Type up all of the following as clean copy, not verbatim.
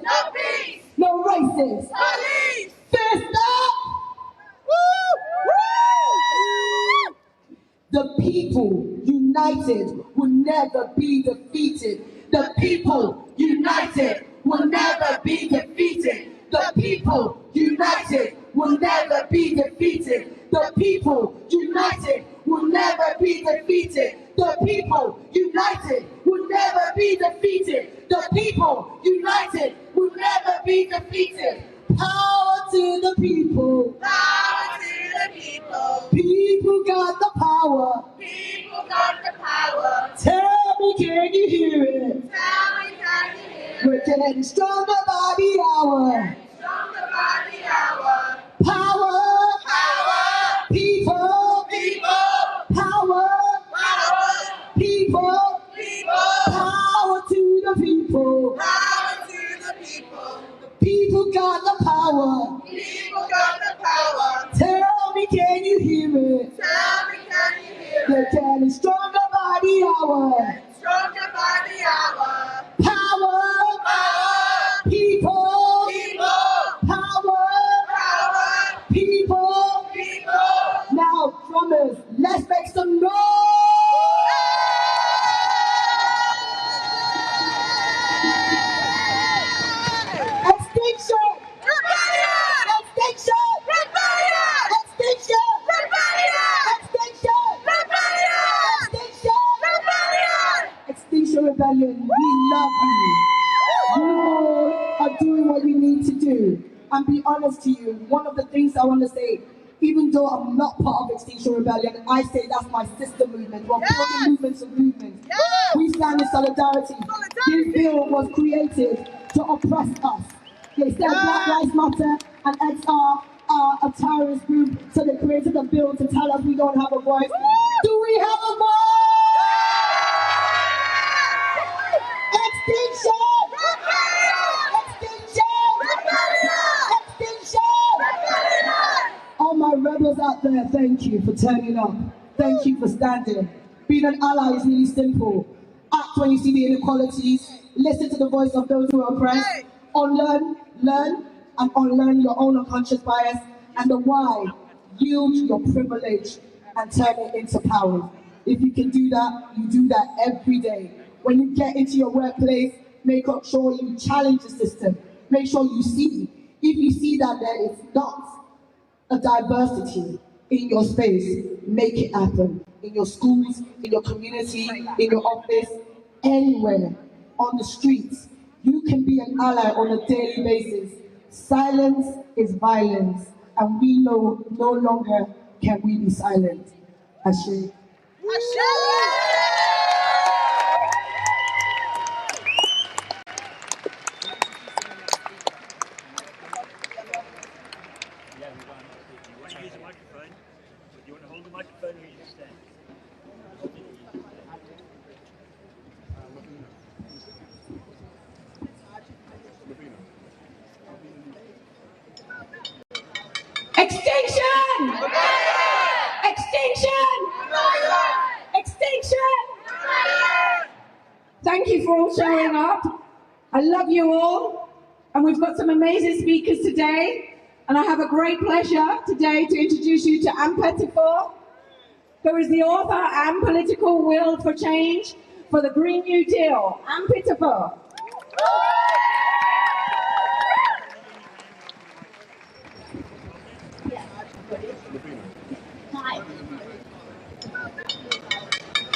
No peace. No racist. Police. Fist up. Woo! The people united will never be defeated. The people united will never be defeated. The people united will never be defeated. The people united will never be defeated. The people united will never be defeated. The people united will never be defeated. Power to the people. Power to the people. People got the power. People got the power. Tell me, can you hear it? Tell me, can you hear it? We're getting stronger by the hour. Stronger by the hour. Power. Power. People. People. Power. Power. People. People. Power to the people. Power to the people. People got the power. People got the power. Tell me, can you hear it? Tell me, can you hear We're it? getting stronger by the hour. Stronger by the hour. Power. Power. People. People. Power. Power. People. People. Now, drummers, let's make some noise. Extinction! Rebellion! Extinction! Rebellion! Extinction! Rebellion! Extinction! Rebellion! Extinction! Rebellion! Extinction Rebellion, we love you. You all are doing what you need to do. And be honest to you, one of the things I want to say, even though I'm not part of Extinction Rebellion, I say that's my sister movement. We're building movements of movements. We stand in solidarity. This bill was created to oppress us. They said Black Lives Matter and XR are a terrorist group, so they created a bill to tell us we don't have a voice. Do we have a voice? Extinction! Extinction! Extinction! All my rebels out there, thank you for turning up. Thank you for standing. Being an ally is really simple. Act when you see the inequalities. Listen to the voice of those who are oppressed. Unlearn, learn, and unlearn your own unconscious bias. And the why, yield your privilege and turn it into power. If you can do that, you do that every day. When you get into your workplace, make sure you challenge the system. Make sure you see. If you see that there is not a diversity in your space, make it happen. In your schools, in your community, in your office, anywhere, on the streets. You can be an ally on a daily basis. Silence is violence, and we know no longer can we be silent. Ashe. Extinction! Extinction! Extinction! Thank you for all showing up. I love you all. And we've got some amazing speakers today. And I have a great pleasure today to introduce you to Anne Pettifor, who is the author and political will for change for the Green New Deal. Anne Pettifor.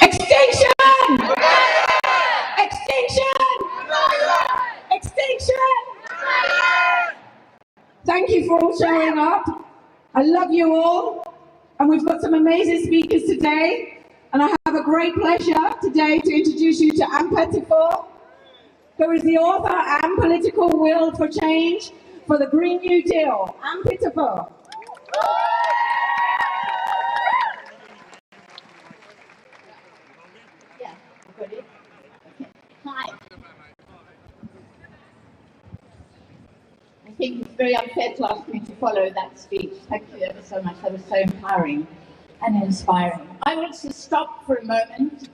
Extinction! Extinction! Extinction! Thank you for all showing up. I love you all. And we've got some amazing speakers today. And I have a great pleasure today to introduce you to Anne Pettifor, who is the author and political will for change for the Green New Deal. Anne Pettifor. Hi. I think it's very unfair to ask me to follow that speech. Thank you ever so much. That was so empowering and inspiring. I want to stop for a moment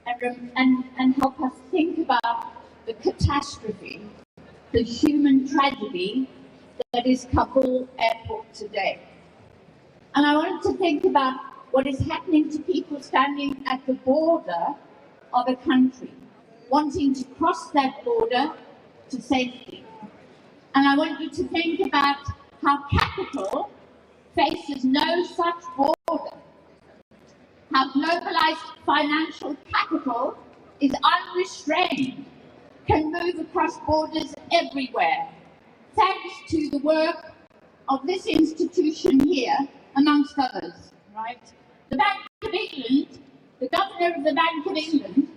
and help us think about the catastrophe the human tragedy that is Kabul airport today. And I want to think about what is happening to people standing at the border of a country, wanting to cross that border to safety. And I want you to think about how capital faces no such border, how globalized financial capital is unrestrained, can move across borders everywhere, thanks to the work of this institution here, amongst others, right? The Bank of England, the Governor of the Bank of England,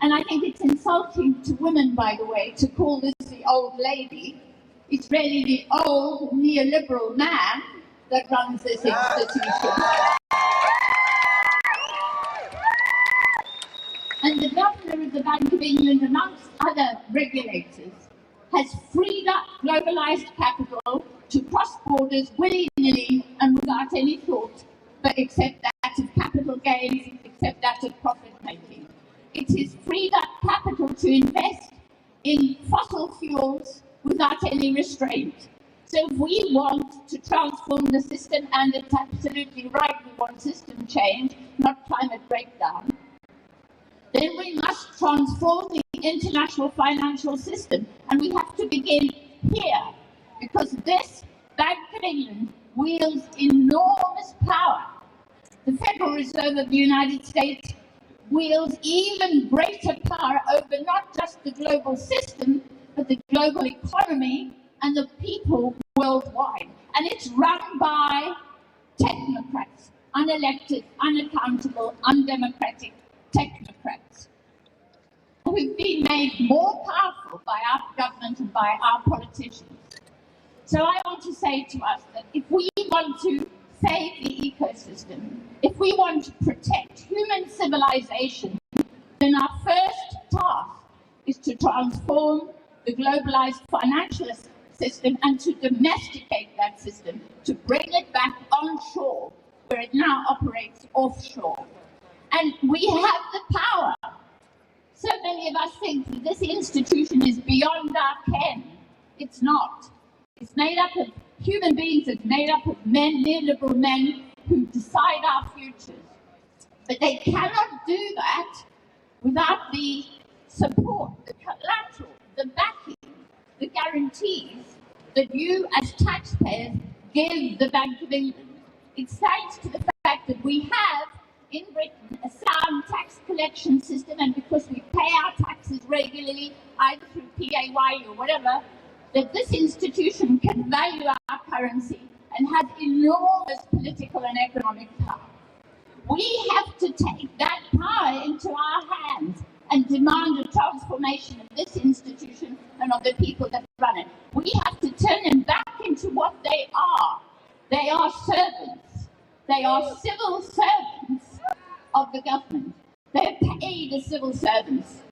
and I think it's insulting to women, by the way, to call this the old lady. It's really the old neoliberal man that runs this institution. And the Governor of the Bank of England, amongst other regulators, has freed up globalized capital to cross borders willy-nilly and without any thought, but except that of capital gains, except that of profit making. It has freed up capital to invest in fossil fuels without any restraint. So if we want to transform the system, and it's absolutely right, we want system change, not climate breakdown, then we must transform the international financial system. And we have to begin here, because this Bank of England wields enormous power. The Federal Reserve of the United States wields even greater power over not just the global system, but the global economy and the people worldwide. And it's run by technocrats, unelected, unaccountable, undemocratic technocrats, who've been made more powerful by our government and by our politicians. So I want to say to us that if we want to save the ecosystem, if we want to protect human civilization, then our first task is to transform the globalized financial system and to domesticate that system, to bring it back onshore, where it now operates offshore. And we have the power. So many of us think that this institution is beyond our ken. It's not. It's made up of human beings, it's made up of men, neoliberal men, who decide our futures. But they cannot do that without the support, the collateral, the backing, the guarantees that you as taxpayers give the Bank of England. It's thanks to the fact that we have in Britain a sound tax collection system, and because we pay our taxes regularly, either through PAYE or whatever, that this institution can value our currency and has enormous political and economic power. We have to take that power into our hands and demand a transformation of this institution and of the people that run it. We have to turn them back into what they are. They are servants. They are civil servants of the government. They're paid as civil servants.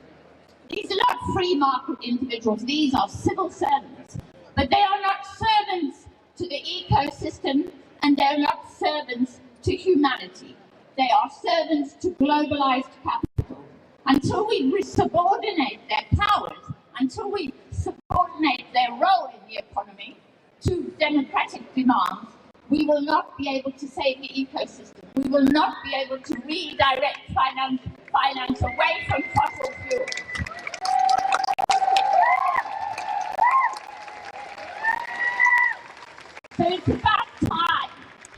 These are not free market individuals, these are civil servants. But they are not servants to the ecosystem, and they are not servants to humanity. They are servants to globalized capital. Until we subordinate their powers, until we subordinate their role in the economy to democratic demands, we will not be able to save the ecosystem. We will not be able to redirect finance away from fossil fuels. So it's about time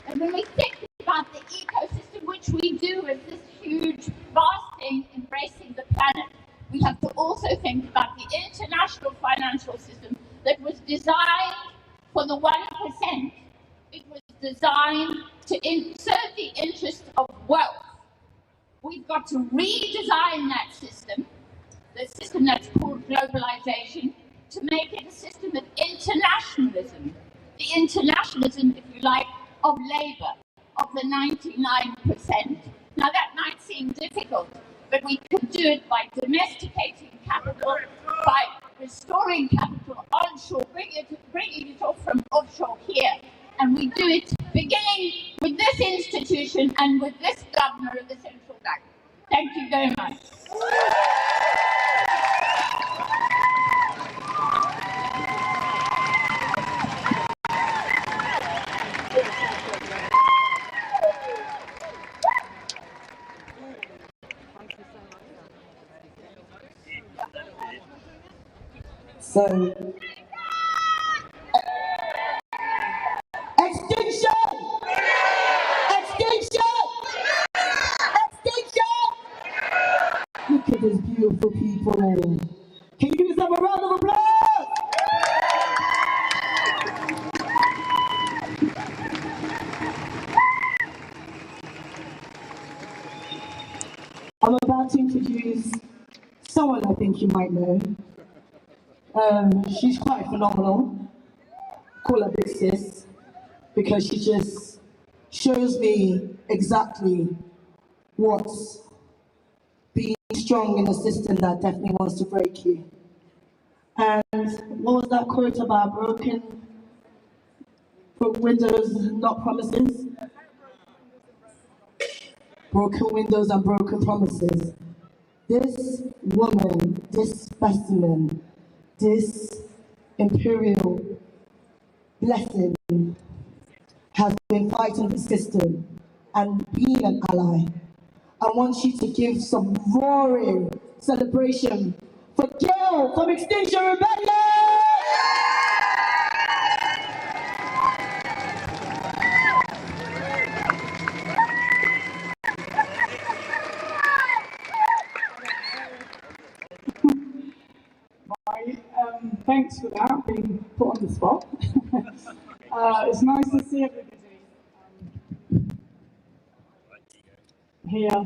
that when we think about the ecosystem, which we do as this huge, vast thing embracing the planet, we have to also think about the international financial system that was designed for the 1%. It was designed to serve the interest of wealth. We've got to redesign that system, the system that's called globalization, to make it a system of internationalism. The internationalism, if you like, of labor, of the 99%. Now that might seem difficult, but we can do it by domesticating capital, by restoring capital onshore, bringing it off from offshore here. And we do it beginning with this institution and with this governor of the central bank. Thank you very much. So, extinction! Extinction! Extinction! Look at these beautiful people. Can you give yourself a round of applause? I'm about to introduce someone I think you might know. She's quite phenomenal. Call her Big Sis, because she just shows me exactly what's being strong in a system that definitely wants to break you. And what was that quote about broken windows, not promises? Broken windows and broken promises. This woman, this specimen, this imperial blessing has been fighting the system and being an ally. I want you to give some roaring celebration for Gail from Extinction Rebellion! Thanks for that, being put on the spot. It's nice to see everybody here.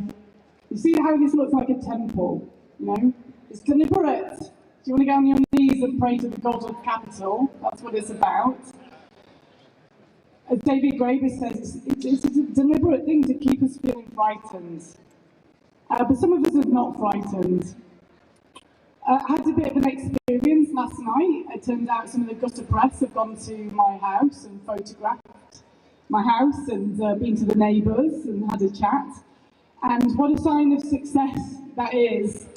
You see how this looks like a temple, you know? It's deliberate. Do you want to get on your knees and pray to the God of capital? That's what it's about. As David Graeber says, it's a deliberate thing to keep us feeling frightened. But some of us are not frightened. I had a bit of an experience last night. It turns out some of the gutter press have gone to my house and photographed my house and been to the neighbours and had a chat. And what a sign of success that is.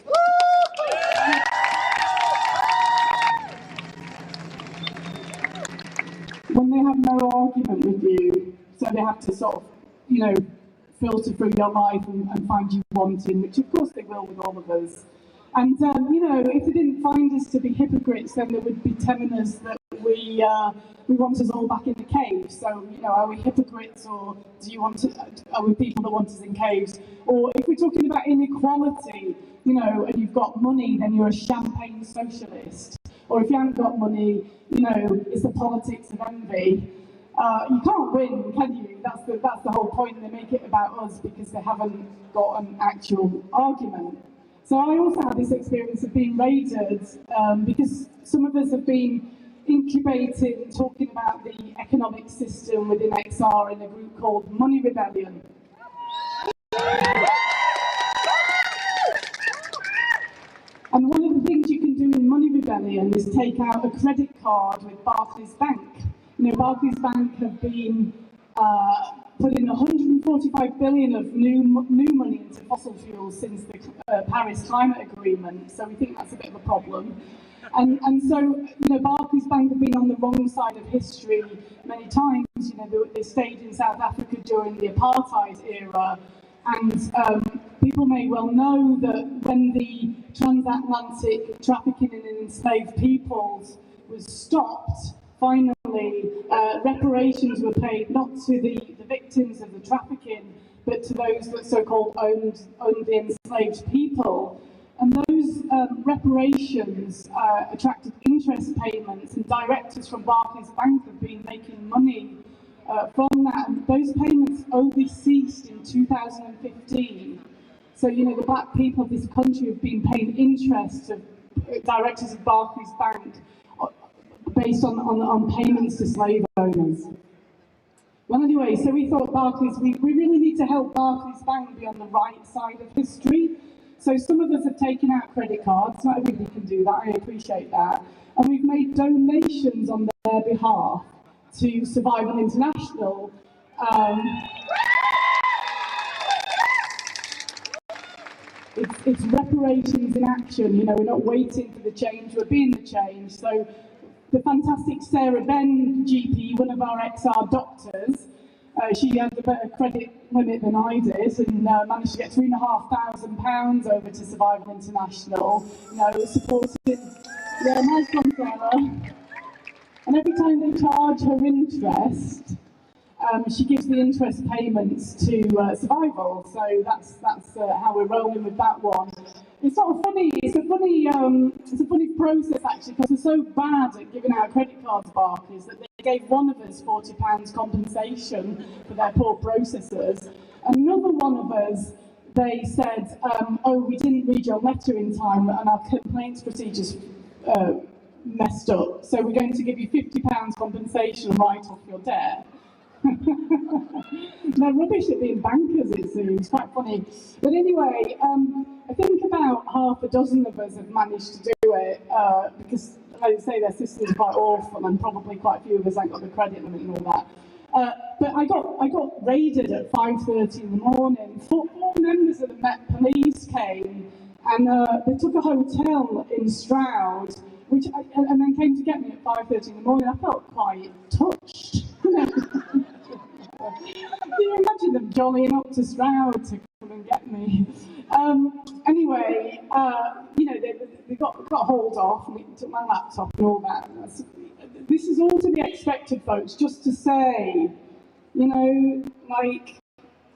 When they have no argument with you, so they have to sort of, you know, filter through your life and find you wanting, which of course they will with all of us. And, you know, if they didn't find us to be hypocrites, then they would be telling us that we want us all back in the cave. So, you know, are we hypocrites, or are we people that want us in caves? Or if we're talking about inequality, you know, and you've got money, then you're a champagne socialist. Or if you haven't got money, you know, it's the politics of envy. You can't win, can you? That's the whole point. They make it about us because they haven't got an actual argument. So I also had this experience of being raided because some of us have been incubating, talking about the economic system within XR in a group called Money Rebellion. And one of the things you can do in Money Rebellion is take out a credit card with Barclays Bank. You know, Barclays Bank have been putting 145 billion of new money into fossil fuels since the Paris Climate Agreement, so we think that's a bit of a problem. And so, you know, Barclays Bank have been on the wrong side of history many times. You know, they stayed in South Africa during the apartheid era, and people may well know that when the transatlantic trafficking in enslaved peoples was stopped, finally, reparations were paid not to the victims of the trafficking, but to those that so-called owned the enslaved people. And those reparations attracted interest payments, and directors from Barclays Bank have been making money from that. And those payments only ceased in 2015. So, you know, the black people of this country have been paying interest to directors of Barclays Bank based on payments to slave owners. Well, anyway, so we thought Barclays, we really need to help Barclays Bank be on the right side of history. So some of us have taken out credit cards. Not everybody can do that, I appreciate that. And we've made donations on their behalf to Survival International. It's reparations in action. You know, we're not waiting for the change, we're being the change. So the fantastic Sarah Ben GP, one of our XR doctors, She had a better credit limit than I did, and managed to get £3,500 over to Survival International. Supporting. Yeah, nice one, Sarah. And every time they charge her interest, she gives the interest payments to Survival. So that's how we're rolling with that one. It's sort of funny. It's a funny process actually, because we're so bad at giving out credit cards, Barclays, that they gave one of us £40 compensation for their poor processors. Another one of us, they said, "Oh, we didn't read your letter in time, and our complaints procedures messed up. So we're going to give you £50 compensation and write off your debt." They're rubbish at being bankers, it seems. Quite funny. But anyway, I think about half a dozen of us have managed to do it because, like I say, their systems are quite awful, and probably quite a few of us ain't got the credit limit and all that. But I got raided at 5:30 in the morning. Four members of the Met Police came, and they took a hotel in Stroud, and then came to get me at 5:30 in the morning. I felt quite touched. Can you imagine them jollying up to Stroud to come and get me? Anyway, they got hauled off, and took my laptop and all that. This is all to be expected, folks, just to say,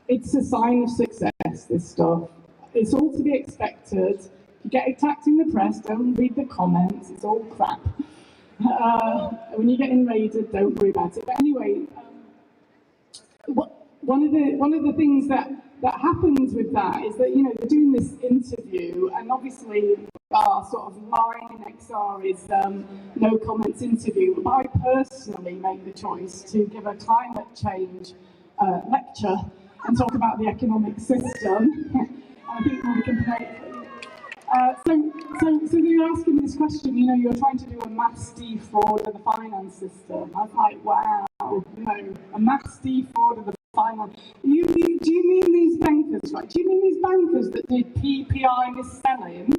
it's a sign of success, this stuff. It's all to be expected. You get attacked in the press, don't read the comments, it's all crap. When you're getting raided, don't worry about it. But anyway, one of the things that happens with that is that, they're doing this interview, and obviously our sort of line in XR is no comments interview. But I personally made the choice to give a climate change lecture and talk about the economic system. I think we can play. So you're asking this question, you're trying to do a mass defraud of the finance system. I was like, wow, a mass defraud of the finance. Do you mean these bankers, right? Do you mean these bankers that did PPI mis-selling?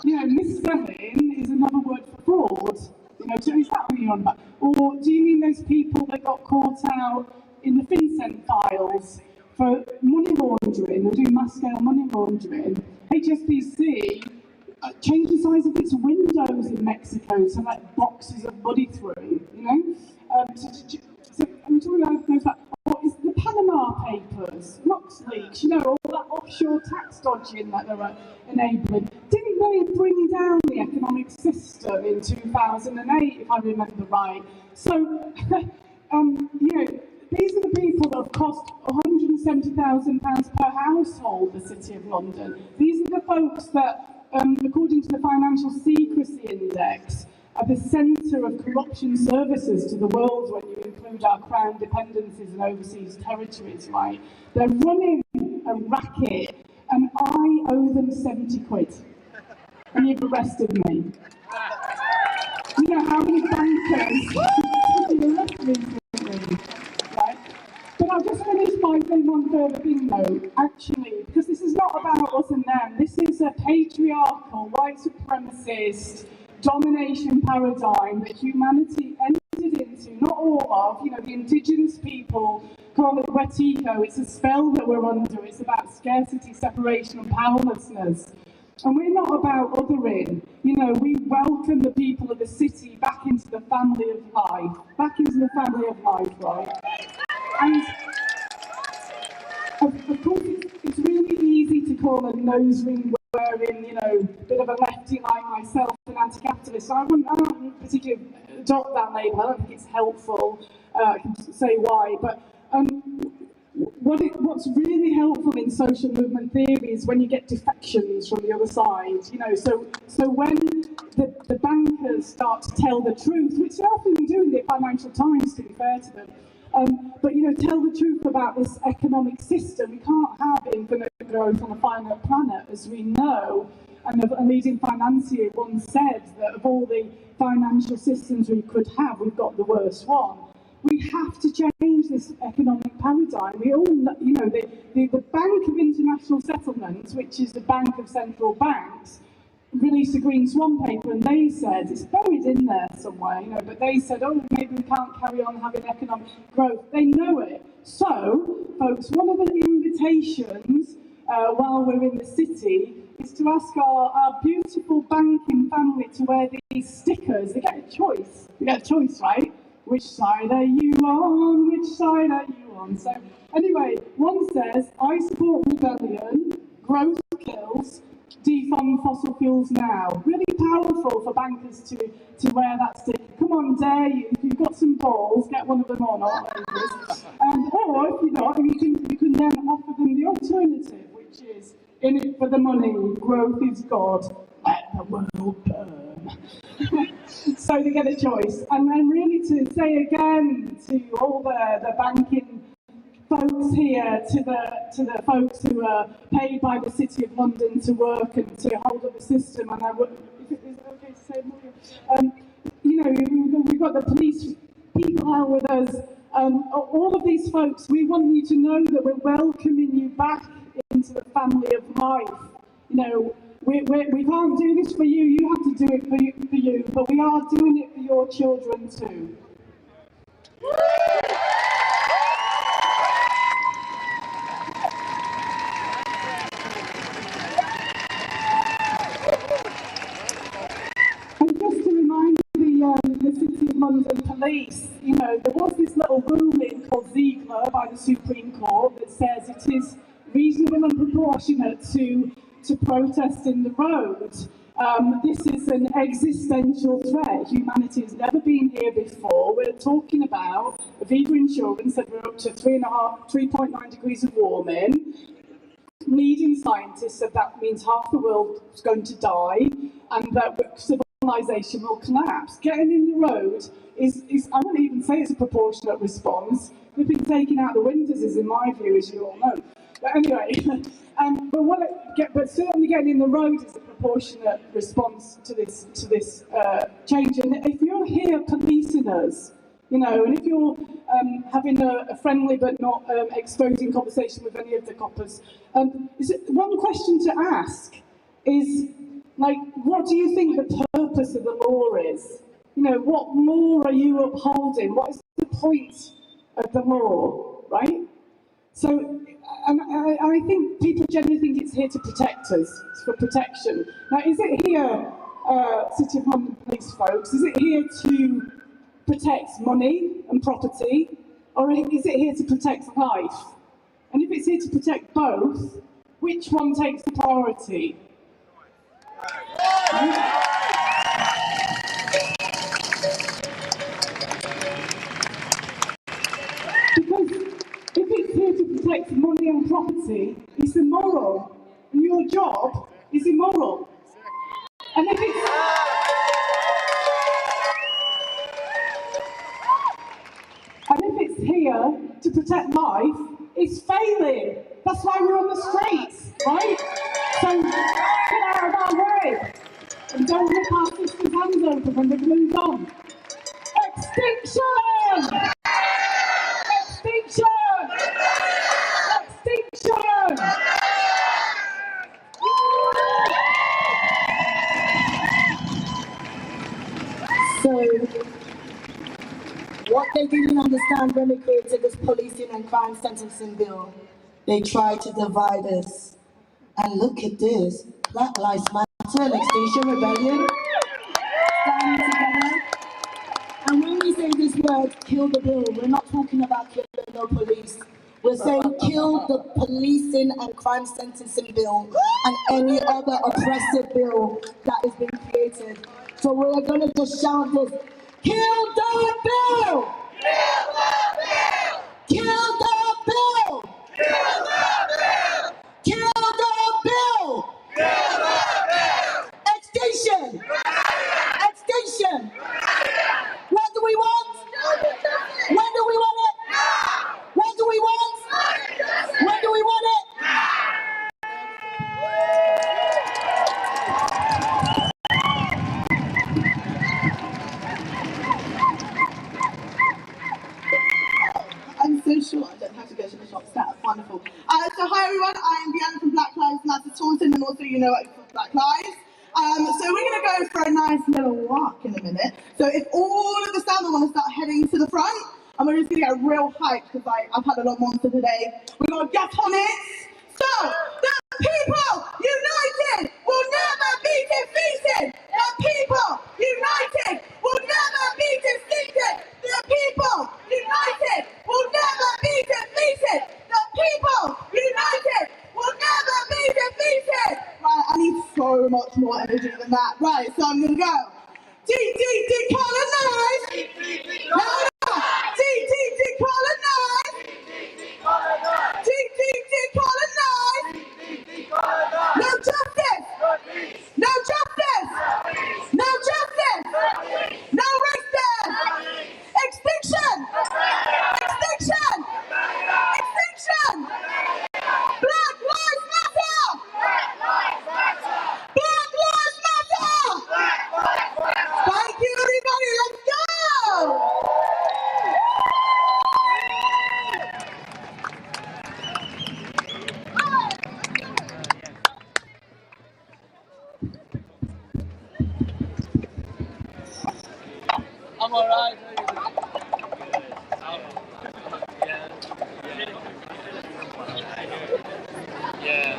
Mis-selling is another word for fraud. So is that what you're on about? Or do you mean those people that got caught out in the FinCEN files for money laundering? They're doing mass-scale money laundering. HSBC changed the size of its windows in Mexico to let boxes of money through, So I'm talking about those it's the Panama Papers, LuxLeaks, all that offshore tax dodging that they were enabling. Didn't they bring down the economic system in 2008, if I remember right? So, these are the people that have cost £170,000 per household, the City of London. These are the folks that, according to the Financial Secrecy Index, are the centre of corruption services to the world when you include our Crown dependencies and overseas territories, right? They're running a racket, and I owe them 70 quid. And you've arrested me. How many bankers have you arrested recently? Right? But I'll just finish by saying one further thing though, actually, because this is not about us and them. This is a patriarchal, white supremacist domination paradigm that humanity entered into, not all of, the indigenous people call it wet ego. It's a spell that we're under. It's about scarcity, separation and powerlessness. And we're not about othering. We welcome the people of the city back into the family of life. Back into the family of life, right? And of course, it's really easy to call a nose ring wearing, bit of a lefty like myself, an anti-capitalist. I don't particularly adopt that label. I don't think it's helpful. I can say why, but what's really helpful in social movement theory is when you get defections from the other side. So when the bankers start to tell the truth, which they often do in the Financial Times, to be fair to them. But tell the truth about this economic system. We can't have infinite growth on a finite planet, as we know. And a leading financier once said that of all the financial systems we could have, we've got the worst one. We have to change this economic paradigm. We all know, the Bank of International Settlements, which is the bank of central banks, released a Green Swan paper, and they said, it's buried in there somewhere, you know, but they said, oh, maybe we can't carry on having economic growth. They know it. So, folks, one of the invitations while we're in the city is to ask our beautiful banking family to wear these stickers. They get a choice. They get a choice, right? Which side are you on? Which side are you on? So, anyway, one says, I support rebellion, growth kills, defund fossil fuels now. Really powerful for bankers to wear that sticker. Come on, dare you. If you've got some balls, get one of them on, or if you're not, you can then offer them the alternative, which is in it for the money, growth is God, let the world burn. So they get a choice. And then really to say again to all the banking folks here, to the folks who are paid by the City of London to work and to hold up the system, and I would, is it okay to say more? You know, we've got the police people out with us. All of these folks, we want you to know that we're welcoming you back into the family of life. You know, we can't do this for you, you have to do it for you, but we are doing it for your children too. And just to remind the City of London Police, you know, there was this little ruling called Ziegler by the Supreme Court that says it is reasonable and proportionate to protest in the road. This is an existential threat. Humanity has never been here before. We're talking about Aviva Insurance said we're up to 3.9 degrees of warming. Leading scientists said that means half the world is going to die and that civilization will collapse. Getting in the road is I wouldn't even say it's a proportionate response. We've been taking out the windows, in my view, as you all know. But anyway, but certainly getting in the road is a proportionate response to this change. And if you're here policing us, you know, and if you're having a friendly but not exposing conversation with any of the coppers, one question to ask is, like, what do you think the purpose of the law is? You know, what law are you upholding? What is the point of the law, right? So, and I think people generally think it's here to protect us. It's for protection. Now, is it here, City of London police folks, is it here to protect money and property, or is it here to protect life? And if it's here to protect both, which one takes the priority? Because if it's here to protect money and property, it's immoral, and your job is immoral. And if it's here to protect life, it's failing. That's why we're on the streets, right? So get out of our way and don't rip our sisters' hands open when they've moved on. Extinction! Extinction! Extinction! So, what they didn't understand when they created this policing and crime sentencing bill, they tried to divide us. And look at this, Black Lives Matter and Extinction Rebellion standing together. And when we say this word, kill the bill, we're not talking about killing the police. We're saying kill the policing and crime sentencing bill and any other oppressive bill that has been created. So we're going to just shout this, kill the bill! Kill the bill! Kill the bill! Kill the bill! Kill the bill! Kill the bill! Extinction! Extinction! What do we want? When do we want it? Now! What do we want? When do we want it? I'm so sure I don't have to go to the shops. That's wonderful. So hi everyone, I am Deanna from Black Lives Matter Taunton, and also you know for Black Lives. So we're going to go for a nice little walk in a minute. So if all of the salmon want to start heading to the front, and we're just going to get real hype because I've had a lot of monster today. We're going to get on it. So, the people united will never be defeated. The people united will never be defeated. The people united will never be defeated. The people united will never be defeated. Right, I need so much more energy than that. Right, so I'm going to go. Decolonize. Louder. Decolonize. Decolonize. No justice. No justice. No justice. No respect. Extinction. Extinction. Extinction. Black lives matter. Black lives matter. Thank you, everybody. Let's go. I'm alright. Yeah.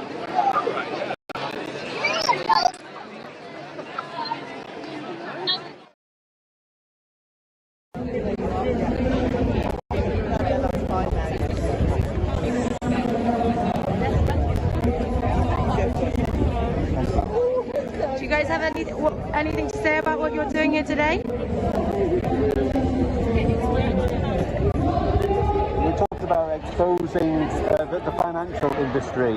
Do you guys have anything to say about what you're doing here today? We talked about exposing the financial industry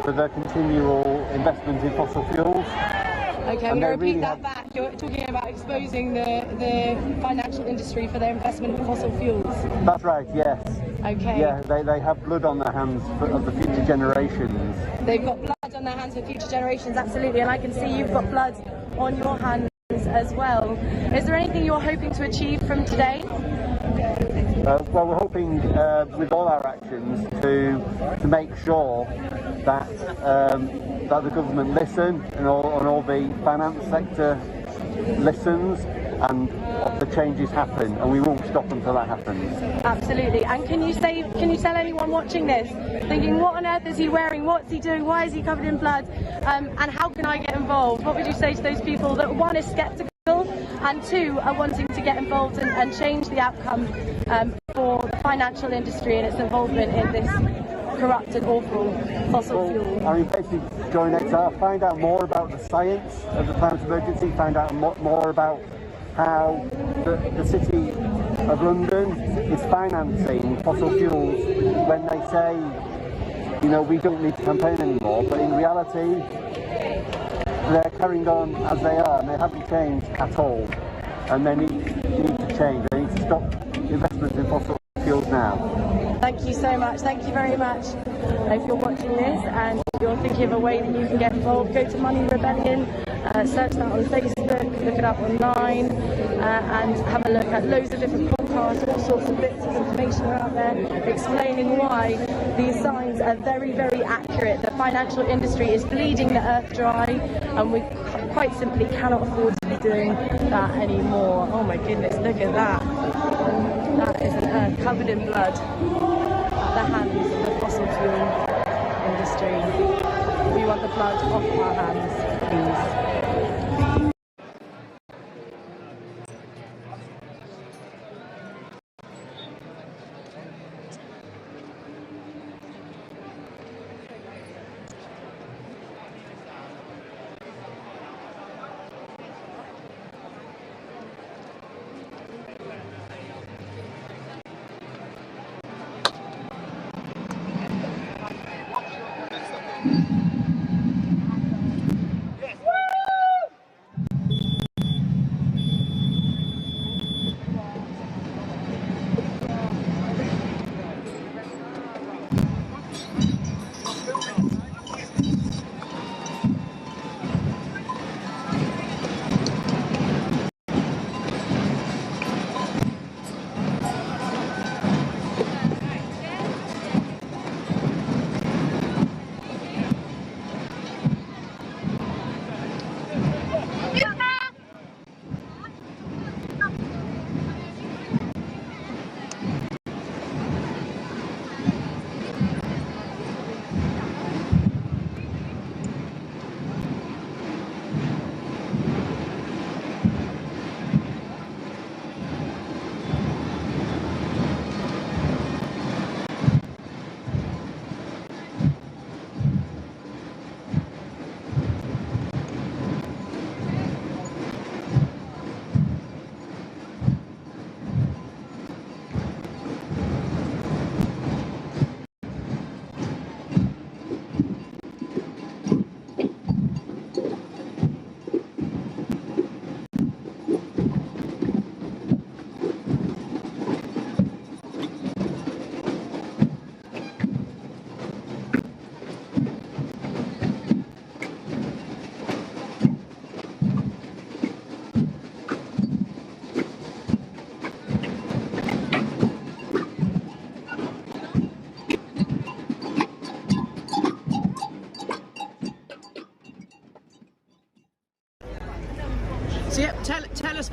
for their continual investment in fossil fuels. Okay, I'm going to repeat that back. You're talking about exposing the financial industry for their investment in fossil fuels. That's right, yes. Okay. Yeah, they have blood on their hands of the future generations. They've got blood on their hands for future generations, absolutely, and I can see you've got blood on your hands as well. Is there anything you're hoping to achieve from today? Well, we're hoping with all our actions to make sure that that the government listen and all the finance sector listens and the changes happen, and we won't stop until that happens. Absolutely. And can you tell anyone watching this, thinking, what on earth is he wearing? What's he doing? Why is he covered in blood? And how can I get involved? What would you say to those people that, one, is sceptical, and two, are wanting to get involved and change the outcome for the financial industry and its involvement in this corrupt and awful fossil fuel? I mean, basically join XR, find out more about the science of the climate emergency, find out more about how the City of London is financing fossil fuels when they say, you know, we don't need to campaign anymore, but in reality they're carrying on as they are and they haven't changed at all, and they need to change. They need to stop investment in fossil fuels now. Thank you so much. Thank you very much. If you're watching this and you're thinking of a way that you can get involved, go to Money Rebellion, search that on Facebook, look it up online, and have a look at loads of different podcasts. All sorts of bits of information are out there explaining why these signs are very, very accurate. The financial industry is bleeding the earth dry, and we quite simply cannot afford to be doing that anymore. Oh my goodness, look at that. That is an earth covered in blood at the hands of the fossil fuel industry. We want the blood off our hands, please.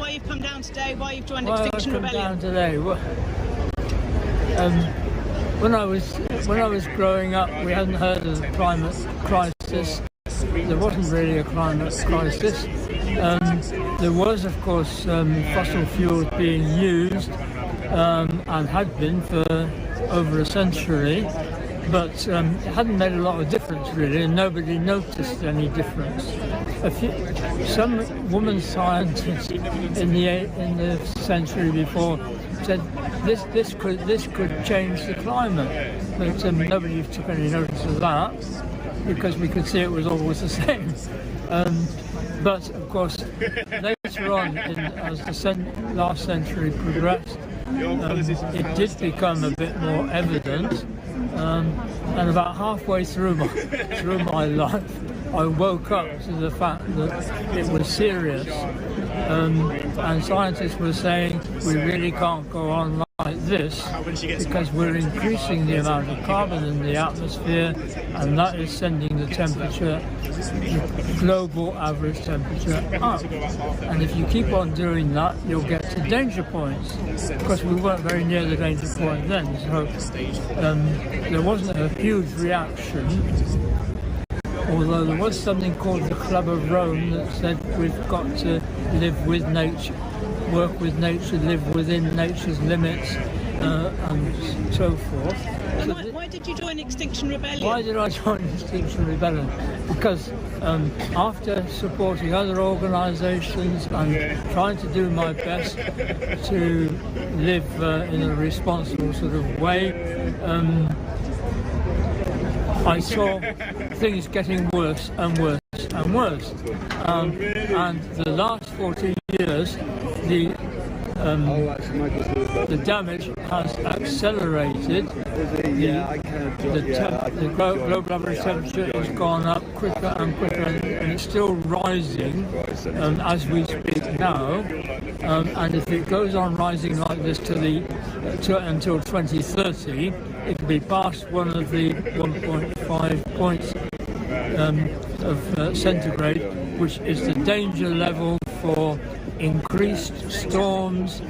why you've come down today, why you've joined Extinction Rebellion. Down today. When I was growing up, we hadn't heard of the climate crisis. There wasn't really a climate crisis. There was, of course, fossil fuels being used and had been for over a century, but it hadn't made a lot of difference really, and nobody noticed any difference. Some woman scientists in the century before said this could change the climate, but nobody took any notice of that because we could see it was always the same. But of course, later on, as the last century progressed, it did become a bit more evident. And about halfway through my life, I woke up to the fact that it was serious. And scientists were saying we really can't go on like this because we're increasing the amount of carbon in the atmosphere, and that is sending the temperature, the global average temperature up. And if you keep on doing that, you'll get to danger points. Of course, we weren't very near the danger point then, so there wasn't a huge reaction. Although there was something called the Club of Rome that said we've got to live with nature, work with nature, live within nature's limits, and so forth. And why did you join Extinction Rebellion? Why did I join Extinction Rebellion? Because after supporting other organisations and trying to do my best to live in a responsible sort of way, I saw things getting worse and worse and worse. And the last 14 years, the damage has accelerated. The global average temperature has gone up quicker and quicker, and it's still rising as we speak now. And if it goes on rising like this until 2030, it will be past one of the 1.5 points of centigrade, which is the danger level for increased storms,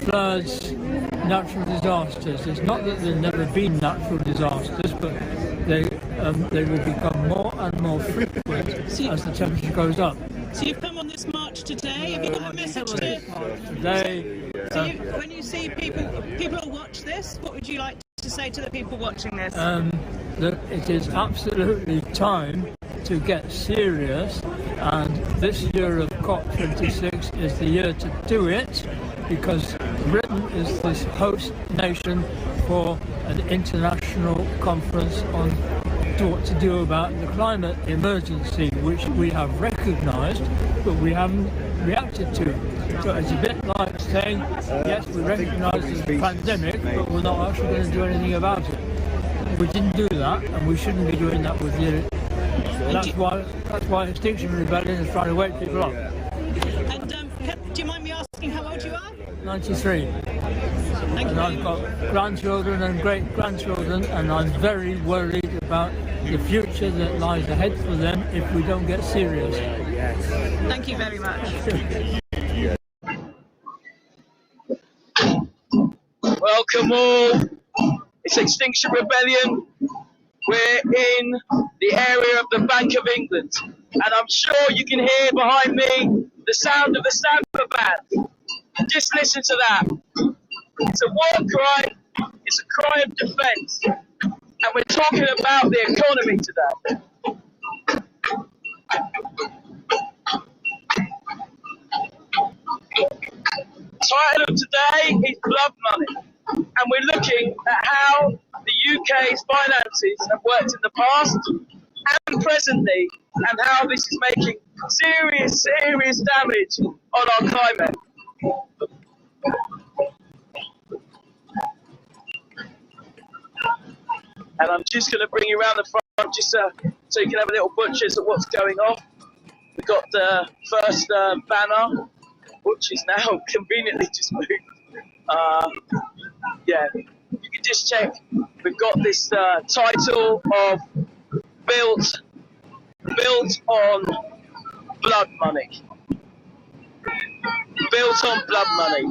floods, natural disasters. It's not that there's never been natural disasters, but they will become more and more frequent as the temperature goes up. So you've come on this march today. Have you got a message today? So when you see people will watch this, what would you like to say to the people watching this? That it is absolutely time to get serious, and this year of COP26 is the year to do it, because Britain is this host nation for an international conference on what to do about the climate emergency, which we have recognised but we haven't reacted to. So it's a bit like saying, yes, we recognise there's a pandemic, but we're not actually going to do anything about it. We didn't do that, and we shouldn't be doing that with you. That's why Extinction Rebellion is trying to wake people up. And do you mind me asking how old you are? 93. Thank And I've got grandchildren and great-grandchildren, and I'm very worried about the future that lies ahead for them if we don't get serious. Thank you very much. Welcome all. It's Extinction Rebellion. We're in the area of the Bank of England, and I'm sure you can hear behind me the sound of the Stamper Band. Just listen to that. It's a war cry, it's a cry of defence, and we're talking about the economy today. The title of today is Blood Money, and we're looking at how the UK's finances have worked in the past and presently, and how this is making serious damage on our climate. And I'm just going to bring you around the front just so you can have a little butcher's at what's going on. We've got the first banner, which is now conveniently just moved. Yeah, you can just check. We've got this title of built on blood money. built on blood money.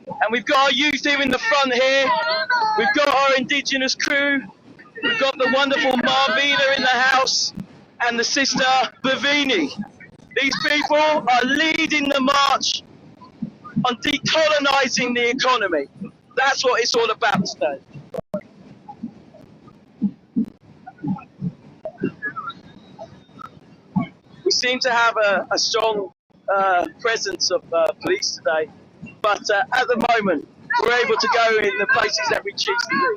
And we've got our youth here in the front here. We've got our indigenous crew. We've got the wonderful Marvina in the house and the sister Lavini. These people are leading the march on decolonising the economy. That's what it's all about today. We seem to have a strong presence of police today, but at the moment we're able to go in the places that we choose to do.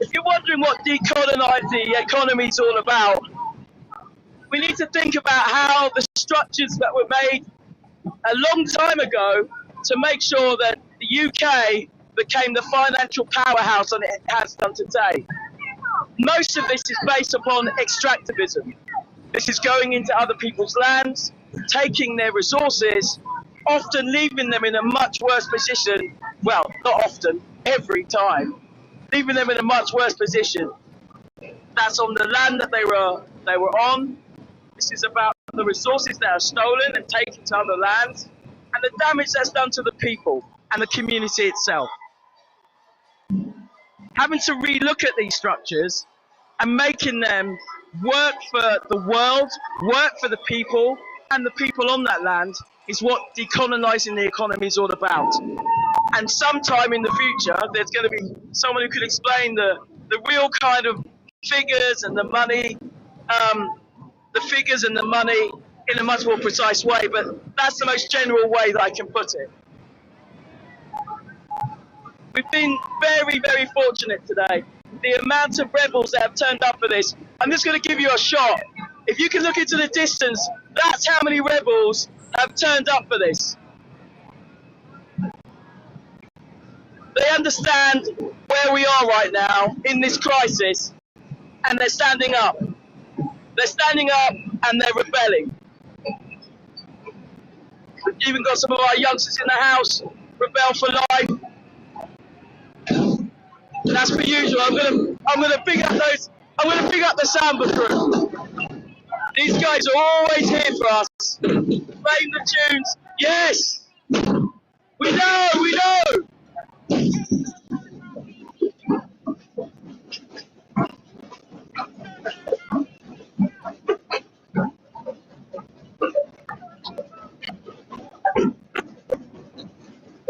If you're wondering what decolonise the economy is all about, we need to think about how the structures that were made a long time ago to make sure that the UK became the financial powerhouse that it has done today. Most of this is based upon extractivism. This is going into other people's lands, taking their resources, often leaving them in a much worse position. Well, not often, every time, leaving them in a much worse position. That's on the land that they were on. This is about the resources that are stolen and taken to other lands, and the damage that's done to the people and the community itself. Having to relook at these structures and making them work for the world, work for the people and the people on that land is what decolonising the economy is all about. And sometime in the future, there's going to be someone who could explain the real kind of figures and the money, in a much more precise way, but that's the most general way that I can put it. We've been very, very fortunate today. The amount of rebels that have turned up for this. I'm just going to give you a shot. If you can look into the distance, that's how many rebels have turned up for this. They understand where we are right now in this crisis, and they're standing up. They're standing up and they're rebelling. We've even got some of our youngsters in the house, Rebel for Life. That's per usual. I'm gonna pick up the Samba crew. These guys are always here for us. Playing the tunes. Yes! We know!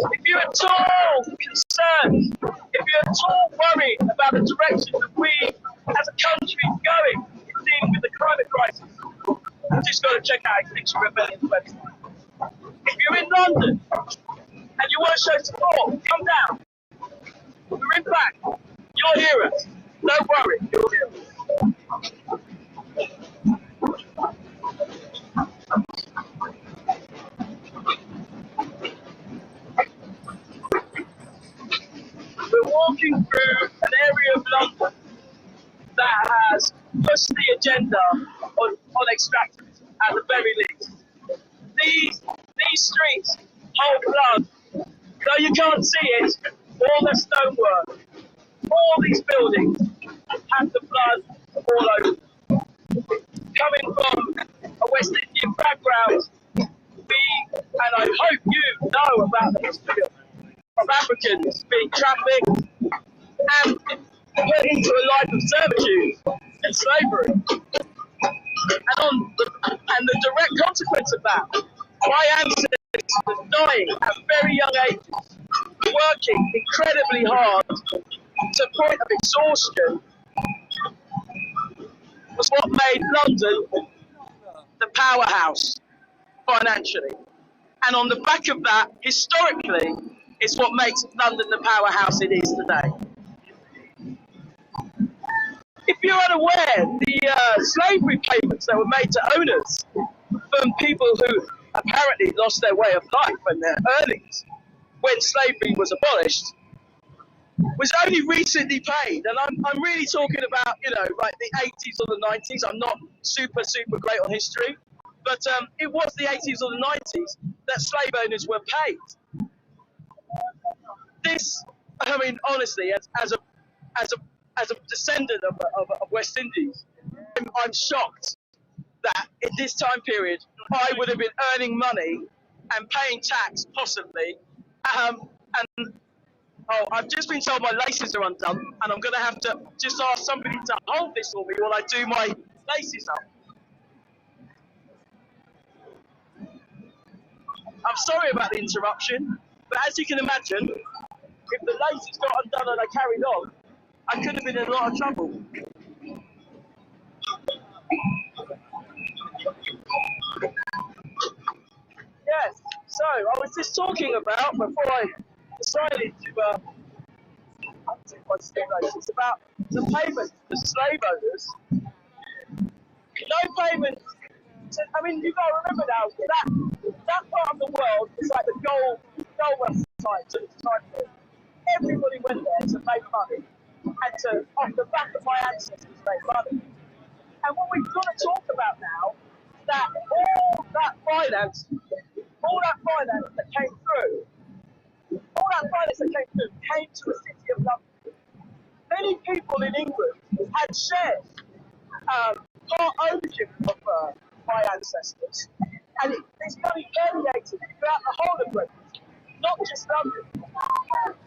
If you're at all concerned, if you're at all worried about the direction that we as a country is going in dealing with the climate crisis, you've just got to check out Extinction Rebellion's website. If you're in London and you want to show support, come down. We're in back. You'll hear us. Don't worry, you'll hear us. We're walking through an area of London that has pushed the agenda on extractivism at the very least. These streets hold blood. Though you can't see it, all the stonework, all these buildings have the blood all over them. Coming from a West Indian background, and I hope you know about the history of Africans being trafficked and put into a life of servitude and slavery. And the direct consequence of that, my ancestors dying at very young ages, working incredibly hard to the point of exhaustion, was what made London the powerhouse financially. And on the back of that, historically, it's what makes London the powerhouse it is today. If you're unaware, the slavery payments that were made to owners from people who apparently lost their way of life and their earnings when slavery was abolished was only recently paid. And I'm really talking about, like the 80s or the 90s. I'm not super great on history. But it was the 80s or the 90s that slave owners were paid. This, I mean, honestly, as a descendant of West Indies, I'm shocked that in this time period I would have been earning money and paying tax possibly, and oh, I've just been told my laces are undone, and I'm going to have to just ask somebody to hold this for me while I do my laces up. I'm sorry about the interruption, but as you can imagine, if the laces got undone and I carried on, I could have been in a lot of trouble. Yes, so I was just talking about, before I decided to take my laces, about the payment to slave owners. No payment. I mean, you've got to remember now, that part of the world is like the gold rush time. Everybody went there to make money and to, off the back of my ancestors, make money. And what we've got to talk about now is that all that finance that came through, came to the city of London. Many people in England had shares, part ownership of my ancestors, and this money permeated throughout the whole of Britain, not just London.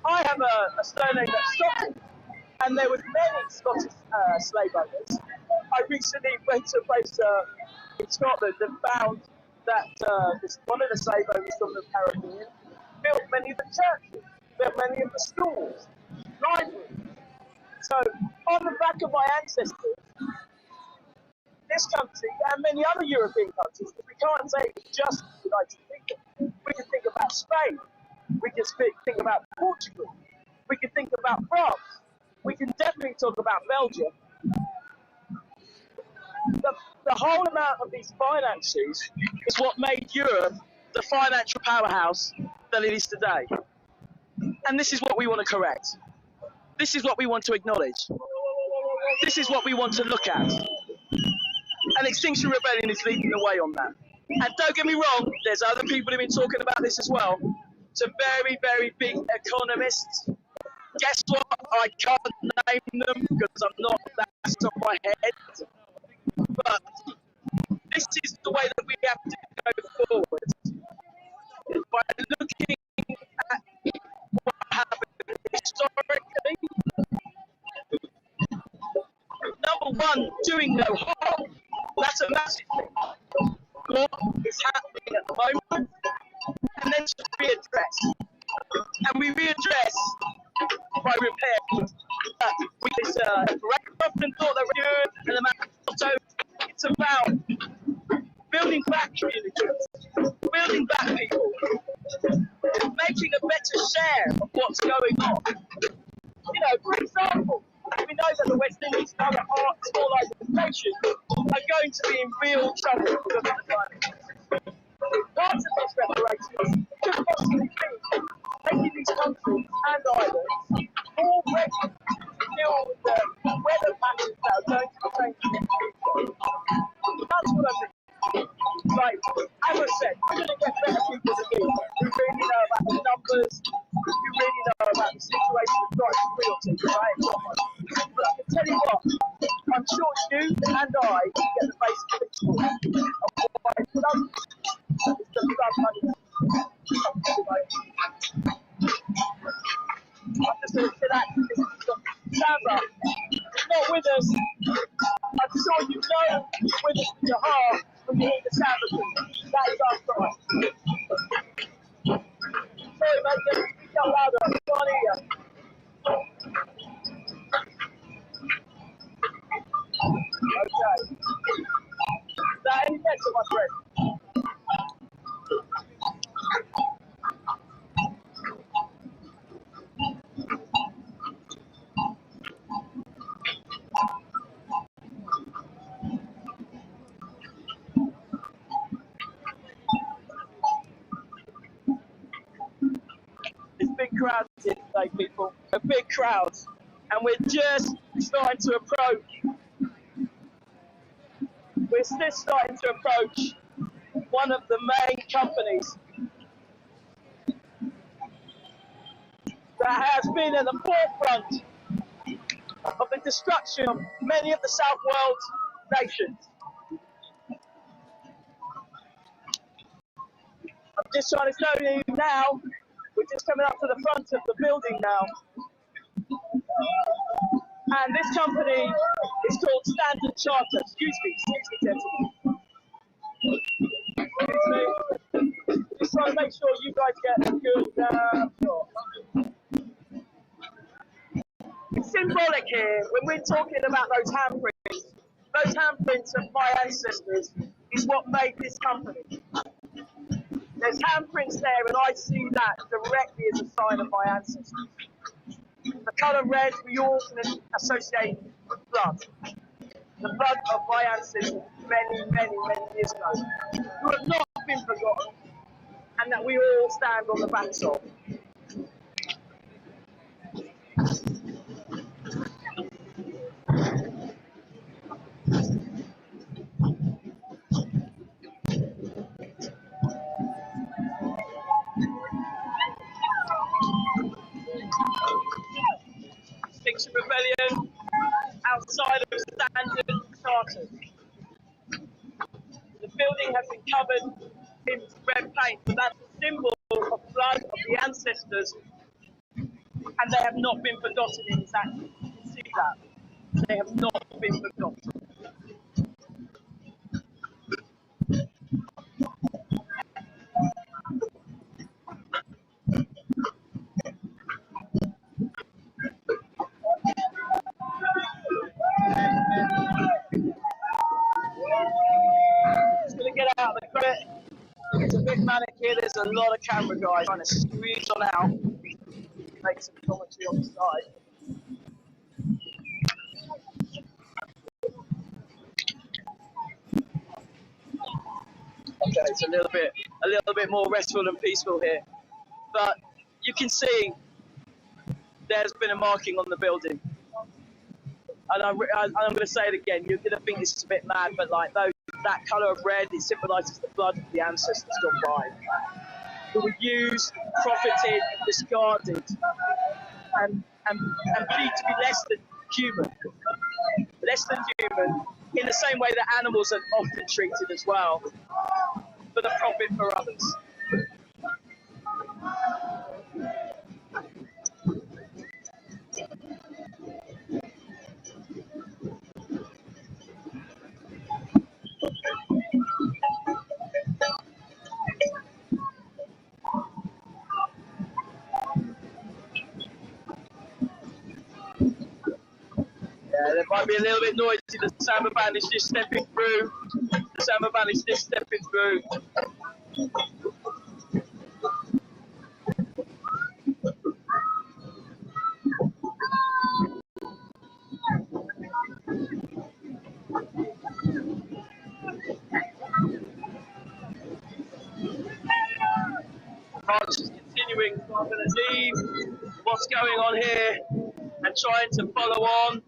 I have a surname that's Scottish, and there were many Scottish slave owners. I recently went to a place in Scotland and found that one of the slave owners from the Caribbean built many of the churches, built many of the schools, libraries. So, on the back of my ancestors, this country and many other European countries, we can't say it's just the United Kingdom. We can think about Spain, we can think about Portugal, we can think about France, we can definitely talk about Belgium. The whole amount of these finances is what made Europe the financial powerhouse that it is today. And this is what we want to correct. This is what we want to acknowledge. This is what we want to look at. And Extinction Rebellion is leading the way on that. And don't get me wrong, there's other people who've been talking about this as well. Some very, very big economists. Guess what? I can't name them because I'm not that's on my head. But this is the way that we have to go forward. By looking at what happened historically. Number one, doing no harm. That's a massive thing. What is happening at the moment? And then to readdress. And we readdress by repair. We just often thought that we were good, and the motto, it's about building back communities, building back people, making a better share of what's going on. You know, for example, we know that the West Indies and other small island nations are going to be in real trouble because of the climate crisis. Parts of this reparations could possibly be making these countries and islands more ready to deal with the weather patterns that are going to change in the future. That's what I think. Like, as I said, we're going to get better people to do who really know about the numbers, who really know about the situation of rights and realty, right? But I can tell you what, I'm sure you and I get the basic principle of why it's done. It's just about money. I'm just going to sit back and listen to Sandra. She's not with us. I'm sure you know she's with us in your heart when you hear the sound of it. That is our cry. Sorry, mate, just speak out louder. I can't hear you. Okay. Is that any better, my friend? Big crowd here today, people. A big crowd. And we're just starting to approach. We're just starting to approach one of the main companies that has been at the forefront of the destruction of many of the South World's nations. I'm just trying to show you now, we're just coming up to the front of the building now. And this company is called Standard Charter. Excuse me, gentlemen. Excuse me. Just trying to make sure you guys get a good shot. It's symbolic here when we're talking about those handprints. Those handprints of my ancestors is what made this company. There's handprints there, and I see that directly as a sign of my ancestors. The colour red we all can associate with blood. The blood of my ancestors many, many, many years ago, who have not been forgotten, and that we all stand on the backs of. Extinction Rebellion, outside of Standard Charter. The building has been covered in red paint, but that's a symbol of blood of the ancestors, and they have not been forgotten in this act. You can see that. They have not been forgotten. Just going to get out of the credit. It's a bit manic here. There's a lot of camera guys trying to squeeze on out, make some commentary on the side. Okay, it's a little bit more restful and peaceful here, but you can see there's been a marking on the building, and I'm going to say it again. You're going to think this is a bit mad, but like that colour of red, it symbolises the blood of the ancestors gone by, who were used, profited, discarded, and believed to be less than human in the same way that animals are often treated as well, for the profit for others. Yeah, there might be a little bit noisy. The samba band is just stepping through. March is continuing, so I'm going to leave what's going on here and trying to follow on.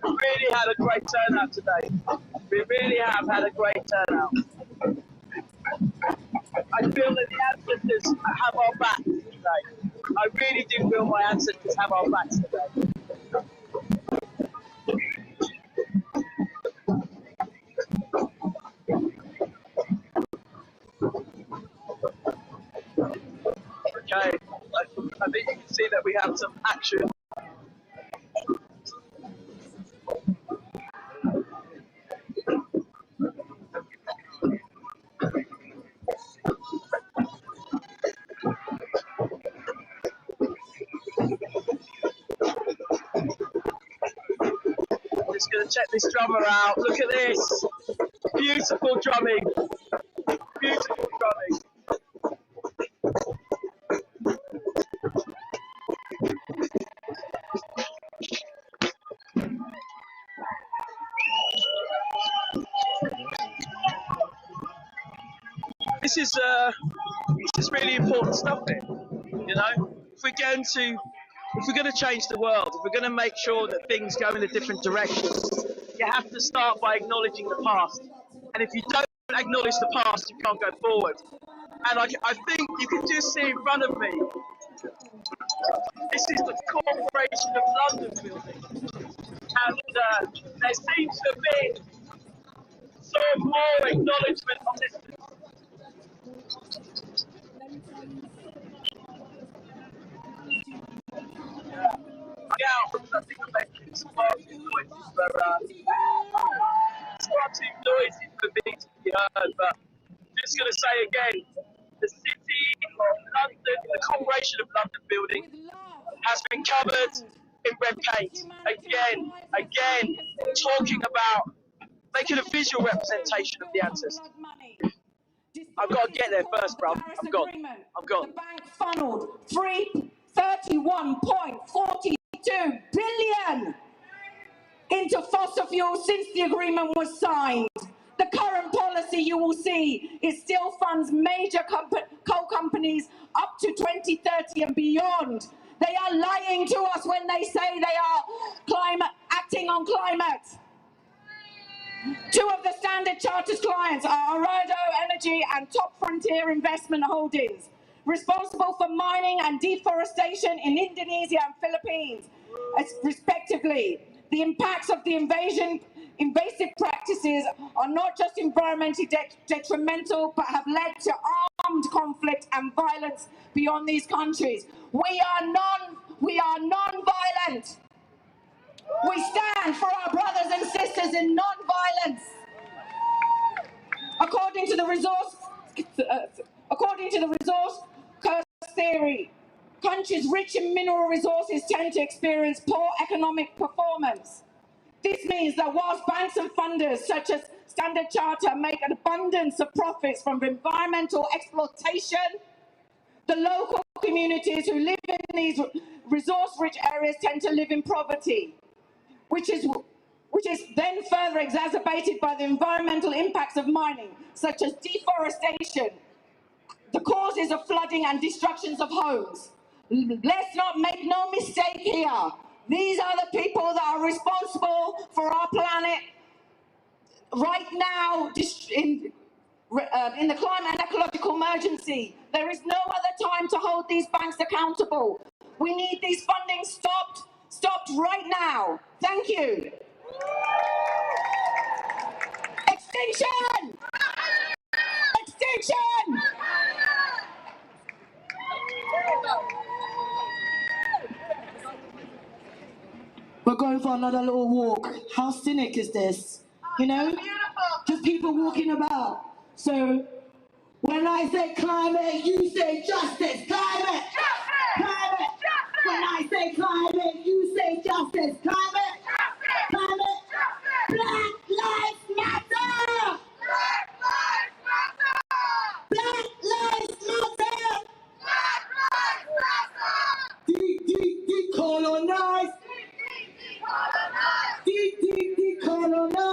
We really had a great turnout today. We really have had a great turnout. I feel that the ancestors have our backs today. I really do feel my ancestors have our backs today. Okay, I think you can see that we have some action. Just going to check this drummer out. Look at this. Beautiful drumming. Beautiful drumming. This is really important stuff here, you know. we're going to change the world, if we're going to make sure that things go in a different direction, you have to start by acknowledging the past. And if you don't acknowledge the past, you can't go forward. And I think you can just see in front of me, this is the Corporation of London building. And there seems to be some more acknowledgement on this. Out from something that makes far too noisy for me to be heard, but I'm just going to say again, the City of London, the Corporation of London building has been covered in red paint. Again, talking about making a visual representation of the answers. I've got to get there first, bro. I'm gone. The bank funneled 31.42 billion into fossil fuels since the agreement was signed. The current policy, you will see, it still funds major coal companies up to 2030 and beyond. They are lying to us when they say they are acting on climate. Two of the Standard Chartered's clients are Arado Energy and Top Frontier Investment Holdings, responsible for mining and deforestation in Indonesia and Philippines, respectively. The impacts of the invasive practices are not just environmentally detrimental, but have led to armed conflict and violence beyond these countries. We are non-violent. We stand for our brothers and sisters in non-violence. According to the resource curse theory, countries rich in mineral resources tend to experience poor economic performance. This means that whilst banks and funders such as Standard Chartered make an abundance of profits from environmental exploitation, the local communities who live in these resource-rich areas tend to live in poverty, which is then further exacerbated by the environmental impacts of mining, such as deforestation, the causes of flooding and destructions of homes. Let's not make no mistake here. These are the people that are responsible for our planet right now in the climate and ecological emergency. There is no other time to hold these banks accountable. We need these funding stopped right now. Thank you. Extinction! Extinction! We're going for another little walk. How cynic is this? You know? Just people walking about. So when I say climate, you say justice. Climate! Climate! When I say climate, you say justice. Climate! Climate! Black lives matter! Black lives matter! Black lives matter! Black lives matter! Decolonize! Decolonize! Decolonize!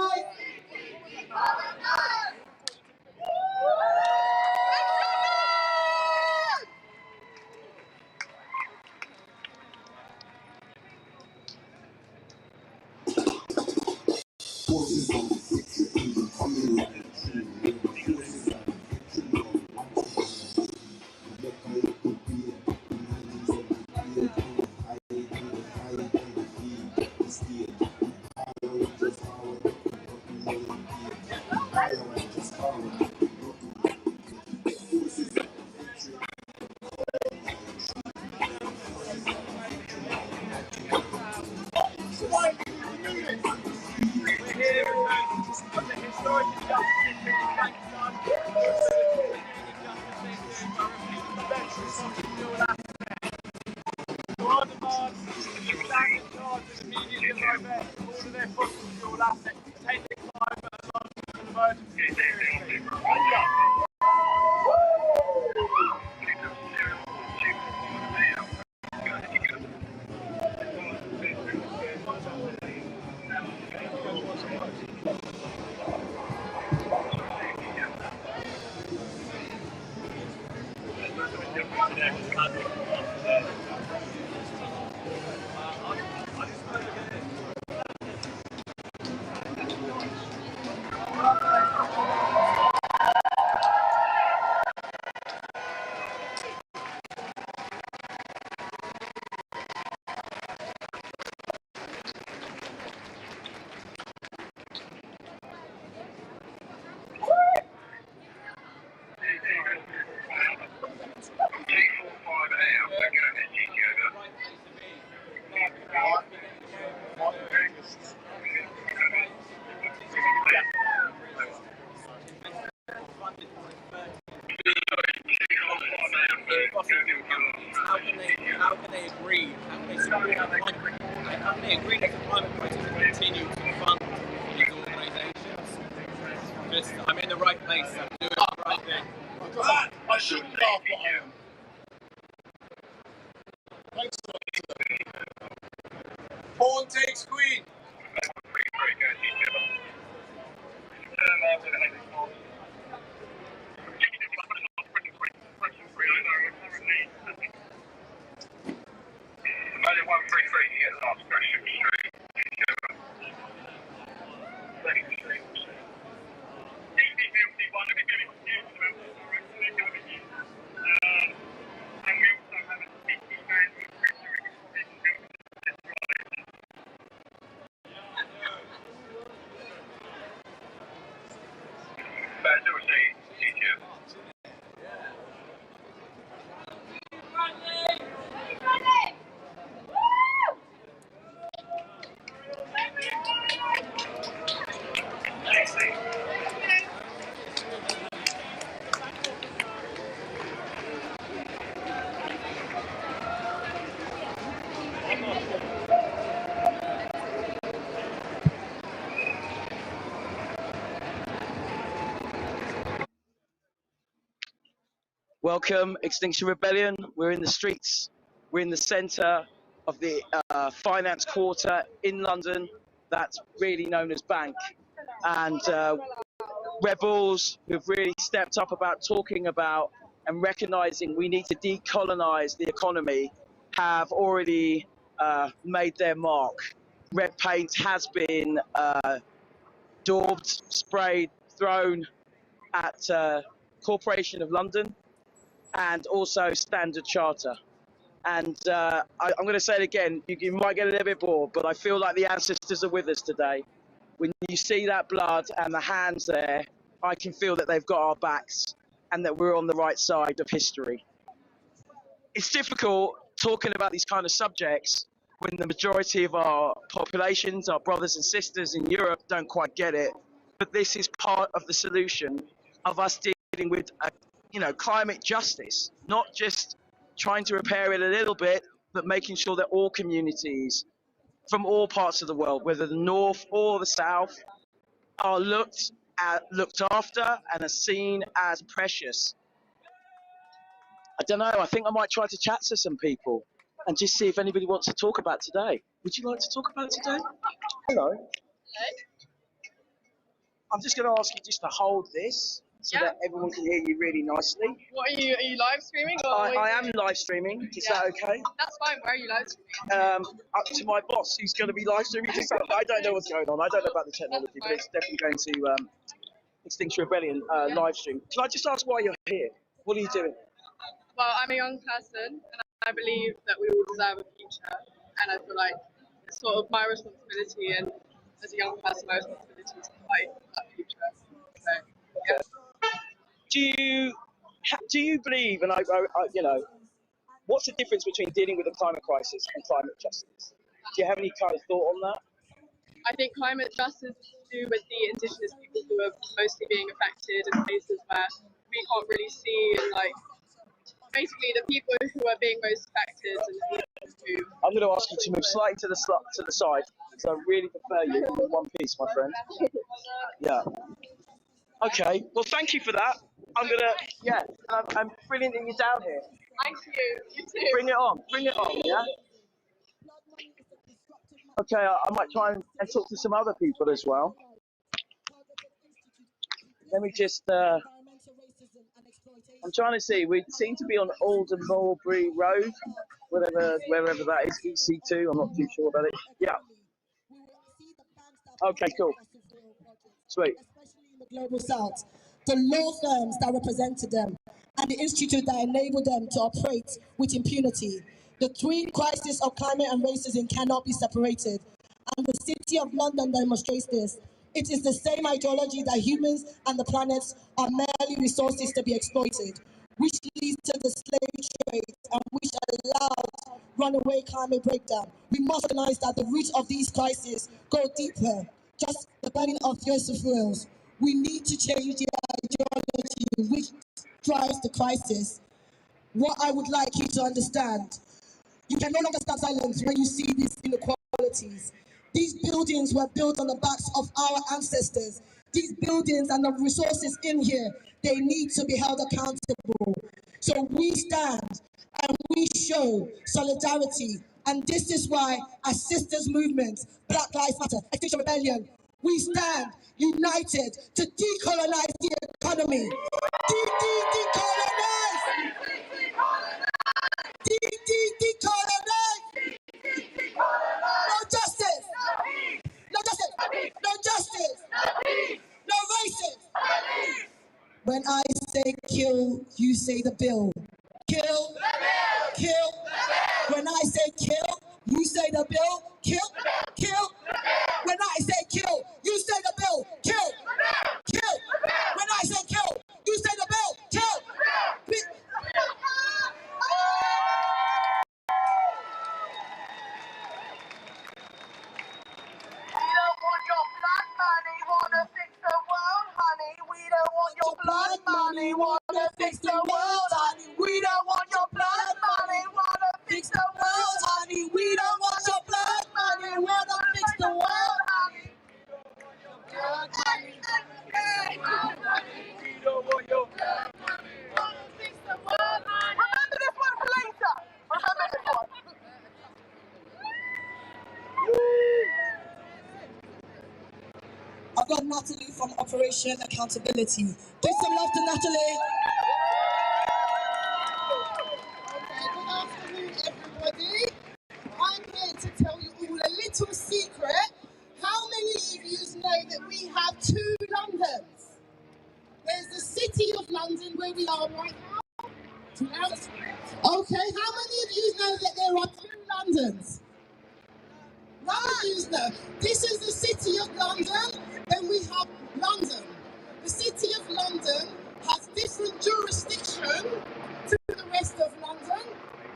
think we as a climate crisis continue to fund these organisations. Just, I'm in the right place, I'm doing the right thing. I shouldn't laugh, but I am. Thanks for Pawn takes Queen. Welcome, Extinction Rebellion. We're in the streets. We're in the centre of the finance quarter in London that's really known as Bank. And rebels who've really stepped up about talking about and recognising we need to decolonise the economy have already made their mark. Red paint has been daubed, sprayed, thrown at Corporation of London and also Standard Charter. And I'm going to say it again, you might get a little bit bored, but I feel like the ancestors are with us today. When you see that blood and the hands there, I can feel that they've got our backs and that we're on the right side of history. It's difficult talking about these kind of subjects when the majority of our populations, our brothers and sisters in Europe, don't quite get it. But this is part of the solution of us dealing with climate justice, not just trying to repair it a little bit, but making sure that all communities from all parts of the world, whether the north or the south, are looked after and are seen as precious. I don't know, I think I might try to chat to some people and just see if anybody wants to talk about today. Would you like to talk about today? Hello. I'm just going to ask you just to hold this so that everyone can hear you really nicely. What are you live streaming? Or I am live streaming. Is that okay? That's fine. Where are you live streaming? Up to my boss, who's going to be live streaming. I don't know what's going on. I don't know about the technology, but it's definitely going to Extinction Rebellion live stream. Can I just ask why you're here? What are you doing? Well, I'm a young person, and I believe that we all deserve a future. And I feel like it's sort of my responsibility, and as a young person, my responsibility is to fight that future. So, yeah. Do you believe, and what's the difference between dealing with the climate crisis and climate justice? Do you have any kind of thought on that? I think climate justice is to do with the indigenous people who are mostly being affected in places where we can't really see, and basically the people who are being most affected. And who... I'm going to ask you to move slightly to the side, because I really prefer you in one piece, my friend. Yeah. Okay. Well, thank you for that. I'm brilliant that you're down here. Thank you. You too. Bring it on, yeah? Okay, I might try and talk to some other people as well. Let me just, I'm trying to see, we seem to be on Alden Mulberry Road, wherever that is, EC2, I'm not too sure about it. Yeah. Okay, cool. Sweet. The Global South, the law firms that represented them, and the institute that enabled them to operate with impunity. The twin crises of climate and racism cannot be separated, and the City of London demonstrates this. It is the same ideology that humans and the planets are merely resources to be exploited, which leads to the slave trade and which allows runaway climate breakdown. We must recognize that the root of these crises go deeper, just the burning of fossil fuels. We need to change the ideology which drives the crisis. What I would like you to understand, you can no longer stand silent when you see this inequality priorities. These buildings were built on the backs of our ancestors. These buildings and the resources in here, they need to be held accountable. So we stand and we show solidarity. And this is why, as sisters movements, Black Lives Matter, Extinction Rebellion, we stand united to decolonize the economy. Decolonize! Decolonize! No justice! No justice! No justice! No racism! When I say kill, you say the bill. Kill, kill. When I say kill, you say the bill. Kill, kill. When I say kill, you say the bill. Kill, kill. When I say kill, you say the bill. Kill. Blood money, wanna fix the world, honey. We don't want your blood money, wanna fix the world, honey. We don't want your blood money, wanna fix the world, honey. Blood money, we don't want your blood money, wanna fix the world, honey. Remember this one for later. Remember this one. I've got Natalie from Operation Accountability. Give some love to Natalie. Okay, good afternoon, everybody. I'm here to tell you all a little secret. How many of you know that we have two Londons? There's the City of London, where we are right now. Okay, how many of you know that there are two Londons? None of you know. This is the City of London, then we have London. The City of London has different jurisdiction to the rest of London.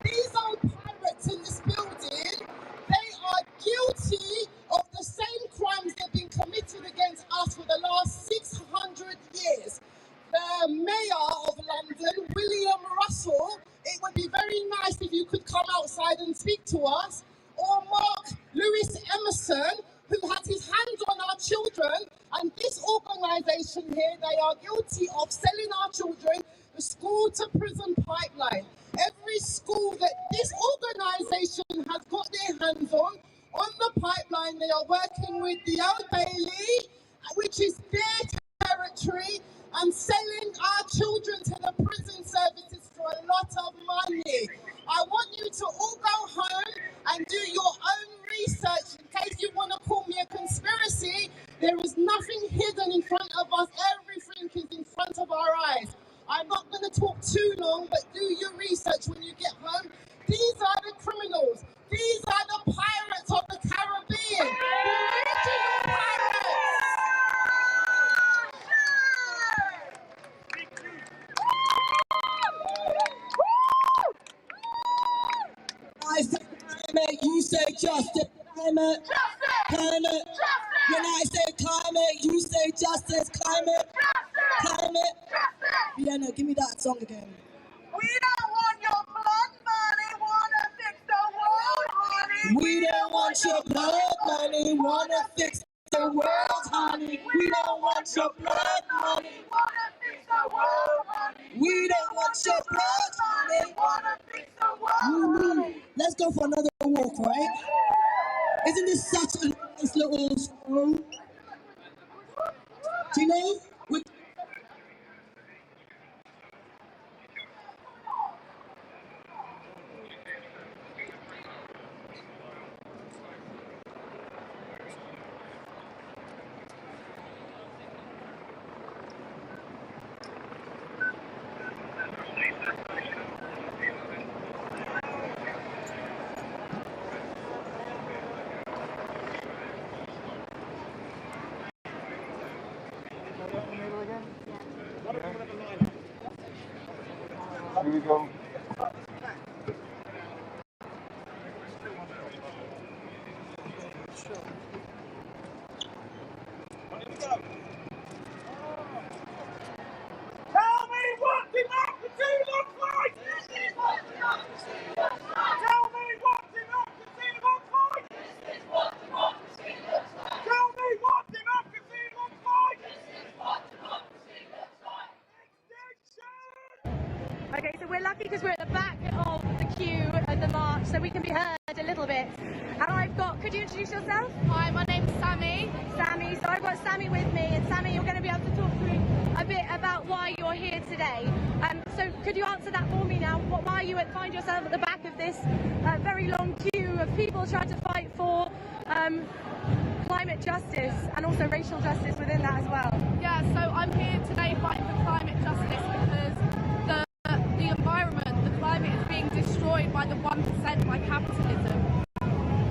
These old pirates in this building, they are guilty of the same crimes that have been committed against us for the last 600 years. The Mayor of London, William Russell, it would be very nice if you could come outside and speak to us, or Mark Lewis Emerson, who has his hands on our children, and this organisation here, they are guilty of selling our children the school to prison pipeline. Every school that this organisation has got their hands on the pipeline, they are working with the Old Bailey, which is their territory, and selling our children to the prison services for a lot of money. I want you to all go home and do your own research. In case you want to call me a conspiracy, there is nothing hidden in front of us. Everything is in front of our eyes. I'm not going to talk too long, but do your research when you get home. These are the criminals. These are the pirates of the Caribbean. The original pirates. I say climate, you say justice. Climate, climate. When I say climate, you say justice. Climate, climate. Vienna, give me that song again. We don't want your blood money, wanna fix the world, honey. We don't want your blood money, wanna fix the world, honey. We don't want your blood money, wanna fix the world, honey. We don't want your blood money, wanna fix the world, honey. Let's go for another walk, right? Isn't this such a nice little song? Do you know? Here we go. Tell me what democracy looks like! Tell me what democracy looks like! queue at the march so we can be heard a little bit. And I've got, could you introduce yourself? Hi, my name's Sammy. Sammy, so I've got Sammy with me, and Sammy, you're going to be able to talk through a bit about why you're here today. So could you answer that for me now? Why you find yourself at the back of this very long queue of people trying to fight for climate justice and also racial justice within that as well? Yeah, so I'm here today fighting for climate justice because the environment, the climate is being destroyed by the 1%, by capitalism.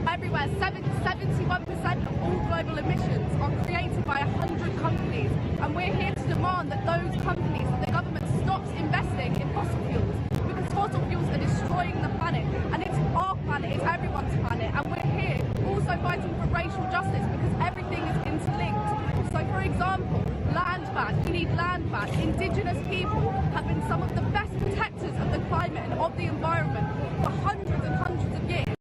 Everywhere, 71% of all global emissions are created by 100 companies, and we're here to demand that those companies, that the government stops investing in fossil fuels, because fossil fuels are destroying the planet, and it's our planet, it's everyone's planet, and we're here also fighting for racial justice because everything is interlinked. So for example, land ban, we need land ban. Indigenous people have been some of the best protectors of the climate and of the environment for hundreds and hundreds of years.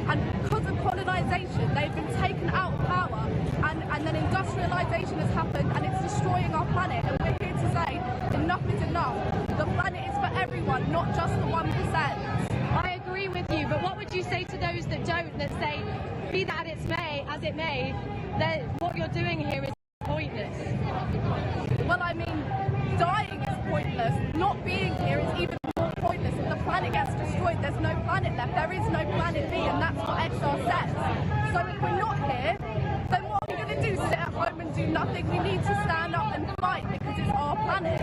And because of colonisation, they've been taken out of power, and then industrialisation has happened, and it's destroying our planet. And we're here to say, enough is enough. The planet is for everyone, not just the 1%. I agree with you, but what would you say to those that don't, that say, be that as it may, that what you're doing here is pointless? Well, I mean, dying is pointless. Not being here is even more pointless. If the planet gets destroyed, there's no planet left. There is no planet B, and that's what XR says. So if we're not here, then what are we going to do? Sit at home and do nothing? We need to stand up and fight because it's our planet.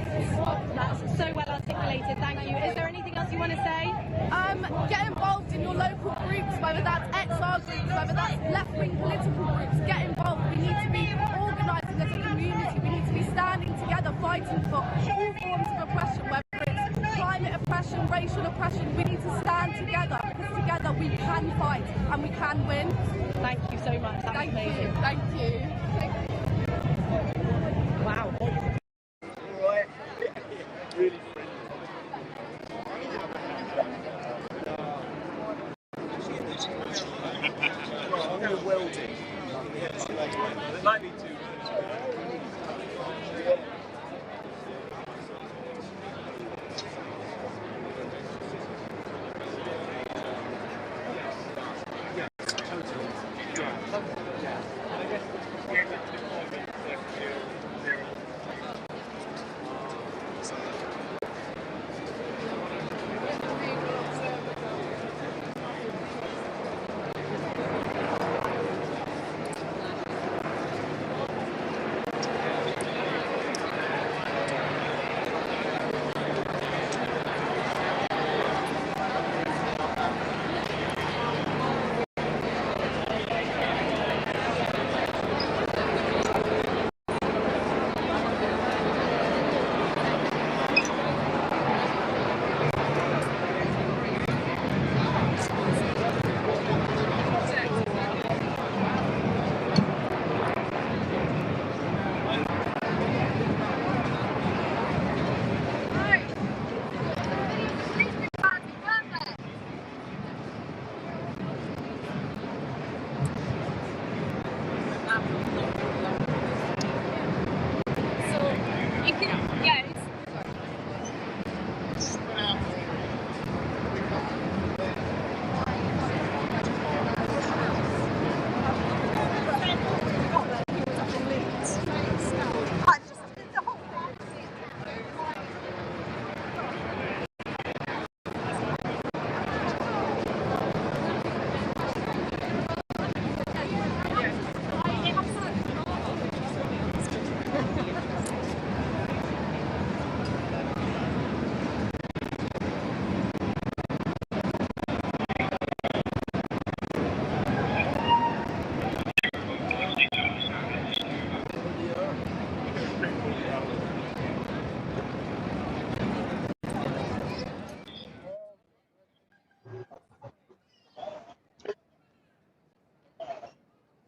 That's so well articulated, thank you. Is there anything else you want to say? Get involved in your local groups, whether that's XR groups, whether that's left-wing political groups. Get involved. We need to be organising as a community. We need to be standing together, fighting for all forms of oppression, whether it's climate oppression, racial oppression. We need to stand together because together we can fight and we can win. Thank you so much. That was amazing. Thank you. Wow. Really welding. It might be too.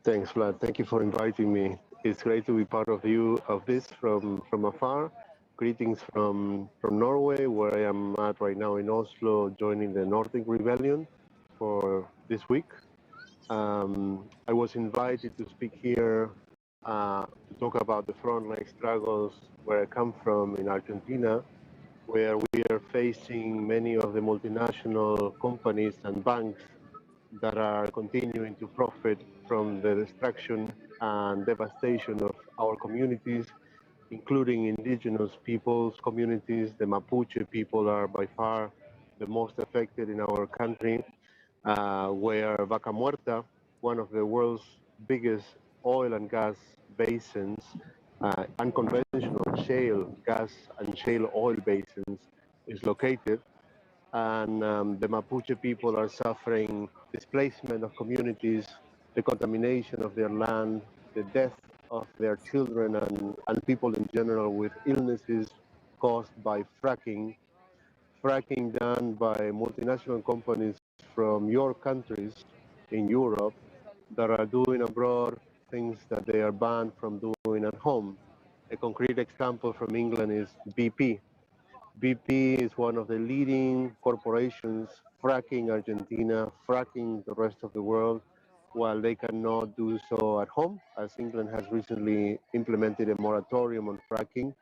Thanks, Vlad. Thank you for inviting me. It's great to be part of this from afar. Greetings from Norway, where I am at right now in Oslo, joining the Extinction Rebellion for this week. I was invited to speak here to talk about the frontline struggles where I come from in Argentina, where we are facing many of the multinational companies and banks that are continuing to profit from the destruction and devastation of our communities, including indigenous peoples, communities. The Mapuche people are by far the most affected in our country, where Vaca Muerta, one of the world's biggest oil and gas basins, unconventional shale gas and shale oil basins, is located. And the Mapuche people are suffering displacement of communities, the contamination of their land, the death of their children and people in general with illnesses caused by fracking done by multinational companies from your countries in Europe that are doing abroad things that they are banned from doing at home. A concrete example from England is BP. BP is one of the leading corporations fracking Argentina, fracking the rest of the world, while they cannot do so at home, as England has recently implemented a moratorium on fracking.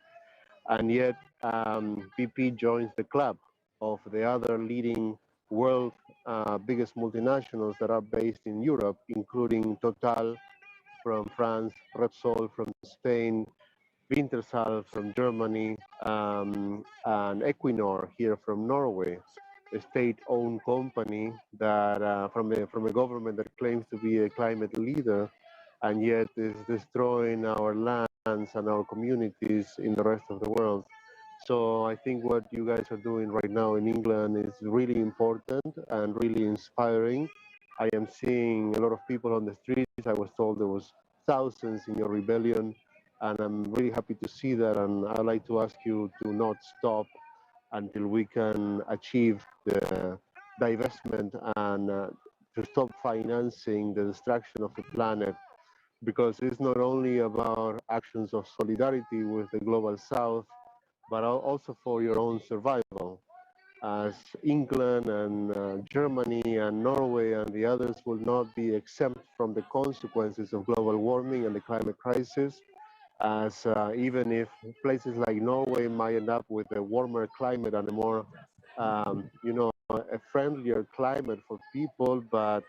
And yet BP joins the club of the other leading world biggest multinationals that are based in Europe, including Total from France, Repsol from Spain, Wintershall from Germany, and Equinor here from Norway, a state-owned company that from a government that claims to be a climate leader, and yet is destroying our lands and our communities in the rest of the world. So I think what you guys are doing right now in England is really important and really inspiring. I am seeing a lot of people on the streets. I was told there was thousands in your rebellion, and I'm really happy to see that. And I'd like to ask you to not stop until we can achieve the divestment and to stop financing the destruction of the planet, because it's not only about actions of solidarity with the global south, but also for your own survival, as England and Germany and Norway and the others will not be exempt from the consequences of global warming and the climate crisis, as even if places like Norway might end up with a warmer climate and a more, a friendlier climate for people, but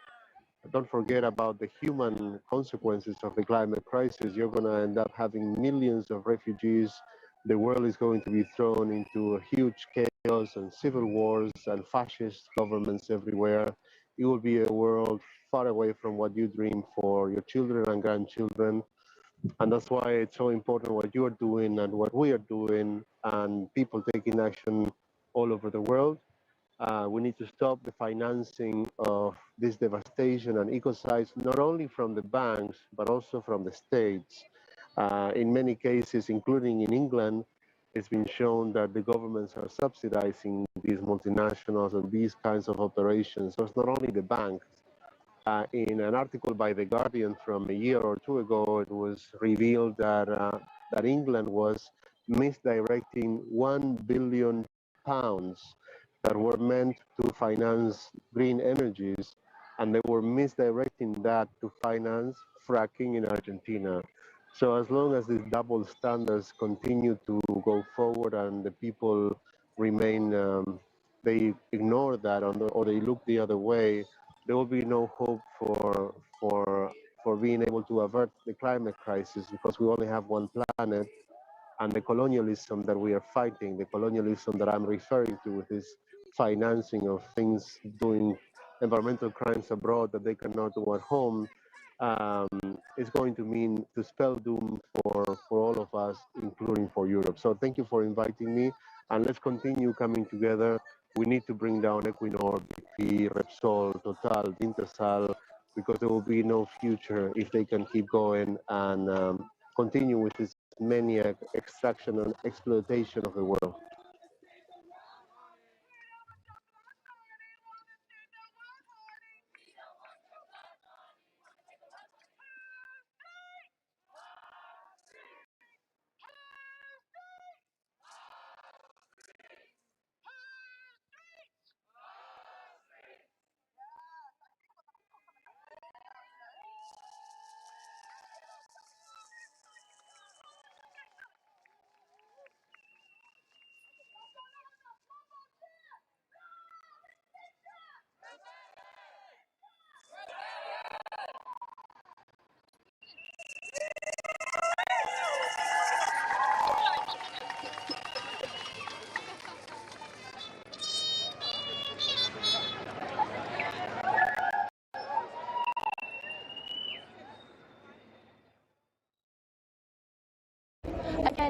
don't forget about the human consequences of the climate crisis. You're going to end up having millions of refugees. The world is going to be thrown into a huge chaos and civil wars and fascist governments everywhere. It will be a world far away from what you dream for your children and grandchildren. And that's why it's so important what you are doing and what we are doing, and people taking action all over the world. We need to stop the financing of this devastation and ecocides, not only from the banks, but also from the states. In many cases, including in England, it's been shown that the governments are subsidizing these multinationals and these kinds of operations. So it's not only the banks. In an article by The Guardian from a year or two ago, it was revealed that England was misdirecting £1 billion that were meant to finance green energies, and they were misdirecting that to finance fracking in Argentina. So as long as these double standards continue to go forward and the people remain, they ignore that or they look the other way, there will be no hope for being able to avert the climate crisis, because we only have one planet. And the colonialism that we are fighting, the colonialism that I'm referring to with this financing of things, doing environmental crimes abroad that they cannot do at home, is going to mean to spell doom for all of us, including for Europe. So thank you for inviting me, and let's continue coming together. We need to bring down Equinor, BP, Repsol, Total, Wintershall, because there will be no future if they can keep going and continue with this maniac extraction and exploitation of the world.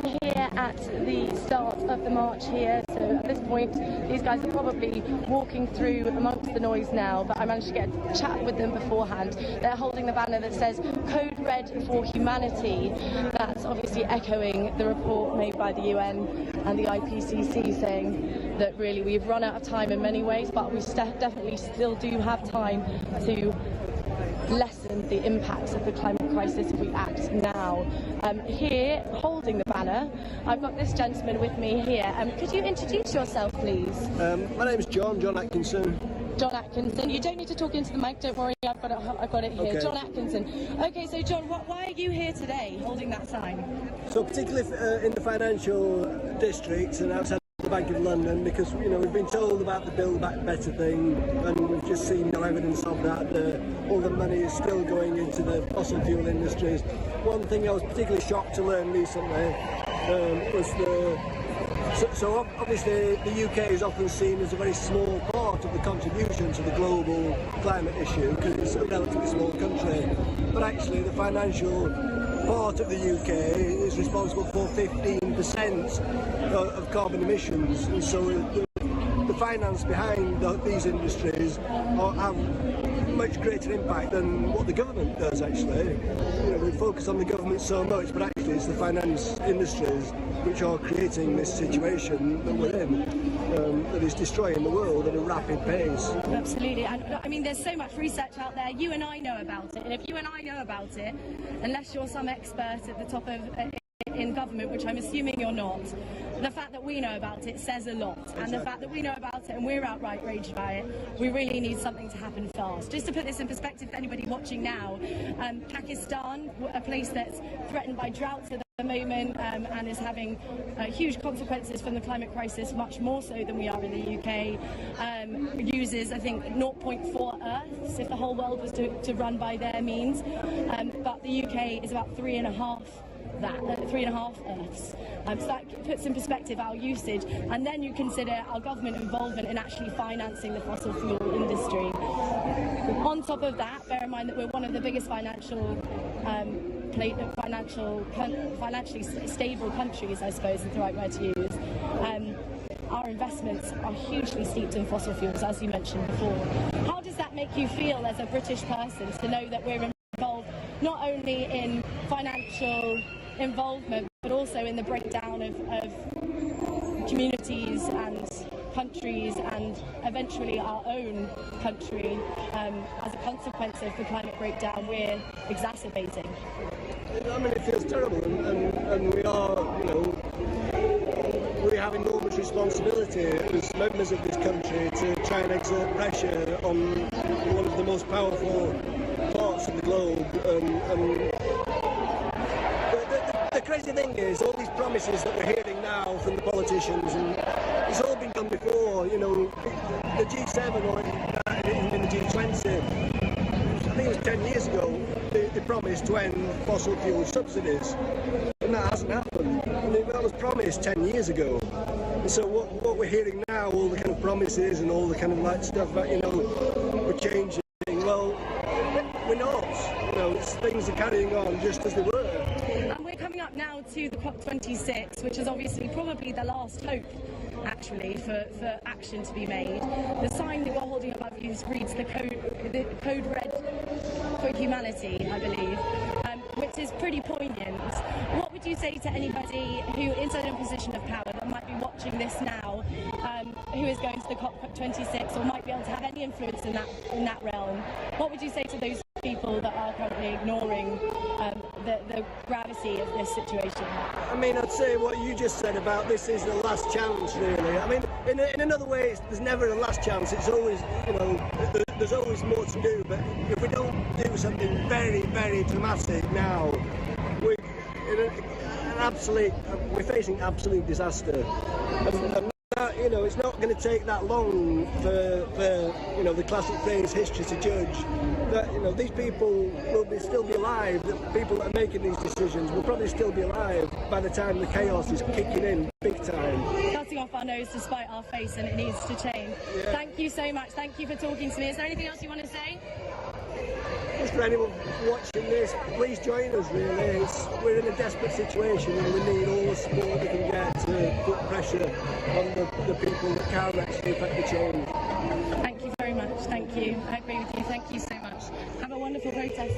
men here at the start of the march here, so at this point these guys are probably walking through amongst the noise now, but I managed to get a chat with them beforehand. They're holding the banner that says Code Red for Humanity. That's obviously echoing the report made by the UN and the IPCC saying that really we've run out of time in many ways, but we definitely still do have time to lessen the impacts of the climate crisis if we act now. Here, holding the banner, I've got this gentleman with me here. Could you introduce yourself, please? My name's John Atkinson. John Atkinson. You don't need to talk into the mic, don't worry, I've got it here. Okay. John Atkinson. Okay, so John, why are you here today holding that sign? So particularly in the financial districts and outside the Bank of London, because we've been told about the Build Back Better thing and we've just seen no evidence of that. All the money is still going into the fossil fuel industries. One thing I was particularly shocked to learn recently was So obviously the UK is often seen as a very small part of the contribution to the global climate issue because it's a relatively small country, but actually the financial part of the UK is responsible for 15% of carbon emissions, and so the finance behind these industries have much greater impact than what the government does actually. We focus on the government so much, but actually it's the finance industries which are creating this situation that we're in, that is destroying the world at a rapid pace. Absolutely, and I mean there's so much research out there, you and I know about it, and if you and I know about it, unless you're some expert at the top of in government, which I'm assuming you're not, the fact that we know about it says a lot. Exactly. And the fact that we know about it and we're outright outraged by it, we really need something to happen fast. Just to put this in perspective for anybody watching now, Pakistan, a place that's threatened by droughts at the moment and is having huge consequences from the climate crisis, much more so than we are in the UK, uses, I think, 0.4 Earths if the whole world was to run by their means, but the UK is about 3.5 Earths. So that puts in perspective our usage, and then you consider our government involvement in actually financing the fossil fuel industry. On top of that, bear in mind that we're one of the biggest financially stable countries, I suppose is the right word to use. Our investments are hugely steeped in fossil fuels, as you mentioned before. How does that make you feel as a British person to know that we're involved not only in financial involvement but also in the breakdown of communities and countries and eventually our own country as a consequence of the climate breakdown we're exacerbating? I mean, it feels terrible, and we are, we have enormous responsibility as members of this country to try and exert pressure on one of the most powerful parts of the globe. The crazy thing is, all these promises that we're hearing now from the politicians, and it's all been done before, the G7 or in the G20, I think it was 10 years ago, they promised to end fossil fuel subsidies, and that hasn't happened. That was promised 10 years ago. And so what we're hearing now, all the kind of promises and all the kind of stuff about, we're changing, well, we're not. Things are carrying on just as they were. And we're coming up now to the COP26, which is obviously probably the last hope, actually, for action to be made. The sign that you're holding above you reads the Code Red for Humanity, I believe, which is pretty poignant. What would you say to anybody who is in a position of power that might be watching this now, who is going to the COP26 or might be able to have any influence in that realm? What would you say to those people that are currently ignoring the gravity of this situation? I mean, I'd say what you just said about this is the last chance, really. I mean, in another way, there's never a last chance. It's always, there's always more to do. But if we don't do something very, very dramatic now, we're facing absolute disaster. And it's not going to take that long for the classic phrase history to judge that these people will still be alive. The people that are making these decisions will probably still be alive by the time the chaos is kicking in big time. Cutting off our nose to spite our face, and it needs to change. Yeah. Thank you so much. Thank you for talking to me. Is there anything else you want to say? just for anyone watching this, please join us. Really, we're in a desperate situation, and we need all the support we can get to put pressure on the people that can actually affect the change. Thank you very much. Thank you. I agree with you. Thank you so much. Have a wonderful protest.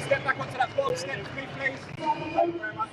Step back onto that box, step with me, please. Thank you very much.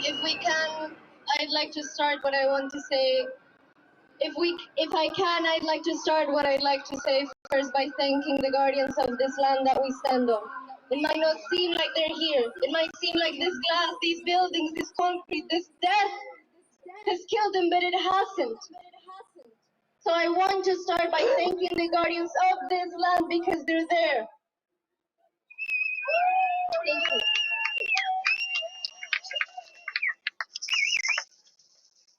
If we can, I'd like to start what I want to say. If I can, I'd like to start what I'd like to say first by thanking the guardians of this land that we stand on. It might not seem like they're here. It might seem like this glass, these buildings, this concrete, this death has killed them, but it hasn't. So I want to start by thanking the guardians of this land because they're there. Thank you.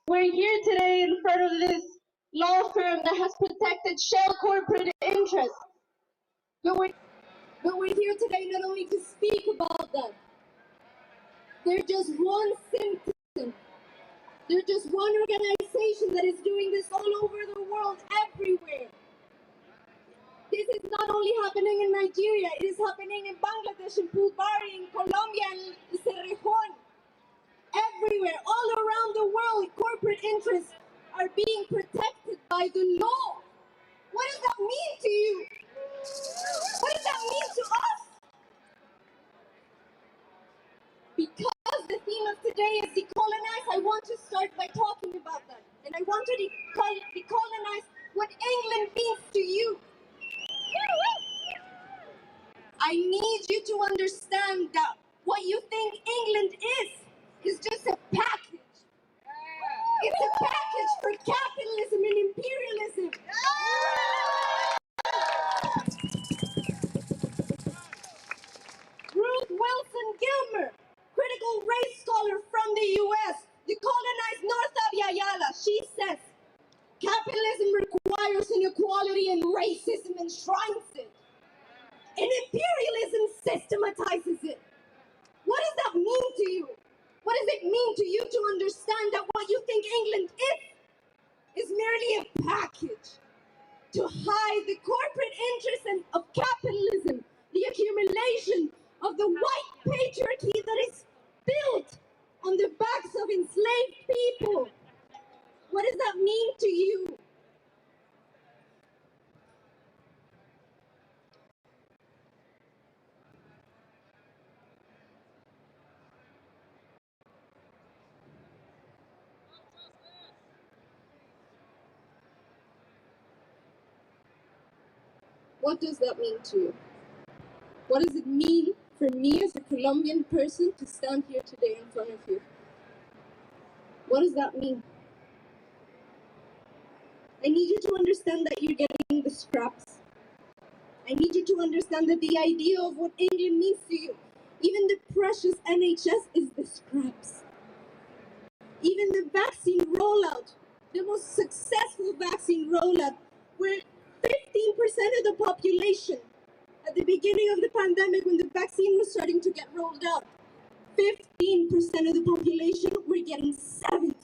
We're here today in front of this law firm that has protected shell corporate interests. But we're here today not only to speak about that. They're just one symptom. They're just one organization that is doing this all over the world, everywhere. This is not only happening in Nigeria, it is happening in Bangladesh, in Pulbari, in Colombia, in Cerrejón. Everywhere, all around the world, corporate interests are being protected by the law. What does that mean to you? What does that mean to us? Because the theme of today is decolonize, I want to start by talking about that. And I want to decolonize what England means to you. I need you to understand that what you think England is just a package. It's a package for capitalism and imperialism. Ruth Wilson Gilmer, critical race scholar from the US, decolonized North Ayala. She says, capitalism requires inequality and racism enshrines it. And imperialism systematizes it. What does that mean to you? What does it mean to you to understand that what you think England is merely a package to hide the corporate interests of capitalism, the accumulation of the white patriarchy that is built on the backs of enslaved people? What does that mean to you? What does that mean to you? What does it mean for me as a Colombian person to stand here today in front of you? What does that mean? I need you to understand that you're getting the scraps. I need you to understand that the idea of what England means to you, even the precious NHS, is the scraps. Even the vaccine rollout, the most successful vaccine rollout, where 15% of the population at the beginning of the pandemic, when the vaccine was starting to get rolled out, 15% of the population were we're getting 70% of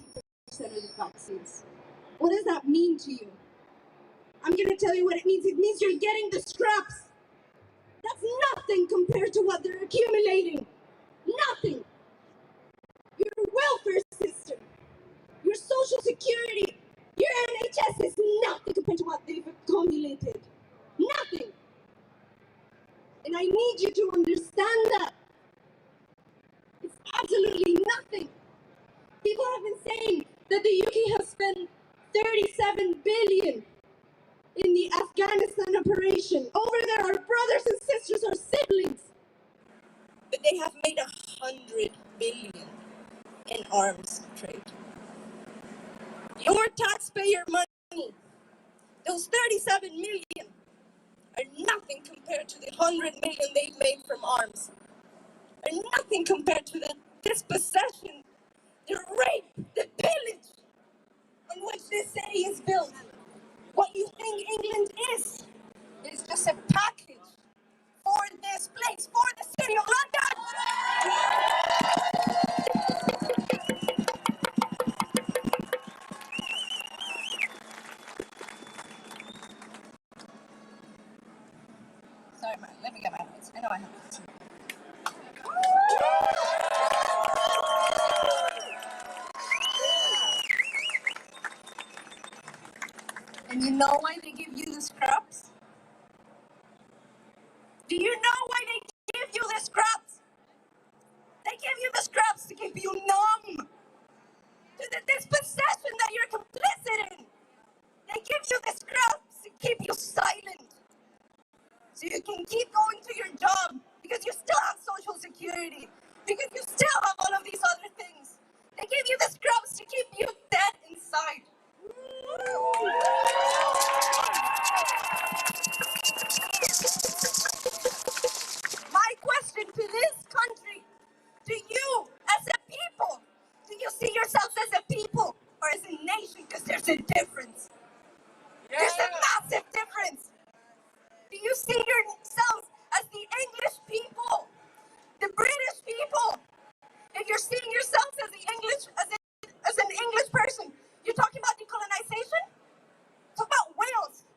the vaccines. What does that mean to you? I'm going to tell you what it means. It means you're getting the scraps. That's nothing compared to what they're accumulating. Nothing. Your welfare system, your social security, your NHS is nothing compared to what they've accumulated. Nothing. And I need you to understand that. It's absolutely nothing. People have been saying that the UK has spent 37 billion in the Afghanistan operation. Over there, our brothers and sisters are siblings. But they have made 100 billion in arms trade. Your taxpayer money, those 37 million, are nothing compared to the 100 million they've made from arms. Are nothing compared to the dispossession, the rape, the pillage on which this city is built. What you think England is just a package for this place, for the city of London. Sorry, man, let me get my notes. I know I have notes. And you know why they give you the scraps? Do you know why they give you the scraps? They give you the scraps to keep you numb to the dispossession that you're complicit in. They give you the scraps to keep you silent, so you can keep going to your job, because you still have social security, because you still have all of these other things. They give you the scraps to keep you dead inside. My question to this country, to you as a people, do you see yourselves as a people or as a nation? Because there's a difference. There's a massive difference. Do you see yourselves as the English people, the British people? If you're seeing yourselves as the English, as an English person, you're talking about decolonization? Talk about Wales.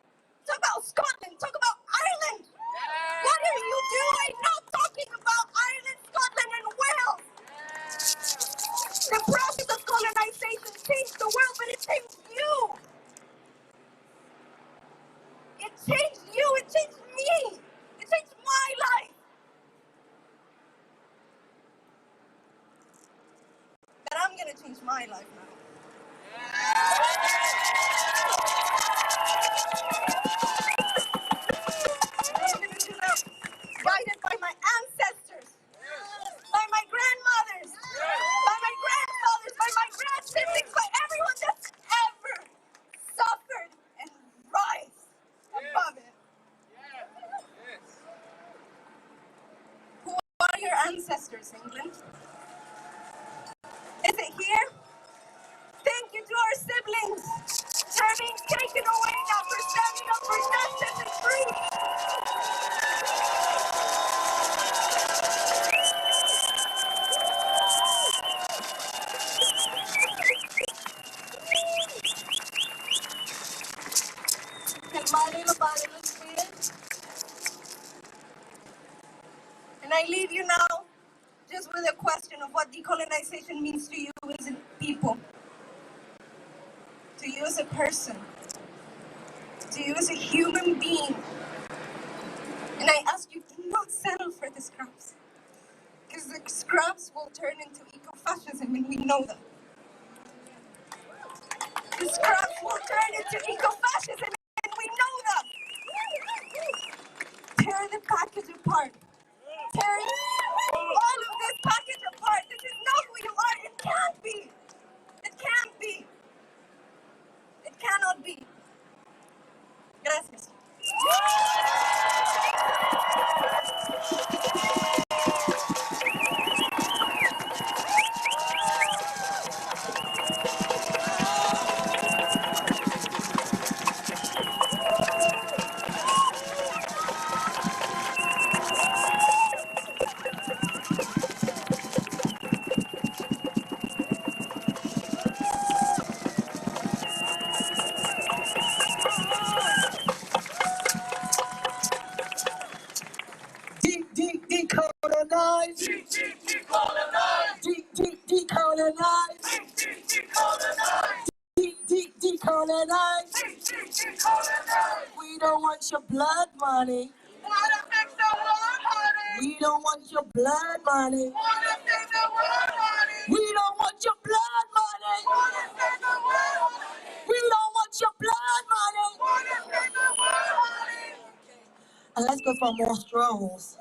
Talk about Scotland. Talk about Ireland. What are you doing? Not talking about Ireland, Scotland, and Wales. The process of colonization changed the world, but it changed you. It changed you. It changed me. It changed my life. But I'm going to change my life now. Guided by my ancestors, by my grandmothers, by my grandfathers, by my grand-siblings, by everyone that's ever suffered and rise above it. Who are your ancestors, England? Is it here? Thank you to our siblings. They're being taken away now for standing up for justice and truth. Can my little body look good? And I leave you now just with a question of what decolonization means to you as a people, to you as a person, to you as a human being. And I ask you, do not settle for the scraps, because the scraps will turn into eco-fascism, and we know that. The scraps will turn into eco-fascism, and we know that. Tear the package apart. Tear all of this package apart. This is not who you are. It can't be. It can't be. It cannot be. Gracias. decolonize. We don't want your blood money. Wanna fix the world, honey. We don't want your blood money. Wanna fix the world, honey. We don't want your blood money. Wanna fix the world, honey. We don't want your blood money. Wanna fix the world, honey. And let's go for more strolls.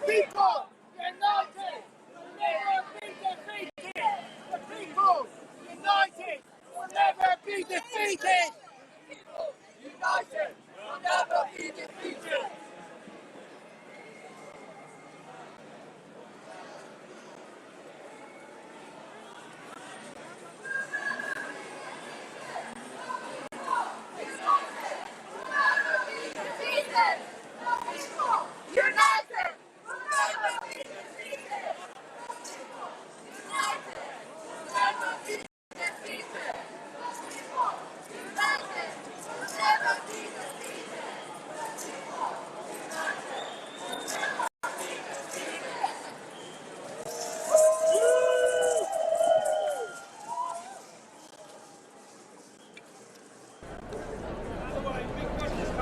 People united will never be defeated. The people united will never be defeated. People united will never be defeated. United will never be defeated.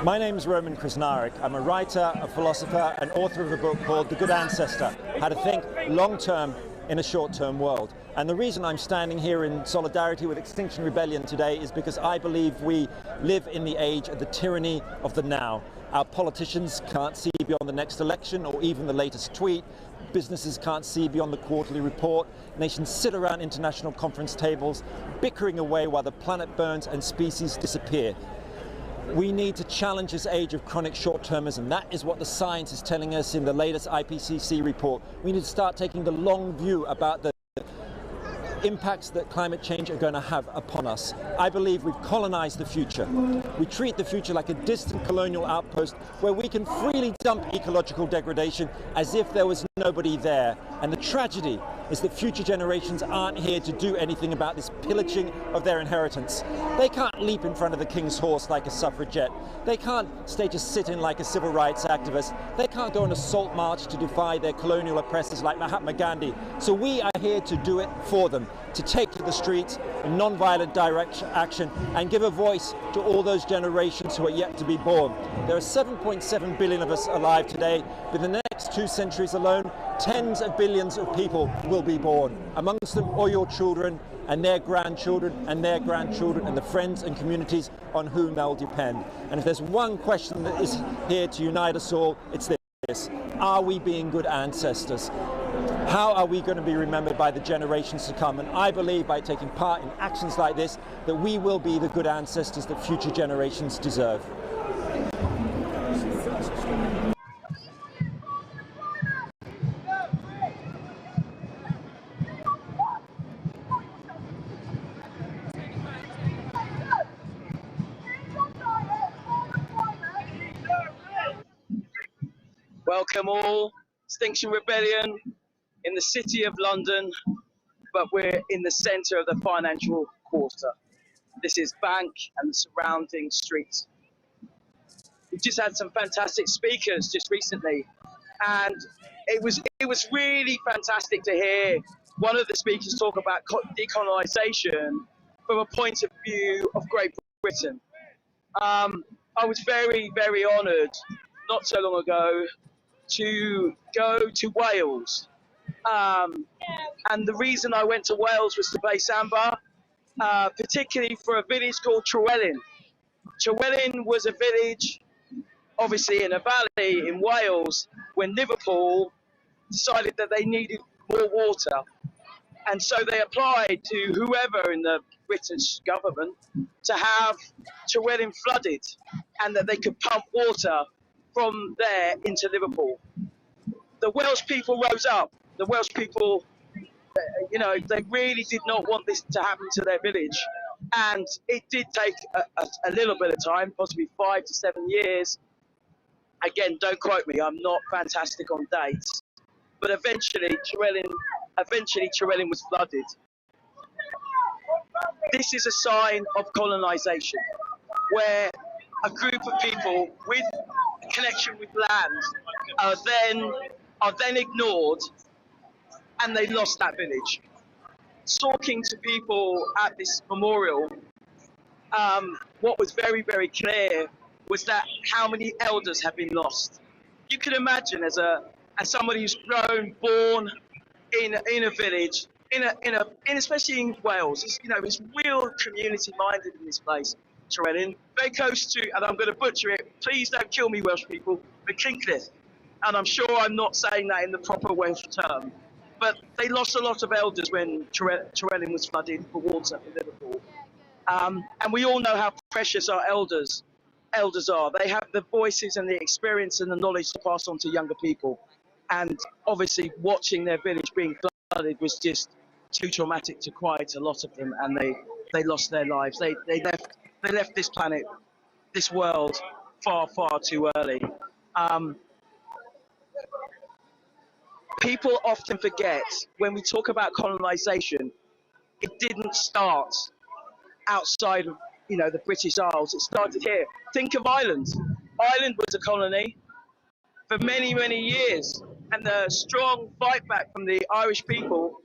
My name is Roman Krasnarek. I'm a writer, a philosopher, and author of a book called The Good Ancestor, How to Think Long-Term in a Short-Term World. And the reason I'm standing here in solidarity with Extinction Rebellion today is because I believe we live in the age of the tyranny of the now. Our politicians can't see beyond the next election or even the latest tweet. Businesses can't see beyond the quarterly report. Nations sit around international conference tables, bickering away while the planet burns and species disappear. We need to challenge this age of chronic short-termism. That is what the science is telling us in the latest IPCC report. We need to start taking the long view about the impacts that climate change are going to have upon us. I believe we've colonized the future. We treat the future like a distant colonial outpost where we can freely dump ecological degradation as if there was nobody there. And the tragedy is that future generations aren't here to do anything about this pillaging of their inheritance. They can't leap in front of the king's horse like a suffragette. They can't stage a sit-in like a civil rights activist. They can't go on a salt march to defy their colonial oppressors like Mahatma Gandhi. So we are here to do it for them, to take to the streets in non-violent direct action and give a voice to all those generations who are yet to be born. There are 7.7 billion of us alive today. But in the next 2 centuries alone, tens of billions of people will be born. Amongst them, all your children and their grandchildren and their grandchildren and the friends and communities on whom they'll depend. And if there's one question that is here to unite us all, it's this. Are we being good ancestors? How are we going to be remembered by the generations to come? And I believe by taking part in actions like this, that we will be the good ancestors that future generations deserve. Welcome all, Extinction Rebellion in the city of London, but we're in the centre of the financial quarter. This is Bank and the surrounding streets. We've just had some fantastic speakers just recently, and it was really fantastic to hear one of the speakers talk about decolonisation from a point of view of Great Britain. I was very, very honoured not so long ago to go to Wales. And the reason I went to Wales was to play samba, particularly for a village called Llywelyn. Llywelyn was a village obviously in a valley in Wales, when Liverpool decided that they needed more water. And so they applied to whoever in the British government to have Llywelyn flooded and that they could pump water from there into Liverpool. The Welsh people rose up. The Welsh people, you know, they really did not want this to happen to their village. And it did take a little bit of time, possibly 5 to 7 years. Again, don't quote me, I'm not fantastic on dates. But eventually Llywelyn was flooded. This is a sign of colonisation, where a group of people with a connection with land are then ignored, and they lost that village. Talking to people at this memorial, what was very, very clear was that how many elders have been lost. You can imagine as somebody who's grown, born in a village, especially in Wales, it's real community-minded in this place, Llywelyn, very close to, and I'm going to butcher it, please don't kill me, Welsh people, but Clincliffe. And I'm sure I'm not saying that in the proper Welsh term, but they lost a lot of elders when Llywelyn was flooded for water in Liverpool. And we all know how precious our elders are. They have the voices and the experience and the knowledge to pass on to younger people. And obviously watching their village being flooded was just too traumatic to quite a lot of them, and they lost their lives. They left this planet, this world, far, far too early. People often forget when we talk about colonisation, it didn't start outside of the British Isles. It started here. Think of Ireland. Ireland was a colony for many, many years, and the strong fight back from the Irish people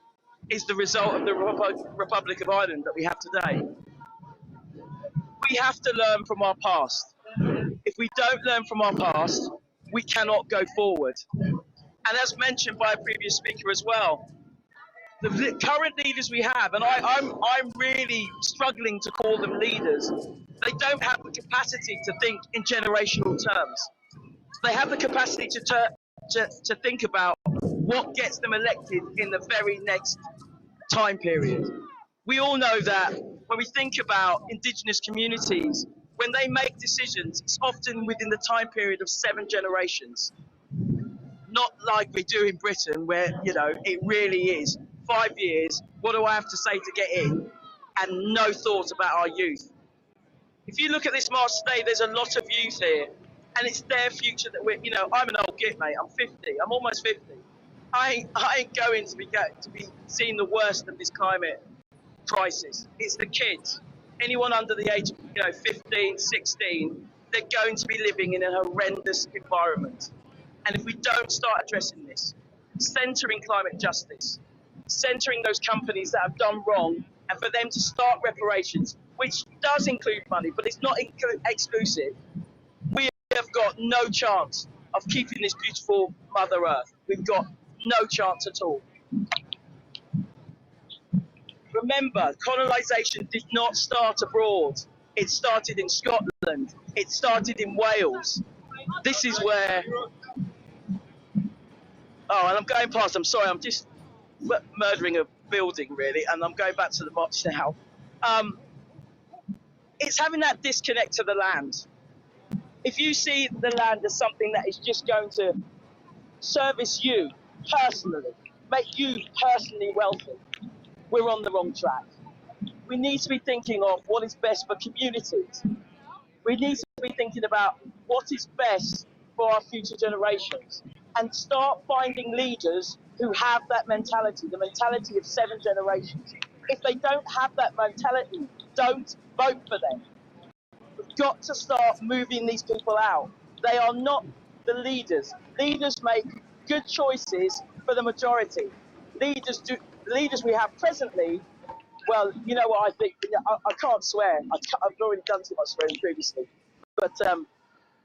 is the result of the Republic of Ireland that we have today. We have to learn from our past. If we don't learn from our past, we cannot go forward. And as mentioned by a previous speaker as well, the current leaders we have, and I'm really struggling to call them leaders, they don't have the capacity to think in generational terms. They have the capacity to think about what gets them elected in the very next time period. We all know that when we think about Indigenous communities, when they make decisions, it's often within the time period of 7 generations. Not like we do in Britain, where it really is 5 years. What do I have to say to get in? And no thought about our youth. If you look at this march today, there's a lot of youth here, and it's their future that we're. I'm an old git, mate. I'm 50. I'm almost 50. I ain't going to be seeing the worst of this climate crisis. It's the kids. Anyone under the age of 15, 16, they're going to be living in a horrendous environment. And if we don't start addressing this, centering climate justice, centering those companies that have done wrong, and for them to start reparations, which does include money, but it's not exclusive, we have got no chance of keeping this beautiful Mother Earth. We've got no chance at all. Remember, colonisation did not start abroad. It started in Scotland. It started in Wales. This is where... Oh, and I'm going past, I'm sorry, I'm just murdering a building, really, and I'm going back to the march now. It's having that disconnect to the land. If you see the land as something that is just going to service you personally, make you personally wealthy, we're on the wrong track. We need to be thinking of what is best for communities. We need to be thinking about what is best for our future generations, and start finding leaders who have that mentality, the mentality of 7 generations. If they don't have that mentality, don't vote for them. We've got to start moving these people out. They are not the leaders. Leaders make good choices for the majority. The leaders we have presently, well, you know what I think, I can't swear. I've already done too much swearing previously. But,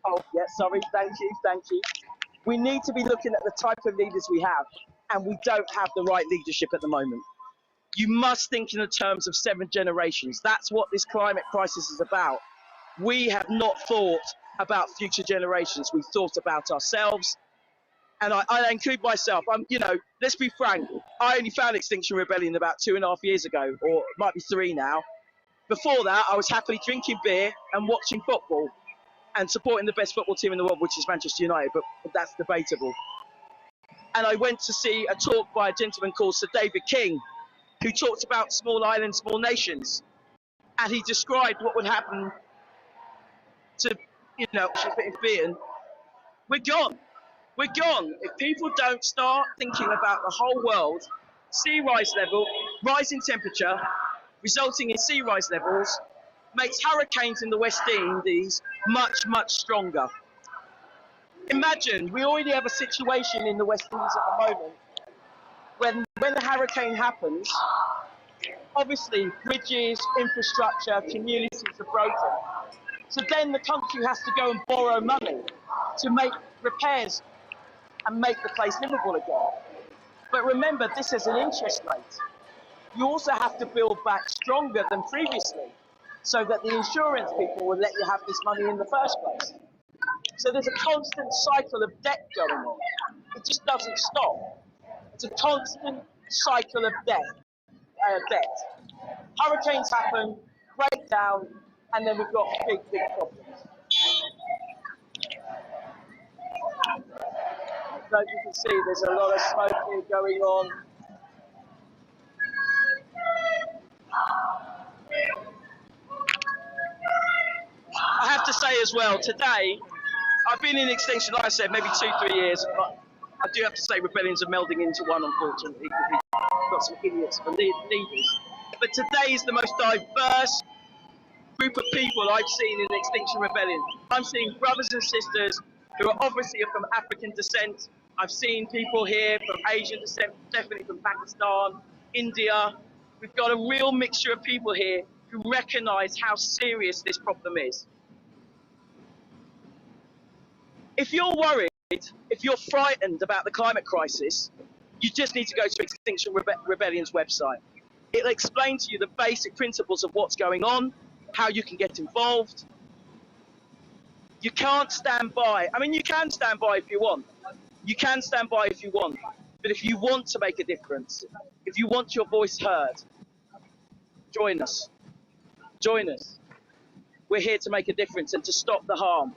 oh, yeah, sorry, thank you. We need to be looking at the type of leaders we have, and we don't have the right leadership at the moment. You must think in the terms of 7 generations. That's what this climate crisis is about. We have not thought about future generations. We've thought about ourselves, and I include myself. You know, let's be frank. I only found Extinction Rebellion about 2.5 years ago, or it might be 3 now. Before that, I was happily drinking beer and watching football and supporting the best football team in the world, which is Manchester United, but that's debatable. And I went to see a talk by a gentleman called Sir David King, who talked about small islands, small nations. And he described what would happen to, you know, being, we're gone. We're gone. If people don't start thinking about the whole world, sea rise level, rising temperature, resulting in sea rise levels, makes hurricanes in the West Indies much, much stronger. Imagine, we already have a situation in the West Indies at the moment when a hurricane happens, obviously bridges, infrastructure, communities are broken. So then the country has to go and borrow money to make repairs and make the place livable again. But remember, this is an interest rate. You also have to build back stronger than previously, so that the insurance people will let you have this money in the first place. So there's a constant cycle of debt going on. It just doesn't stop. It's a constant cycle of debt. Hurricanes happen, break down, and then we've got big, big problems. So as you can see, there's a lot of smoke here going on. I have to say as well, today, I've been in Extinction, like I said, maybe 2-3 years, but I do have to say rebellions are melding into one, unfortunately, because we've got some idiots for leaders. But today is the most diverse group of people I've seen in Extinction Rebellion. I'm seeing brothers and sisters who are obviously from African descent. I've seen people here from Asian descent, definitely from Pakistan, India. We've got a real mixture of people here who recognise how serious this problem is. If you're worried, if you're frightened about the climate crisis, you just need to go to Extinction Rebellion's website. It'll explain to you the basic principles of what's going on, how you can get involved. You can't stand by. I mean, you can stand by if you want. You can stand by if you want. But if you want to make a difference, if you want your voice heard, join us. Join us. We're here to make a difference and to stop the harm.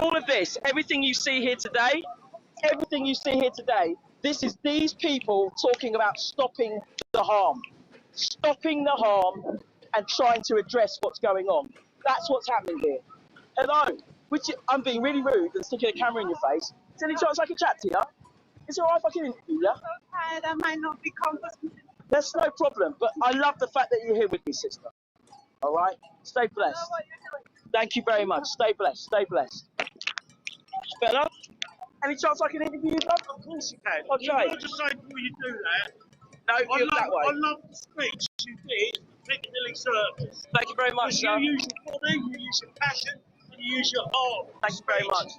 All of this, everything you see here today, this is these people talking about stopping the harm. Stopping the harm and trying to address what's going on. That's what's happening here. Hello, I'm being really rude and sticking a camera in your face. Is there any chance I can chat to you? Is it alright if I can interview you? Okay, that might not be comfortable. That's no problem, but I love the fact that you're here with me, sister. Alright? Stay blessed. Thank you very much. Stay blessed. Stay blessed. Fella, any chance I can interview you? Of course you can. Okay. Can I just say before you do that? No, you're that way. I love the speech you did, Piccadilly Circus. Thank you very much, sir. You use your body, you use your passion, and you use your heart. Thank you very much.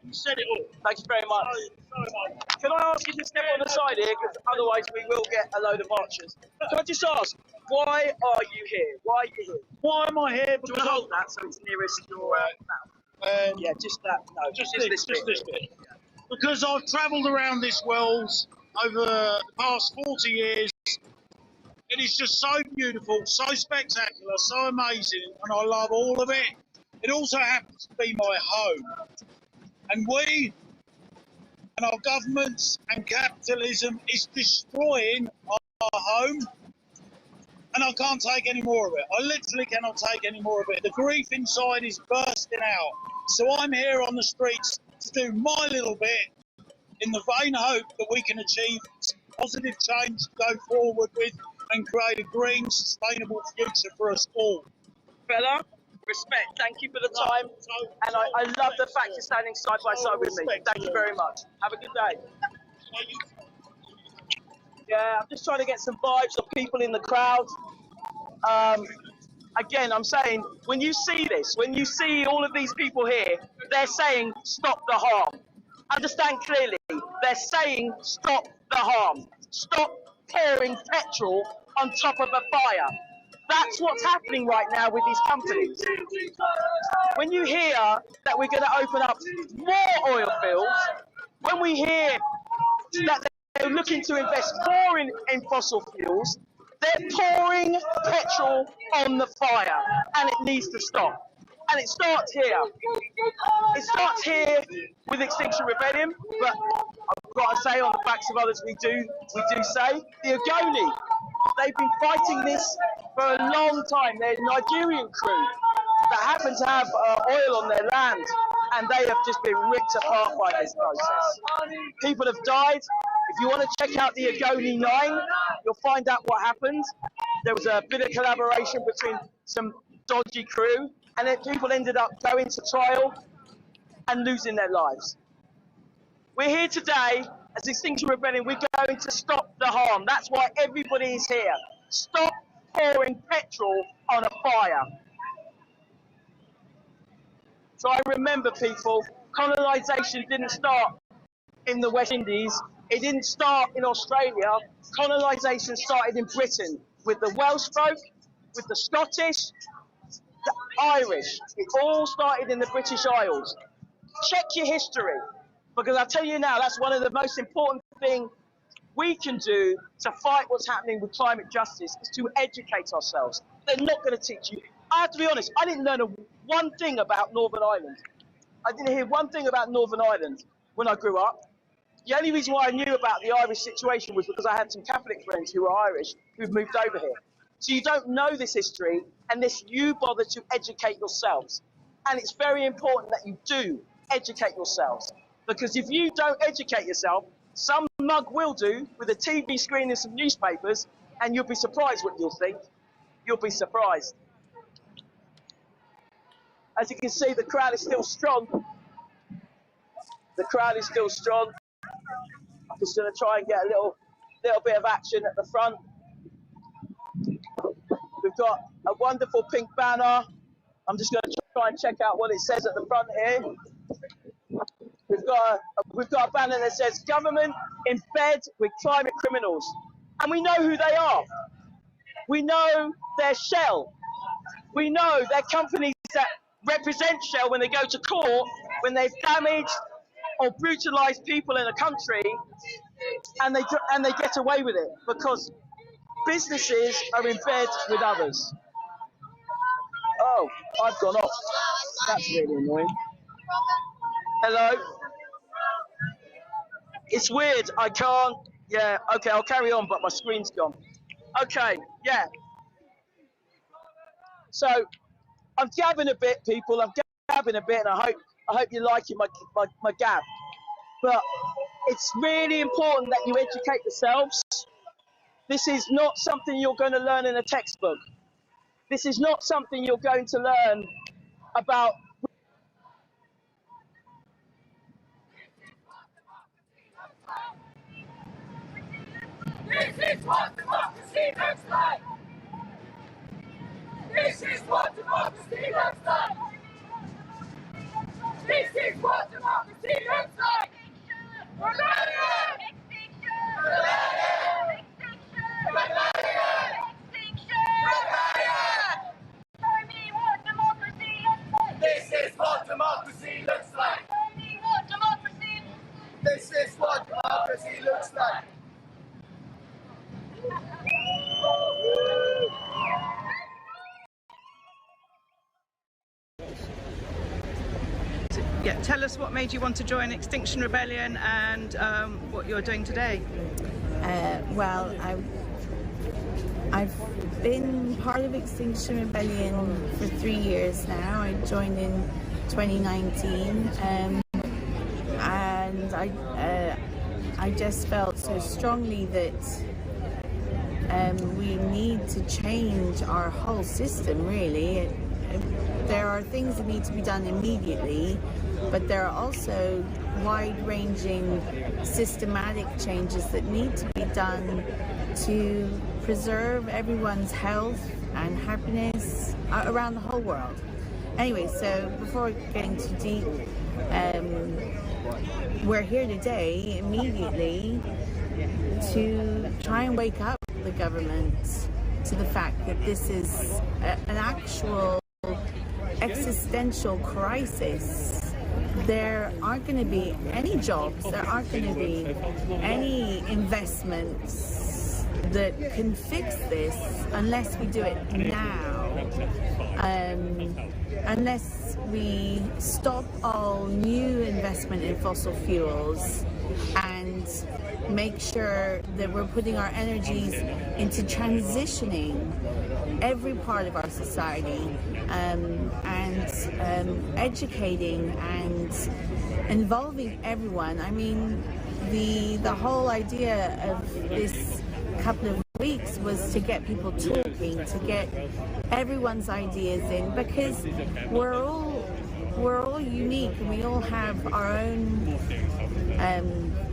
You said it all. Thank you very much. Can I ask you to step on the side here, because otherwise we will get a load of archers. Can I just ask, why are you here? Why are you here? Why am I here? Do you want to hold that so it's nearest your mouth? Yeah, just that. No, just this bit. Because I've travelled around this world over the past 40 years. It is just so beautiful, so spectacular, so amazing, and I love all of it. It also happens to be my home. And we and our governments and capitalism is destroying our home, and I can't take any more of it. I literally cannot take any more of it. The grief inside is bursting out. So I'm here on the streets to do my little bit in the vain hope that we can achieve positive change to go forward with and create a green, sustainable future for us all. Fella, respect. Thank you for the time. And I love the fact you're standing side by side with me. Thank you very much. Have a good day. Yeah, I'm just trying to get some vibes of people in the crowd. Again, I'm saying, when you see this, when you see all of these people here, they're saying, stop the harm. Understand clearly, they're saying, stop the harm. Stop pouring petrol on top of a fire. That's what's happening right now with these companies. When you hear that we're going to open up more oil fields, when we hear that they're looking to invest more in fossil fuels, they're pouring petrol on the fire, and it needs to stop. And it starts here. It starts here with Extinction Rebellion, but I've got to say, on the backs of others, we do say the Ogoni. They've been fighting this for a long time. They're a Nigerian crew that happen to have oil on their land, and they have just been ripped apart by this process. People have died. If you want to check out the Ogoni 9, you'll find out what happened. There was a bit of collaboration between some dodgy crew, and then people ended up going to trial and losing their lives. We're here today as Extinction Rebellion. We're going to stop the harm. That's why everybody is here. Stop pouring petrol on a fire. So I remember, people, colonisation didn't start in the West Indies. It didn't start in Australia. Colonisation started in Britain with the Welsh folk, with the Scottish, the Irish. It all started in the British Isles. Check your history, because I tell you now, that's one of the most important things we can do to fight what's happening with climate justice, is to educate ourselves. They're not going to teach you. I have to be honest, I didn't learn one thing about Northern Ireland. I didn't hear one thing about Northern Ireland when I grew up. The only reason why I knew about the Irish situation was because I had some Catholic friends who were Irish who've moved over here. So you don't know this history unless you bother to educate yourselves. And it's very important that you do educate yourselves. Because if you don't educate yourself, some mug will do with a TV screen and some newspapers, and you'll be surprised what you'll think. You'll be surprised. As you can see, the crowd is still strong. The crowd is still strong. I'm just going to try and get a little bit of action at the front. We've got a wonderful pink banner. I'm just going to try and check out what it says at the front here. We've got a banner that says "Government in bed with climate criminals," and we know who they are. We know they're Shell. We know they're companies that represent Shell when they go to court, when they've damaged or brutalised people in a country, and they get away with it because businesses are in bed with others. Oh, I've gone off. That's really annoying. Hello? It's weird, I can't, yeah, okay, I'll carry on, but my screen's gone. Okay, yeah. So, I'm gabbing a bit, people, I'm gabbing a bit, and I hope you're liking my gab. But it's really important that you educate yourselves. This is not something you're going to learn in a textbook. This is not something you're going to learn about. This is what democracy looks like! This is what democracy looks like! This is what democracy looks like! Rebellion! Rebellion! Rebellion! Rebellion! Show me what democracy looks like! This is what democracy looks like! Show me what democracy. This is what democracy looks like! Yeah, tell us what made you want to join Extinction Rebellion and what you're doing today. Well, I've been part of Extinction Rebellion for 3 years now. I joined in 2019, and I just felt so strongly that we need to change our whole system, really. There are things that need to be done immediately, but there are also wide-ranging systematic changes that need to be done to preserve everyone's health and happiness around the whole world. Anyway, so before getting too deep, we're here today immediately to try and wake up the government to the fact that this is an actual existential crisis. There aren't going to be any jobs, there aren't going to be any investments that can fix this unless we do it now. Unless we stop all new investment in fossil fuels and make sure that we're putting our energies into transitioning every part of our society and educating and involving everyone. I mean, the whole idea of this couple of weeks was to get people talking, to get everyone's ideas in, because we're all unique and we all have our own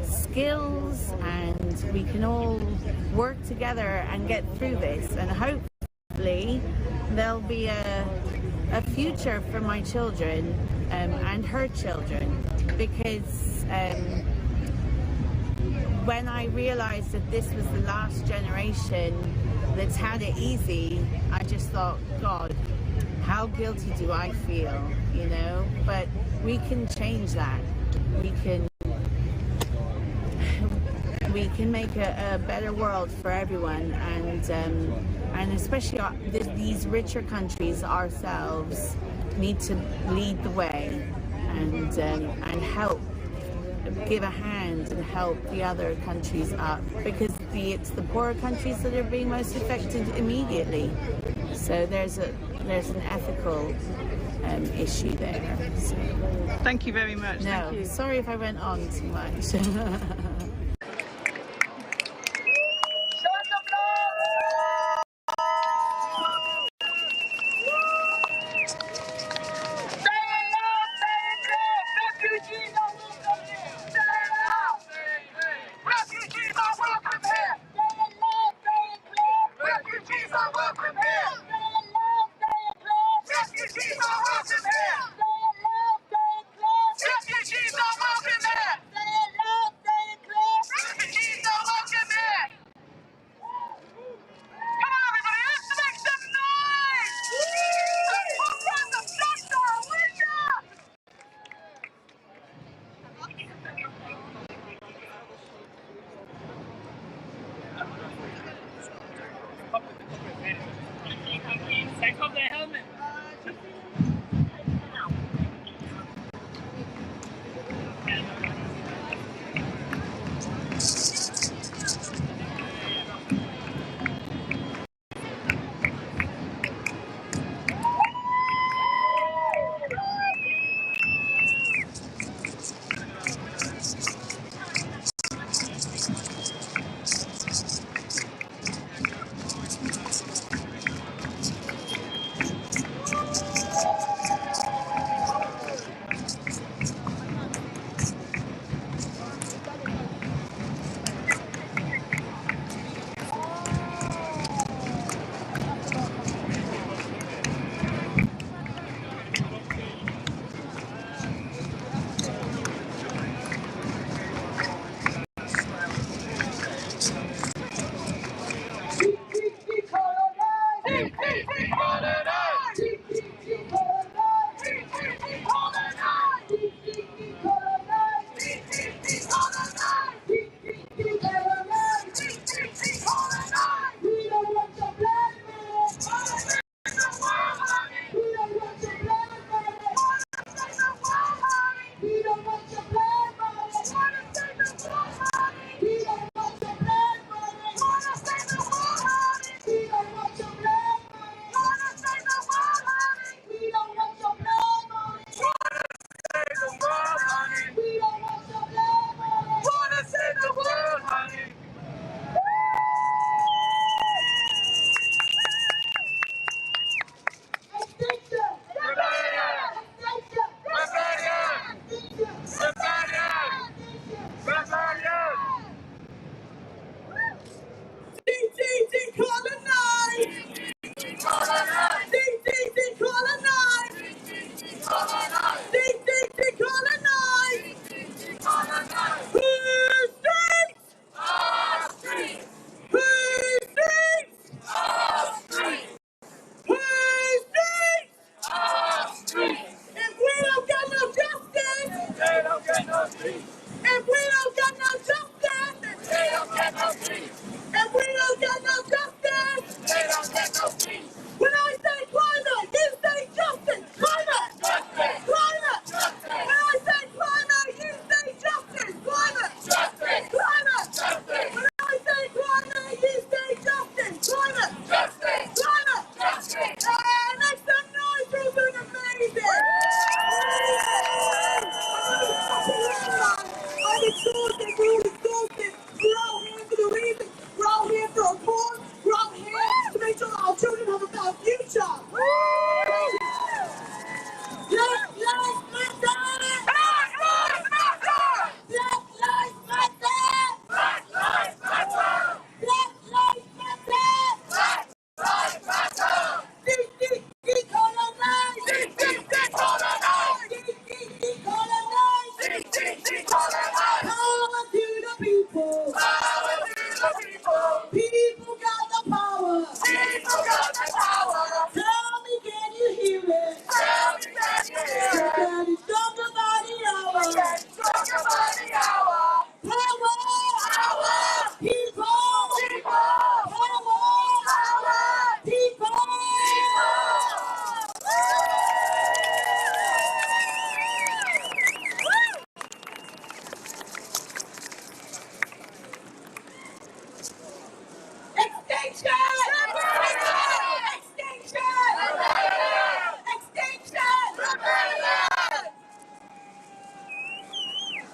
skills, and we can all work together and get through this, and hopefully there'll be a future for my children and her children, because when I realized that this was the last generation that's had it easy, I just thought, God, how guilty do I feel, you know? But we can change that. We can make a better world for everyone, and especially these richer countries ourselves need to lead the way and help, give a hand and help the other countries up, because it's the poorer countries that are being most affected immediately. So there's an ethical issue there. So. Thank you very much. No, Thank you. Sorry if I went on too much.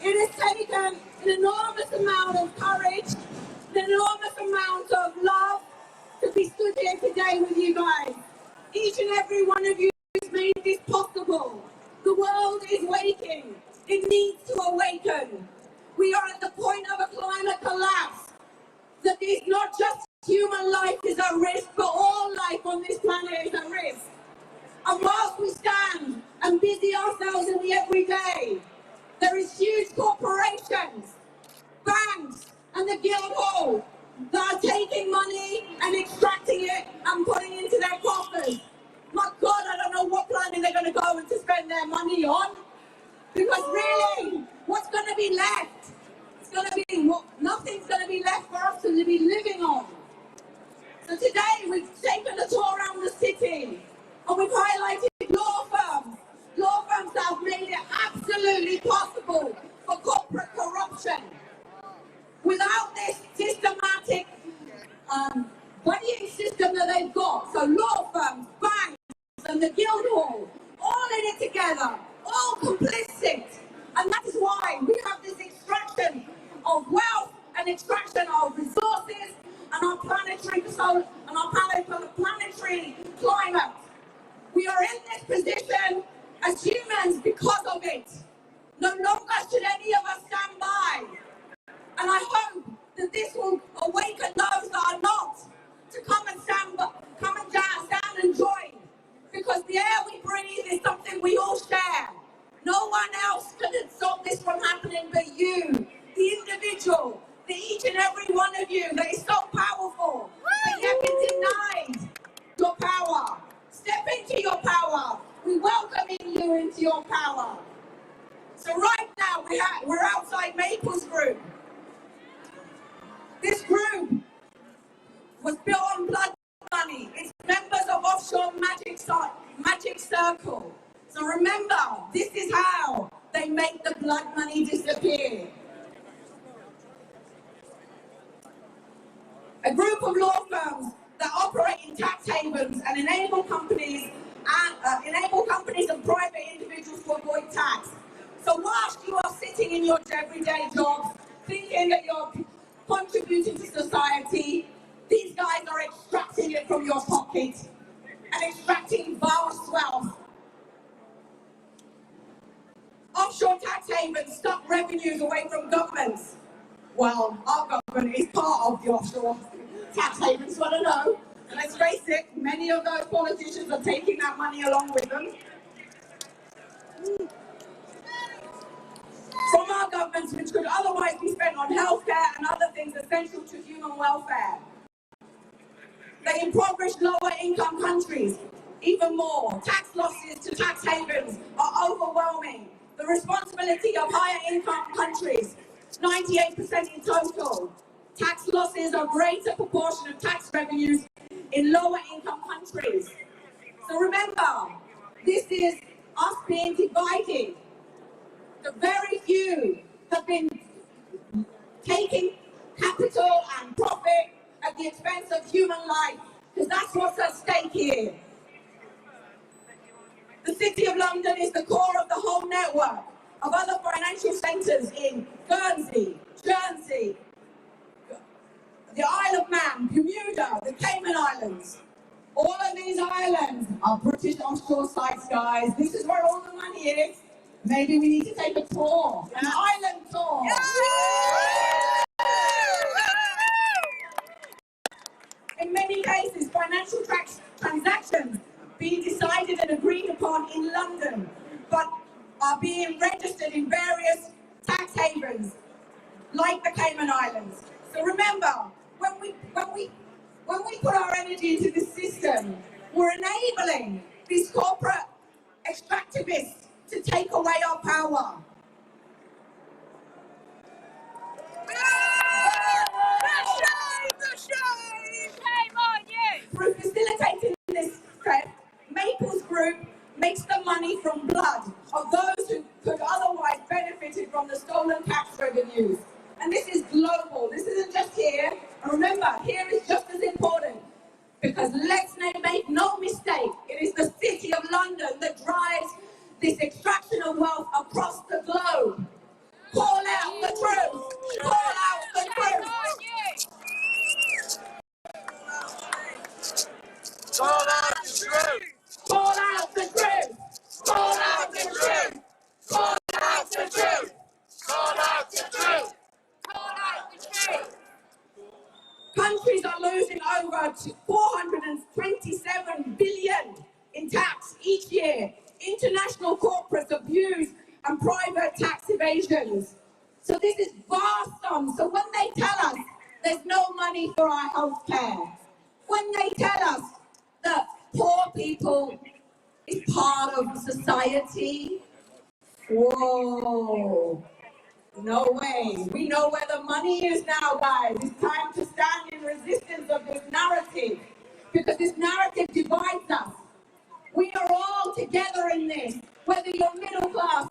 It has taken an enormous amount of courage, an enormous amount of love to be stood here today with you guys. Each and every one of you has made this possible. The world is waking. It needs to awaken. We are at the point of a climate collapse. That is not just human life is at risk, but all life on this planet is at risk. And whilst we stand and busy ourselves in the everyday, there is huge corporations, banks, and the Guildhall that are taking money and extracting it and putting it into their coffers. My God, I don't know what planet they're going to go and to spend their money on. Because really, what's going to be left? It's going to be, nothing's going to be left for us to be living on. So today, we've taken a tour around the city and we've highlighted law firms. Law firms that have made it absolutely possible for corporate corruption. Without this systematic budgeting system that they've got, so law firms, banks, and the Guildhall, all in it together, all complicit. And that is why we have this extraction of wealth and extraction of resources and our planetary soul and our planetary climate. We are in this position as humans because of it. No longer should any of us stand by. And I hope that this will awaken those that are not to come and stand and join. Because the air we breathe is something we all share. No one else can stop this from happening but you, the individual, each and every one of you that is so powerful, but yet been denied your power. Step into your power. We welcome you into your power. So right now we're outside Maples Group. This group was built on blood money. It's members of offshore magic circle. So remember, this is how they make the blood money disappear. A group of law firms that operate in tax havens and enable companies and private individuals to avoid tax. So whilst you are sitting in your everyday jobs, thinking that you're contributing to society, these guys are extracting it from your pocket and extracting vast wealth. Offshore tax havens suck revenues away from governments. Well, our government is part of the offshore tax havens, so I don't know. And let's face it, many of those politicians are taking that money along with them. From our governments, which could otherwise be spent on healthcare and other things essential to human welfare. They impoverish lower income countries even more. Tax losses to tax havens are overwhelming. The responsibility of higher income countries, 98% in total. Tax losses are a greater proportion of tax revenues in lower income countries. So remember, this is us being divided. The very few have been taking capital and profit at the expense of human life, because that's what's at stake here. The City of London is the core of the whole network of other financial centres in Guernsey, Jersey, the Isle of Man, Bermuda, the Cayman Islands. All of these islands are British offshore sites, guys. This is where all the money is. Maybe we need to take a tour, an island tour. In many cases, financial transactions being decided and agreed upon in London, but are being registered in various tax havens, like the Cayman Islands. So remember, when we put our energy into this system, we're enabling these corporate extractivists to take away our power. Shame on you! Through facilitating this theft, Maples Group makes the money from blood of those who could otherwise benefited from the stolen tax revenues. And this is global. This isn't just here. And remember, here is just as important. Because let's make no mistake, it is the City of London that drives this extraction of wealth across the globe. Call out the truth! Call out the truth! Call out the truth! Call out the truth! Call out the truth! Call out the truth! Call out the truth! Call out the truth! Countries are losing over 427 billion in tax each year. International corporates abuse and private tax evasions. So this is vast sums. So when they tell us there's no money for our health care, when they tell us that poor people is part of society, whoa. No way. We know where the money is now, guys. It's time to stand in resistance of this narrative, because this narrative divides us. We are all together in this, whether you're middle class,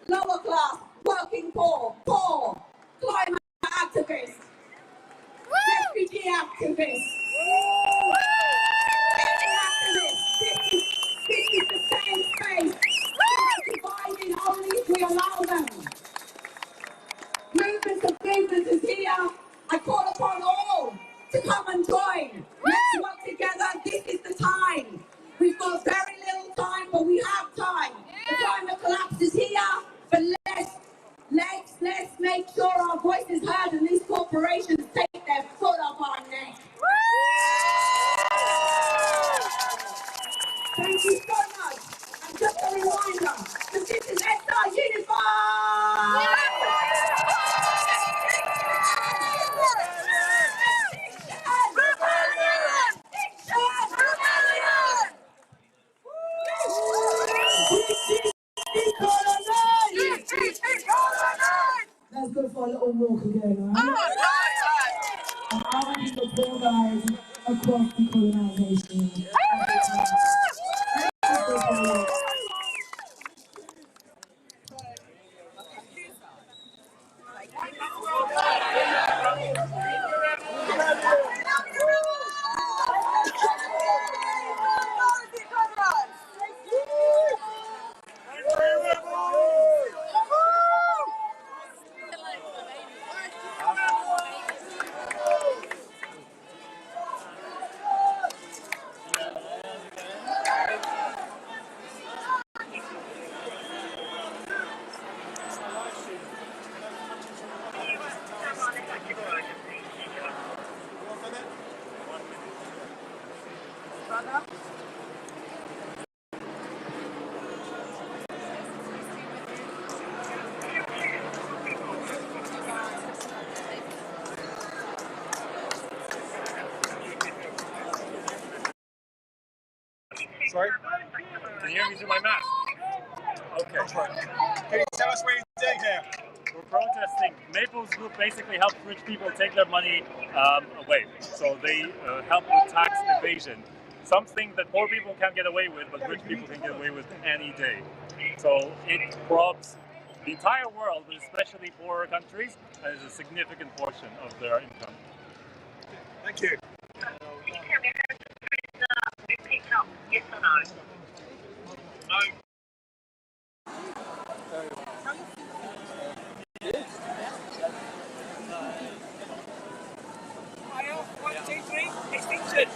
lower class, working poor, climate activists, refugee activists, this is the same space. It's dividing only if we allow them. Movements of movements is here. I call upon all to come and join. Let's work together. This is the time. We've got very little time, but we have time. The climate collapse is here, but let's make sure our voice is heard and these corporations take their foot off our neck. Thank you so much. And just a reminder that this is SR Unified! Let's go for a little walk again, right? And I want you to poor guys across decolonization. Sorry? Can you hear me through my mask? Okay. Can you tell us what you're doing here? We're protesting. Maples Group basically helps rich people take their money away. So they help with tax evasion. Something that poor people can't get away with, but rich people can get away with any day. So it robs the entire world, but especially poorer countries, and is a significant portion of their income. Thank you. Yes or no? No. One, two, three. Extinction.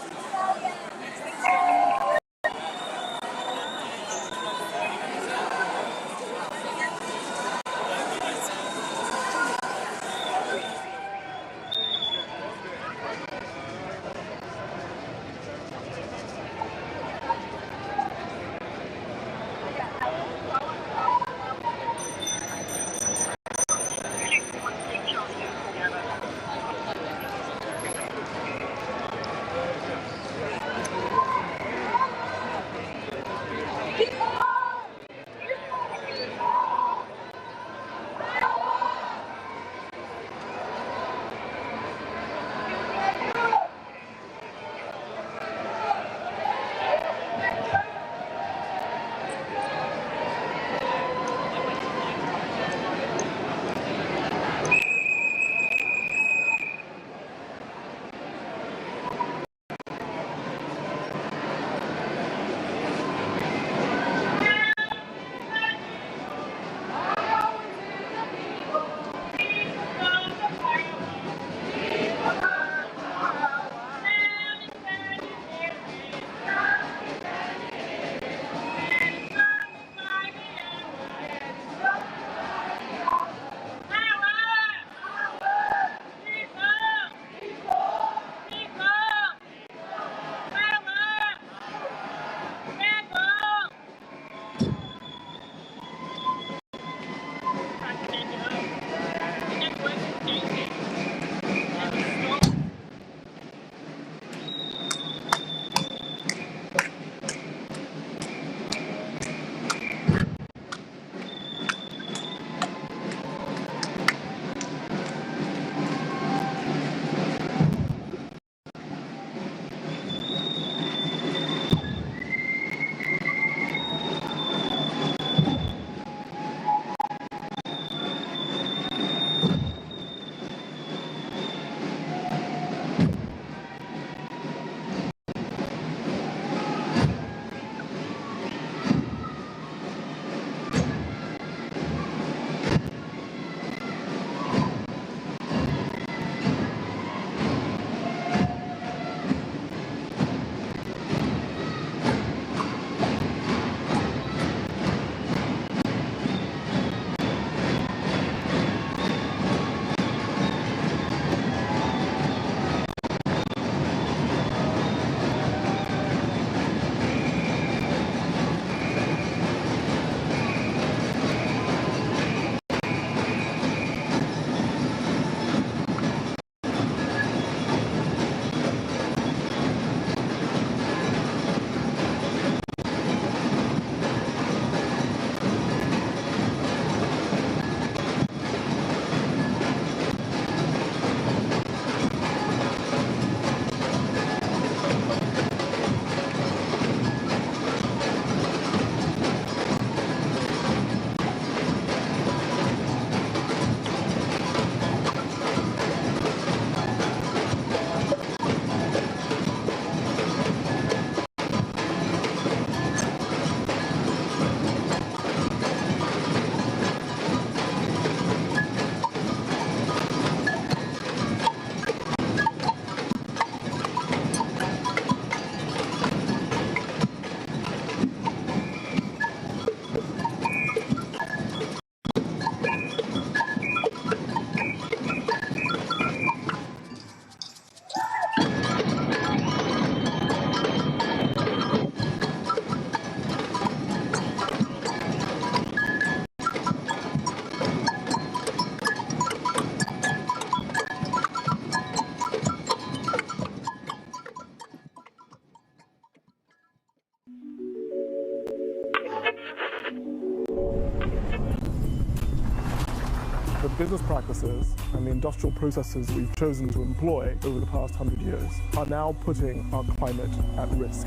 business practices and the industrial processes we've chosen to employ over the past 100 years are now putting our climate at risk.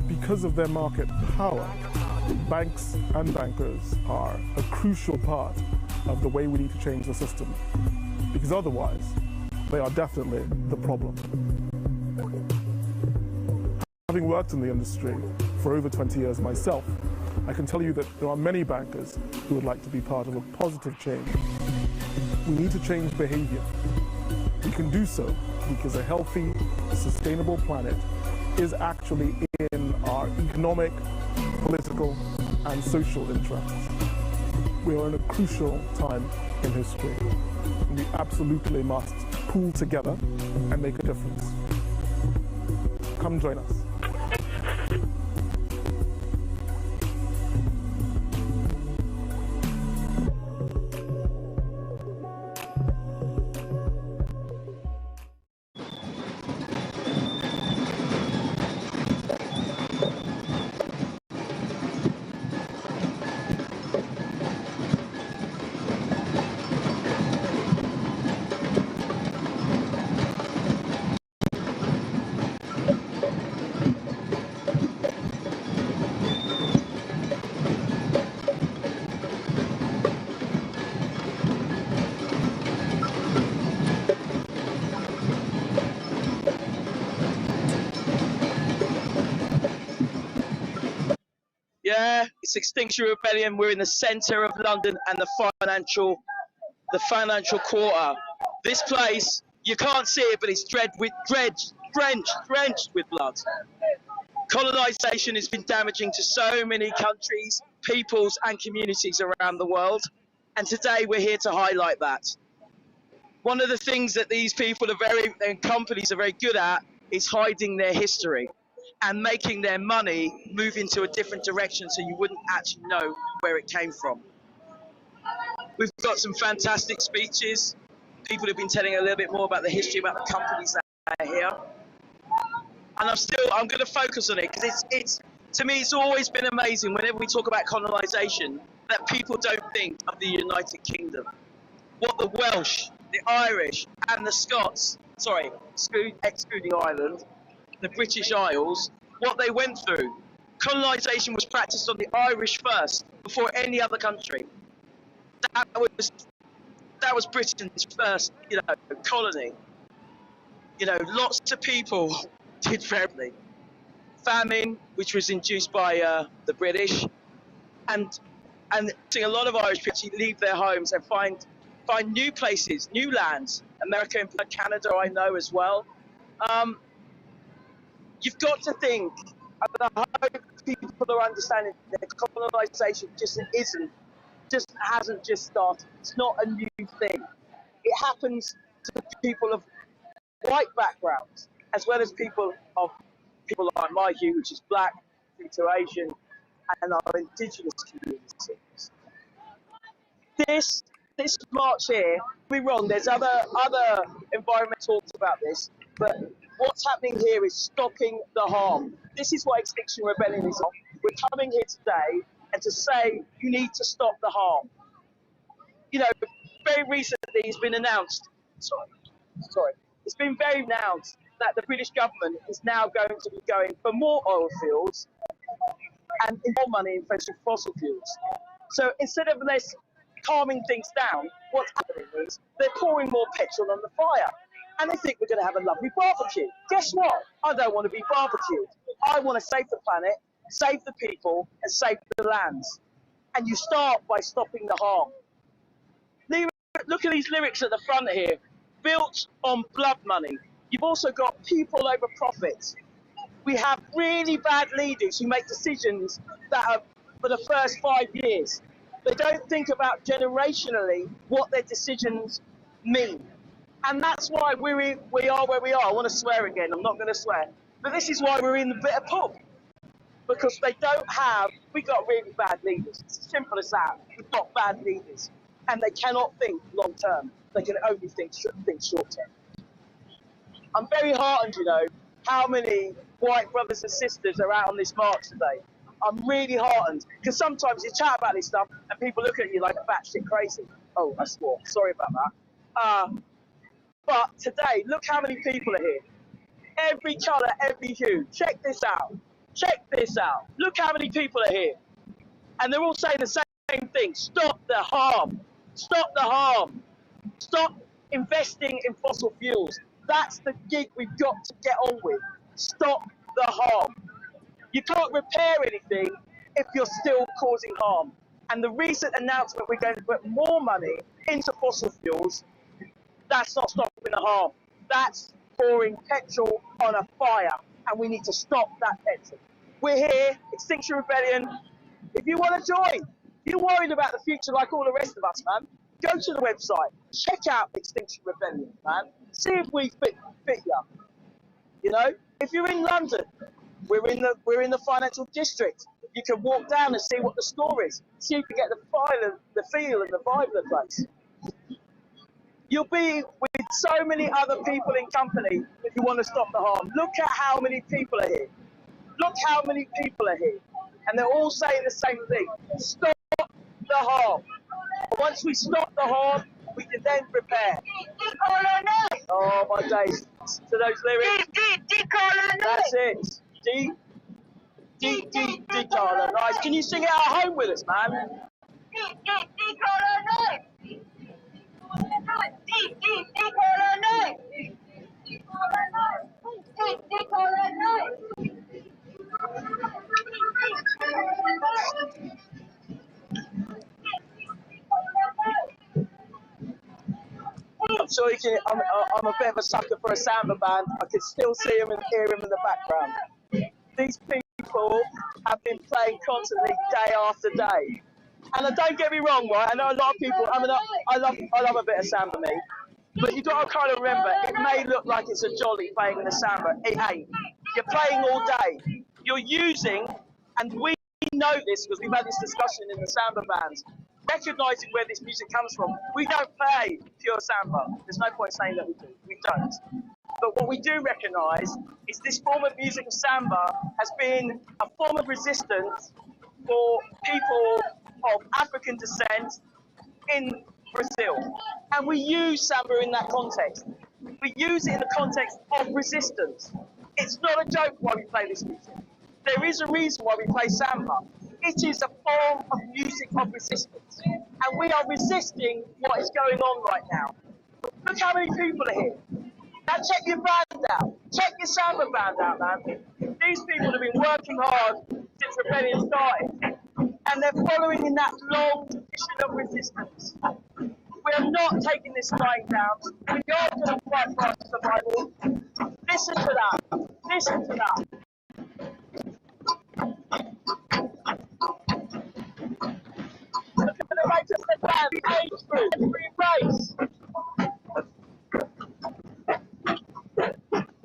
Because of their market power, banks and bankers are a crucial part of the way we need to change the system, because otherwise, they are definitely the problem. Having worked in the industry for over 20 years myself, I can tell you that there are many bankers who would like to be part of a positive change. We need to change behavior. We can do so because a healthy, sustainable planet is actually in our economic, political, and social interests. We are in a crucial time in history. We absolutely must pool together and make a difference. Come join us. Yeah, it's Extinction Rebellion. We're in the centre of London and the financial quarter. This place, you can't see it, but it's drenched with blood. Colonisation has been damaging to so many countries, peoples and communities around the world. And today we're here to highlight that. One of the things that these people and companies are very good at is hiding their history and making their money move into a different direction so you wouldn't actually know where it came from. We've got some fantastic speeches. People have been telling a little bit more about the history, about the companies that are here. And I'm going to focus on it because to me, it's always been amazing whenever we talk about colonisation that people don't think of the United Kingdom. What the Welsh, the Irish and the Scots, excluding Ireland, the British Isles, what they went through. Colonisation was practiced on the Irish first, before any other country. That was Britain's first, colony. Lots of people did very. Famine, which was induced by the British, and a lot of Irish people leave their homes and find new places, new lands. America and Canada, I know as well. You've got to think, and I hope people are understanding that colonisation just hasn't just started. It's not a new thing. It happens to people of white backgrounds, as well as people like my hue, which is black, to Asian, and our indigenous communities. This march here, don't be wrong, there's other environmental talks about this, but what's happening here is stopping the harm. This is what Extinction Rebellion is on. We're coming here today and to say you need to stop the harm. Very recently it's been announced, it's been very announced that the British government is now going to be going for more oil fields and more money in fossil fuels. So instead of less calming things down, what's happening is they're pouring more petrol on the fire. And they think we're going to have a lovely barbecue. Guess what? I don't want to be barbecued. I want to save the planet, save the people, and save the lands. And you start by stopping the harm. Look at these lyrics at the front here. Built on blood money. You've also got people over profits. We have really bad leaders who make decisions that are for the first 5 years. They don't think about generationally what their decisions mean. And that's why we are where we are. I want to swear again, I'm not going to swear. But this is why we're in the bitter pub. Because we got really bad leaders. It's as simple as that. We've got bad leaders. And they cannot think long term. They can only think short term. I'm very heartened, how many white brothers and sisters are out on this march today. I'm really heartened. Because sometimes you chat about this stuff and people look at you like a batshit crazy. Oh, I swore. Sorry about that. But today, look how many people are here. Every colour, every hue. Check this out. Check this out. Look how many people are here. And they're all saying the same thing. Stop the harm. Stop the harm. Stop investing in fossil fuels. That's the gig we've got to get on with. Stop the harm. You can't repair anything if you're still causing harm. And the recent announcement we're going to put more money into fossil fuels, that's not stopping the harm. That's pouring petrol on a fire, and we need to stop that petrol. We're here, Extinction Rebellion. If you want to join, if you're worried about the future like all the rest of us, man, go to the website, check out Extinction Rebellion, man. See if we fit you. You know, if you're in London, we're in the financial district. You can walk down and see what the score is. See if you get the feel and the vibe of the place. You'll be with so many other people in company who want to stop the harm. Look at how many people are here. Look how many people are here. And they're all saying the same thing. Stop the harm. Once we stop the harm, we can then repair. Oh my days. To those lyrics. That's it. Decolonize. Can you sing it at home with us, man? I'm sure you can. I'm a bit of a sucker for a samba band. I can still see him and hear him in the background. These people have been playing constantly day after day. And don't get me wrong, right? I know a lot of people. I mean, I love a bit of samba, me. But you got to kind of remember, it may look like it's a jolly playing in the samba. It ain't. You're playing all day. You're using, and we know this because we've had this discussion in the samba bands, recognising where this music comes from. We don't play pure samba. There's no point saying that we do. We don't. But what we do recognise is this form of music of samba has been a form of resistance for people of African descent in Brazil. And we use samba in that context. We use it in the context of resistance. It's not a joke why we play this music. There is a reason why we play samba. It is a form of music of resistance. And we are resisting what is going on right now. Look how many people are here. Now check your band out. Check your samba band out, man. These people have been working hard since rebellion started. And they're following in that long tradition of resistance. We are not taking this lying down. We are going to fight for our survival. Listen to that. Listen to that. Look at the race of the band, age group, every race.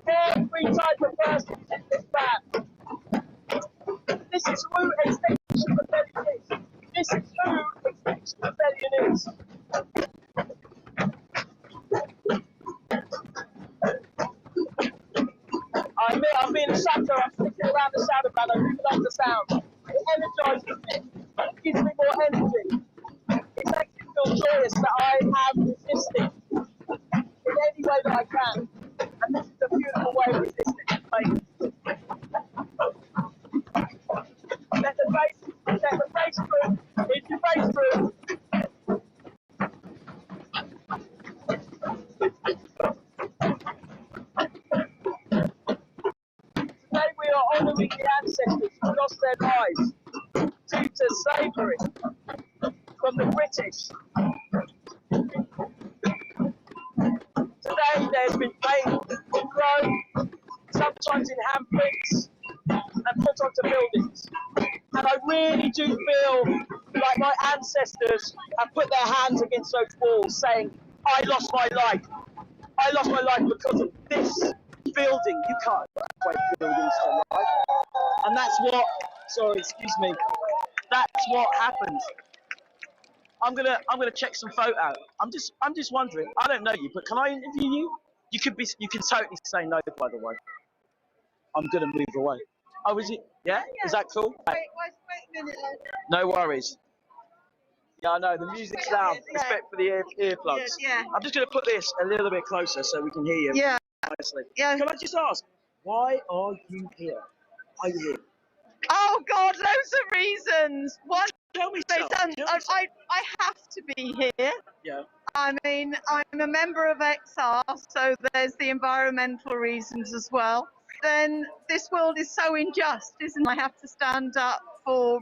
Every type of person in this band. This is who Extinction Rebellion is. This is who Extinction Rebellion is. I'm being a sucker. I'm sticking around the sound band. I really like the sound. It energises me. It gives me more energy. It makes me feel joyous that I am resisting in any way that I can. And this is a beautiful way of resisting. Let the bass through. It's your bass through. Today we are honouring the ancestors who lost their lives due to slavery from the British. Today there's been paint grown, sometimes in handprints, and put onto buildings. And I really do feel like my ancestors have put their hands against those walls saying, I lost my life. I lost my life because of this building. You can't equate buildings to life. And that's what, sorry, excuse me, that's what happens. I'm gonna check some photo out. I'm just wondering, I don't know you, but can I interview you? You can totally say no, by the way. I'm gonna move away. Oh, is it? Yeah? Is that cool? Wait a minute. No worries. Yeah, I know, the music's loud. Respect for the earplugs. Yeah. I'm just going to put this a little bit closer so we can hear you. Yeah. Nicely. Yeah. Can I just ask, why are you here? Are you here? Oh God, loads of reasons. One, Tell me so. I have to be here. Yeah. I mean, I'm a member of XR, so there's the environmental reasons as well. Then this world is so unjust, isn't it? I have to stand up for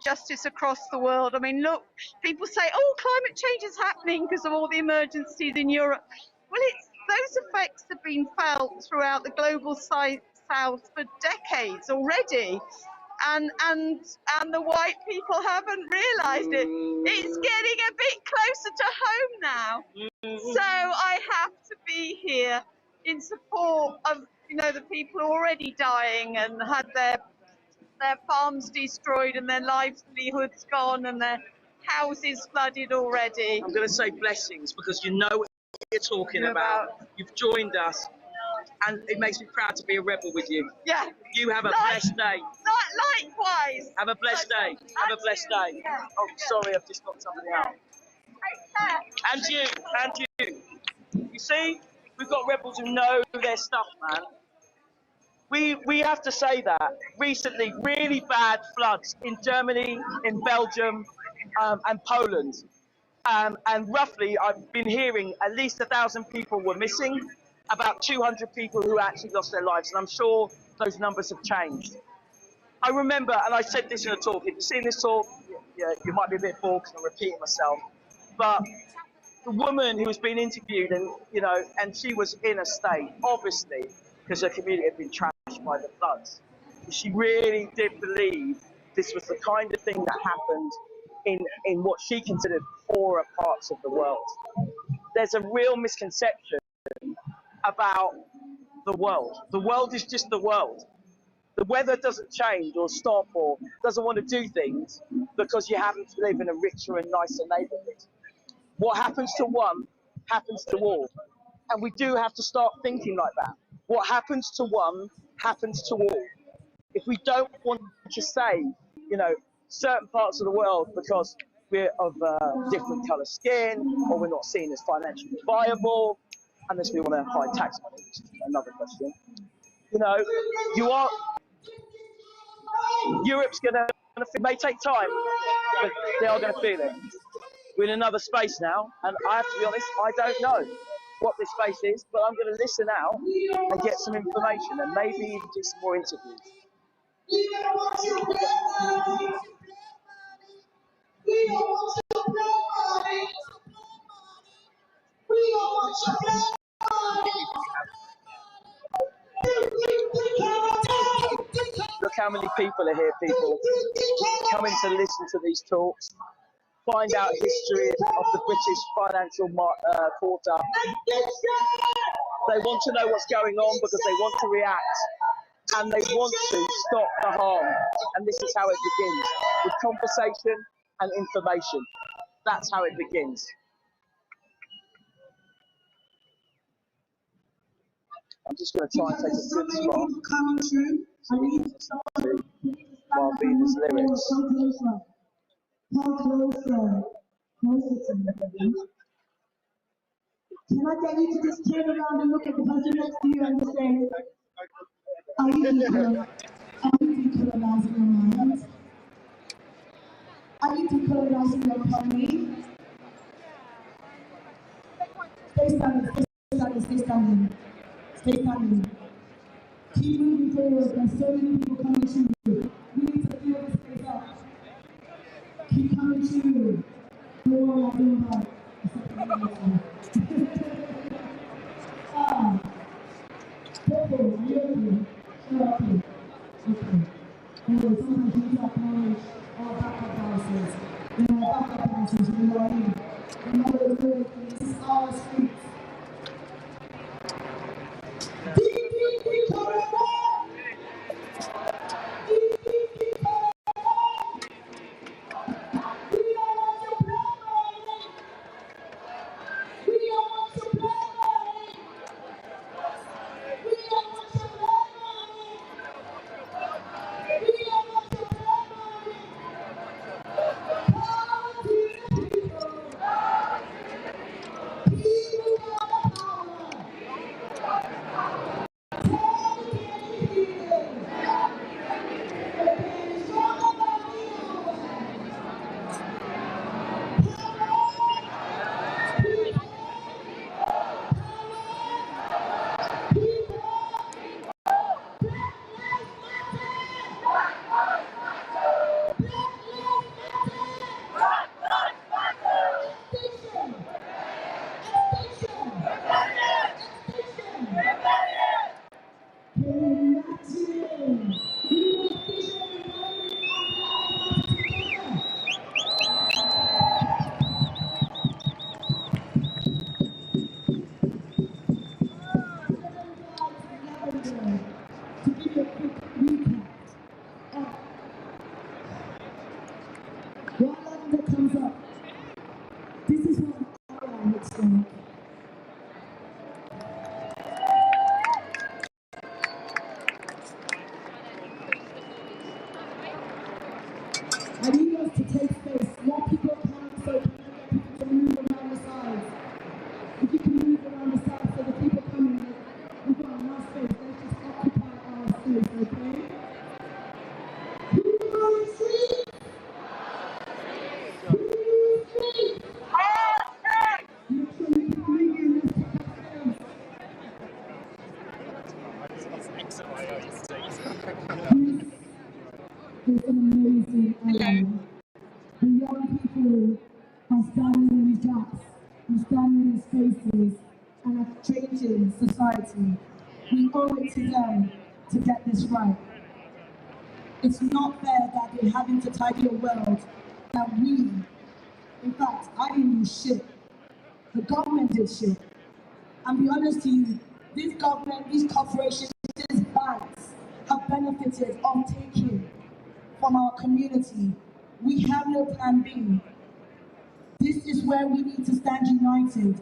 justice across the world. I mean, look, people say, oh, climate change is happening because of all the emergencies in Europe. Well, those effects have been felt throughout the global south for decades already. And the white people haven't realised it. It's getting a bit closer to home now. So I have to be here in support of, you know, the people already dying and had their farms destroyed and their livelihoods gone and their houses flooded already. I'm going to say blessings because you know what you're talking about. You've joined us. And it makes me proud to be a rebel with you. Yeah. You have a blessed day. Likewise. Have a blessed day. Have a blessed day. Yeah. Oh, sorry, I've just got something out. And you. You see, we've got rebels who know their stuff, man. We have to say that. Recently, really bad floods in Germany, in Belgium, and Poland. And roughly, I've been hearing at least 1,000 people were missing, about 200 people who actually lost their lives, and I'm sure those numbers have changed. I remember, and I said this in a talk, if you've seen this talk, you might be a bit bored because I'm repeating myself, but the woman who was being interviewed, and she was in a state, obviously, because her community had been trashed by the floods. She really did believe this was the kind of thing that happened in what she considered poorer parts of the world. There's a real misconception about the world. The world is just the world. The weather doesn't change or stop or doesn't want to do things because you happen to live in a richer and nicer neighborhood. What happens to one happens to all. And we do have to start thinking like that. What happens to one happens to all. If we don't want to save, certain parts of the world because we're of different colour skin or we're not seen as financially viable, unless we want to high tax money, which is another question. Europe's it may take time, but they are going to feel it. We're in another space now, and I have to be honest, I don't know what this space is, but I'm going to listen out and get some information and maybe even do some more interviews. Look how many people are here, people coming to listen to these talks, find out history of the British financial quarter. They want to know what's going on because they want to react and they want to stop the harm. And this is how it begins, with conversation and information. That's how it begins. I'm just going to try and take a good spot while being his lyrics. Come closer. Can I get you to just turn around and look at the person next to you and just say, are you decolonizing your mind? Are you decolonizing your economy? Stay standing. Keep moving forward. There's so many people coming to you. We need to fill this place up. Keep coming to you. No one will do that. People, really, shut up. Okay. Anyway, sometimes you need to acknowledge our backup dancers. Backup dancers, you know what I mean? Remember the lyric, this is our streets. While Lavender comes up, this is what our looks like. I need us to take space. More people come, so we can get people to move around the sides. If you can move around the sides so the people coming, we've got enough space. Let's just occupy our space, okay? It's an amazing album. The young people are standing in these gaps, are standing in these spaces, and are changing society. We owe it to them to get this right. It's not fair that they're having to tidy a world that we, in fact, I didn't do shit. The government did shit. And be honest to you, this government, these corporations, these banks have benefited on taking from our community. We have no plan B. This is where we need to stand united.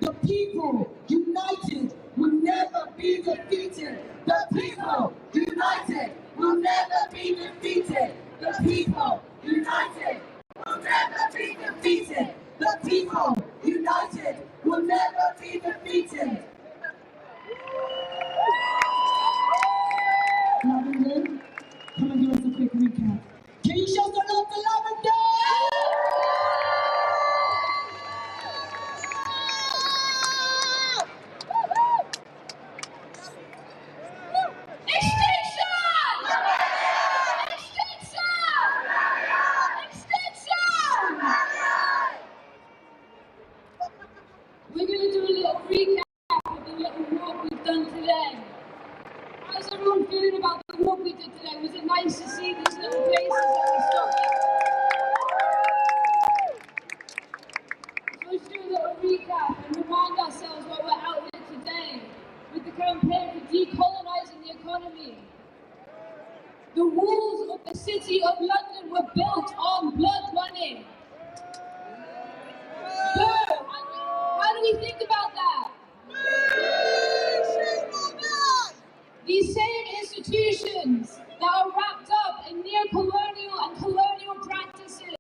The people united will never be defeated. The people united will never be defeated. The people united will never be defeated. The people united will never be defeated. Lavender, come and give us a quick recap. Can you show some love to Lavender? We're going to do a little recap of the little walk we've done today. How's everyone feeling about the walk we did today? Was it nice to see these little places that we stopped at? So let's do a little recap and remind ourselves why we're out here today with the campaign for decolonising the economy. The walls of the City of London were built on blood money. How do we think about that? These same institutions that are wrapped up in neo-colonial and colonial practices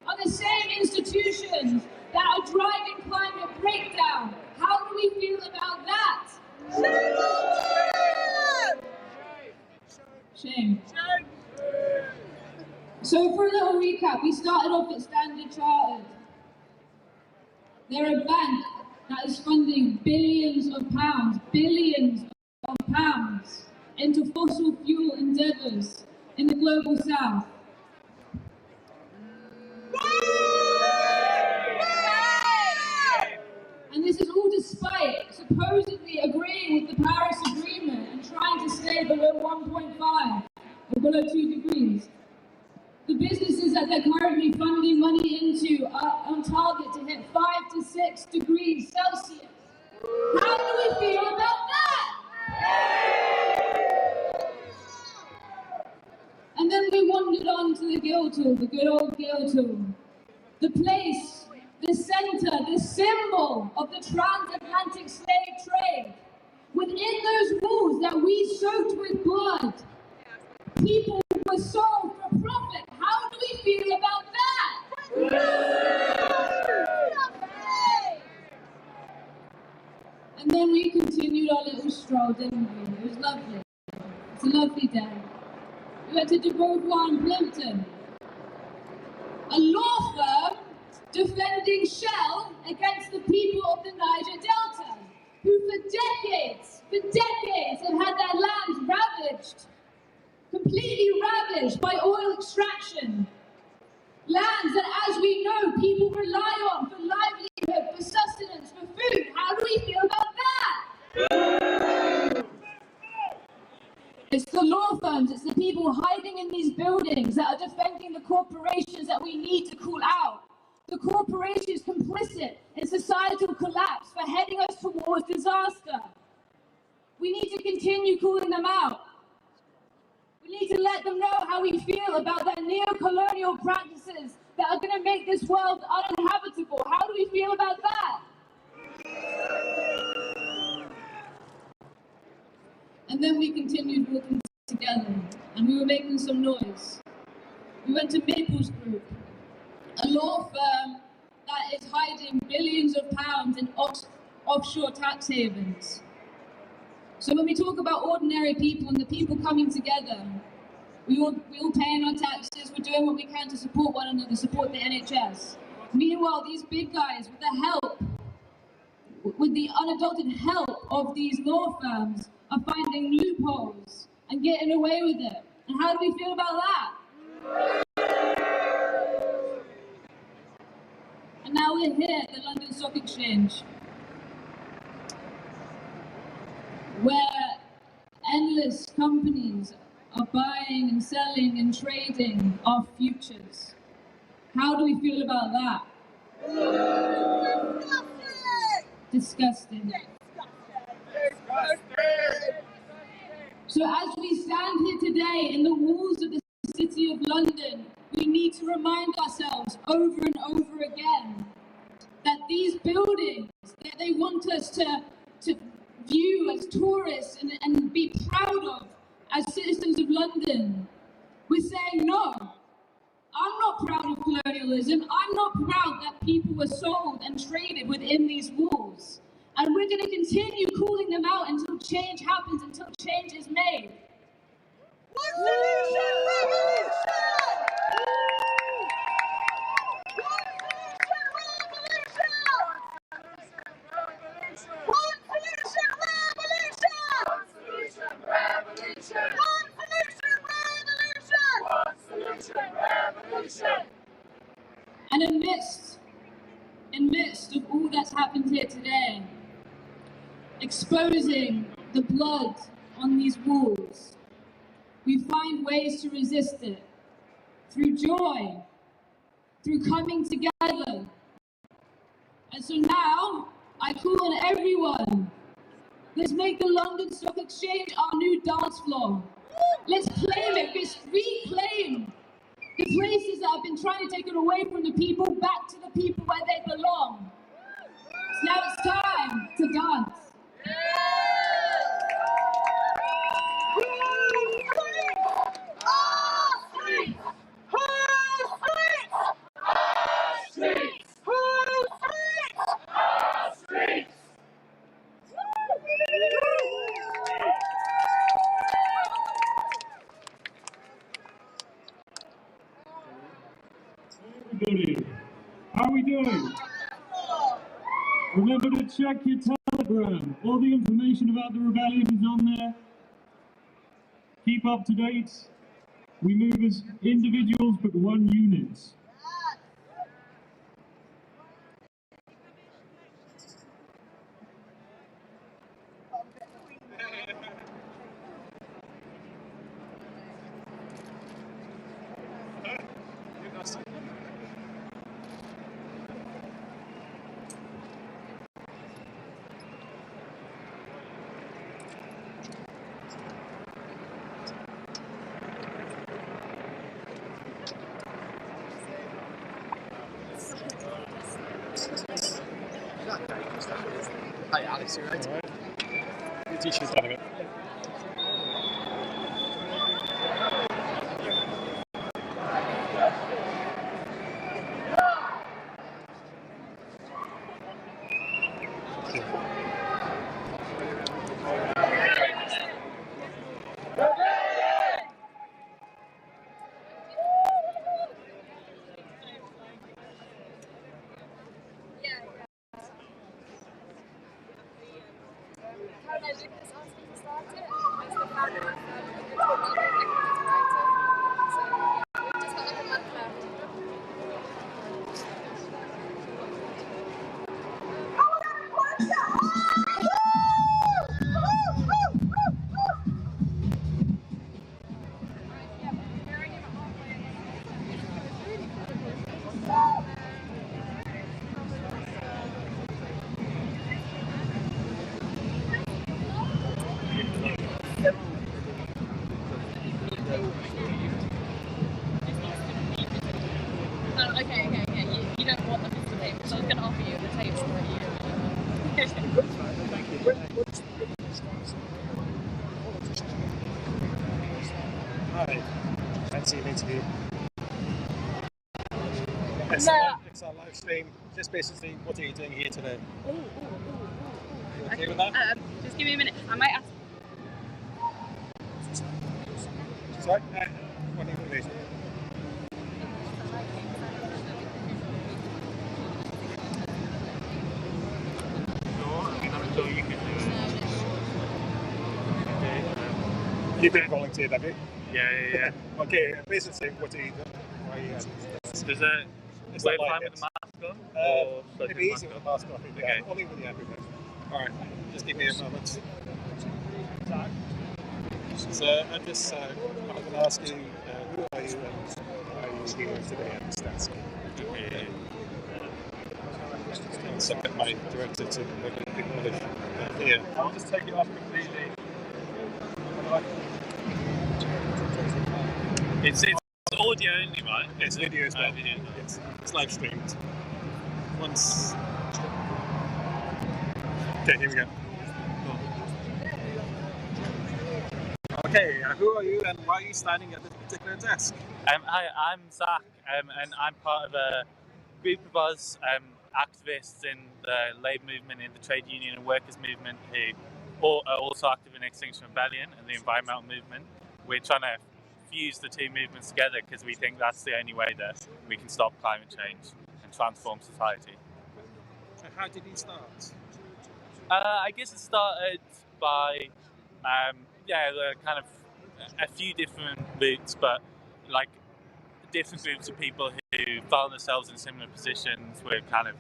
are the same institutions that are driving climate breakdown. How do we feel about that? Shame. So for a little recap, we started off at Standard Chartered. They're a bank that is funding billions of pounds into fossil fuel endeavours in the global south. And this is all despite supposedly agreeing with the Paris Agreement and trying to stay below 1.5 or below 2 degrees. The businesses that they're currently funding money into are on target to hit 5 to 6 degrees Celsius. How do we feel about that? And then we wandered on to the Guildhall, the good old Guildhall. The place, the centre, the symbol of the transatlantic slave trade. Within those walls that we soaked with blood, people were sold for profit. How do we feel about that? And then we continued our little stroll, didn't we? It was lovely. It's a lovely day. We went to De Beauvoir in Plimpton, a law firm defending Shell against the people of the Niger Delta, who for decades have had their lands ravaged, completely ravaged by oil extraction. Lands that, as we know, people rely on for livelihood, for sustenance, for food. How do we feel about that? It's the law firms, it's the people hiding in these buildings that are defending the corporations that we need to call out. The corporation is complicit in societal collapse for heading us towards disaster. We need to continue calling them out. We need to let them know how we feel about their neo-colonial practices that are going to make this world uninhabitable. How do we feel about that? And then we continued walking together, and we were making some noise. We went to Maples Group, a law firm that is hiding billions of pounds in offshore tax havens. So when we talk about ordinary people and the people coming together, we all paying our taxes, we're doing what we can to support one another, support the NHS. Meanwhile, these big guys, with the unadulterated help of these law firms, are finding loopholes and getting away with it. And how do we feel about that? And now we're here at the London Stock Exchange, where endless companies are buying and selling and trading our futures. How do we feel about that? Disgusting. So as we stand here today in the walls of the City of London, we need to remind ourselves over and over again that these buildings that they want us to view as tourists and be proud of as citizens of London, we're saying no. I'm not proud of colonialism. I'm not proud that people were sold and traded within these walls. And we're going to continue calling them out until change happens, until change is made. One solution, revolution! One solution, revolution! One solution, revolution! One solution, revolution! One solution, revolution! And in midst of all that's happened here today, exposing the blood on these walls, we find ways to resist it through joy, through coming together. And so now I call on everyone, let's make the London Stock Exchange our new dance floor. Let's claim it, let's reclaim the places that have been trying to take it away from the people back to the people where they belong. So now it's time to dance. Everybody, how are we doing? Remember to check your Telegram. All the information about the rebellion is on there. Keep up to date. We move as individuals but one unit. Hi Alex, you right? Your teacher's having it. Can I do this? Ask me to start it? see an interview. No. It's our live stream. Just basically, what are you doing here today? Ooh. You okay with that? Just give me a minute. I might ask. Sorry? What do you do? You've been volunteered, have you? Yeah. Okay, basically, what are you doing? Why are you Does it work fine with the mask on? Or it'd be easy with the mask off. Okay. Only with the everything. Alright, just give me a moment. So, I'm just I'm going to ask you, who are you and why are you here today at this desk? Okay. Just get my director to acknowledge here. I'll just take it off completely. It's audio only, right? It's video as well. Video. It's live streamed. Once. Okay, here we go. Okay, who are you and why are you standing at this particular desk? Hi, I'm Zach, and I'm part of a group of us activists in the labour movement, in the trade union and workers movement, who are also active in Extinction Rebellion and the environmental movement. We're trying to fuse the two movements together because we think that's the only way that we can stop climate change and transform society. And how did you start? I guess it started by kind of a few different routes, but like different groups of people who found themselves in similar positions were kind of,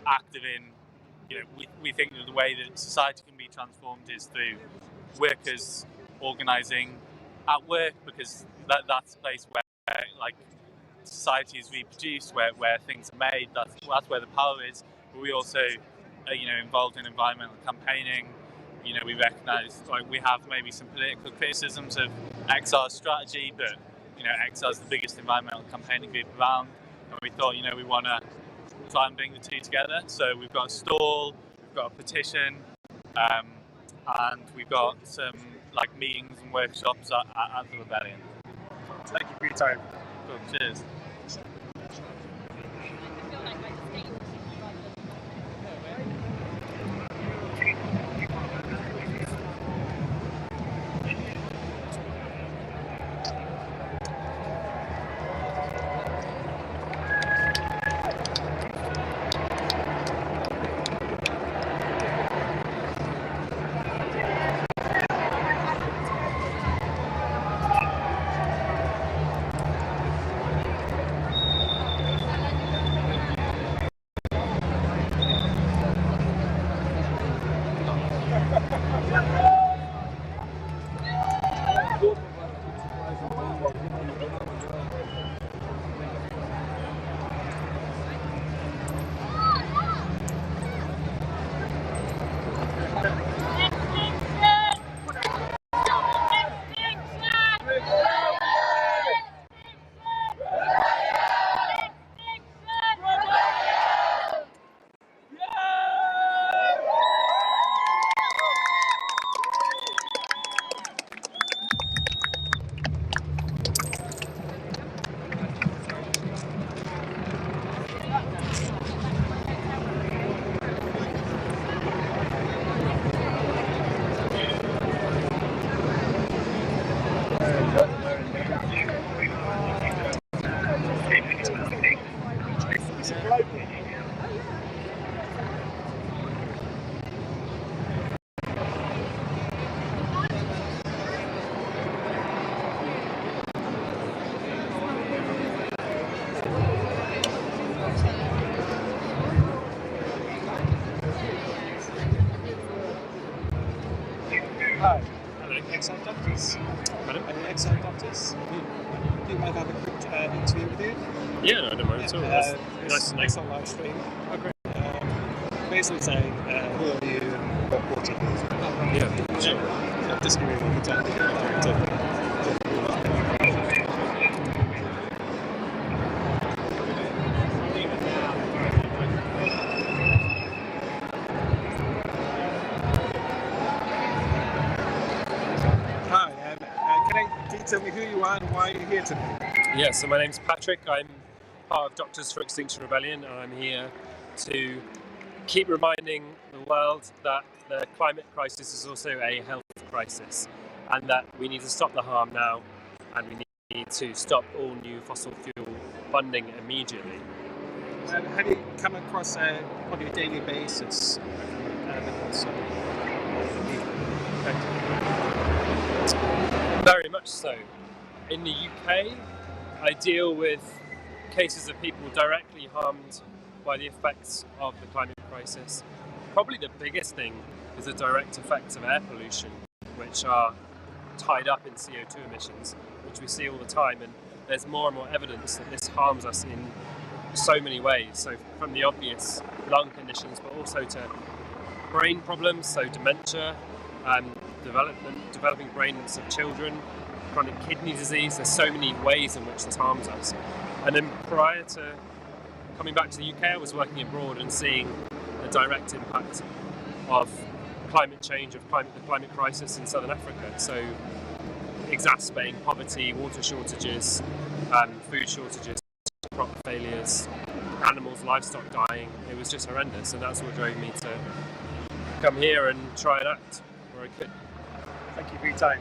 active in, we think that the way that society can be transformed is through workers organising at work, because that's the place where like society is reproduced, where things are made. That's where the power is. But we also are, involved in environmental campaigning. We recognise we have maybe some political criticisms of XR's strategy, but XR's the biggest environmental campaigning group around, and we thought we want to try and bring the two together. So we've got a stall, we've got a petition, and we've got some meetings and workshops at the Rebellion. Thank you for your time. Cool. Cheers. Hi. Hello. Exxon doctors. Pardon? Are you Exxon doctors? Do you mind having a quick interview with you? Yeah, no, I don't mind at all. Nice to know. Exxon live stream. Oh, great. Basically saying, who are you and what do you do? Yeah, sure. Just give me a little time. you tell me who you are and why you're here today? Yeah, so my name's Patrick. I'm part of Doctors for Extinction Rebellion, and I'm here to keep reminding the world that the climate crisis is also a health crisis, and that we need to stop the harm now, and we need to stop all new fossil fuel funding immediately. And have you come across on your daily basis evidence of Very much so. In the UK, I deal with cases of people directly harmed by the effects of the climate crisis. Probably the biggest thing is the direct effects of air pollution, which are tied up in CO2 emissions, which we see all the time, and there's more and more evidence that this harms us in so many ways. So from the obvious lung conditions, but also to brain problems, so dementia, developing brains of children, chronic kidney disease. There's so many ways in which this harms us. And then prior to coming back to the UK, I was working abroad and seeing the direct impact of climate change, of the climate crisis in Southern Africa. So exacerbating poverty, water shortages, food shortages, crop failures, animals, livestock dying. It was just horrendous, and that's what drove me to come here and try and act where I could. Thank you for your time.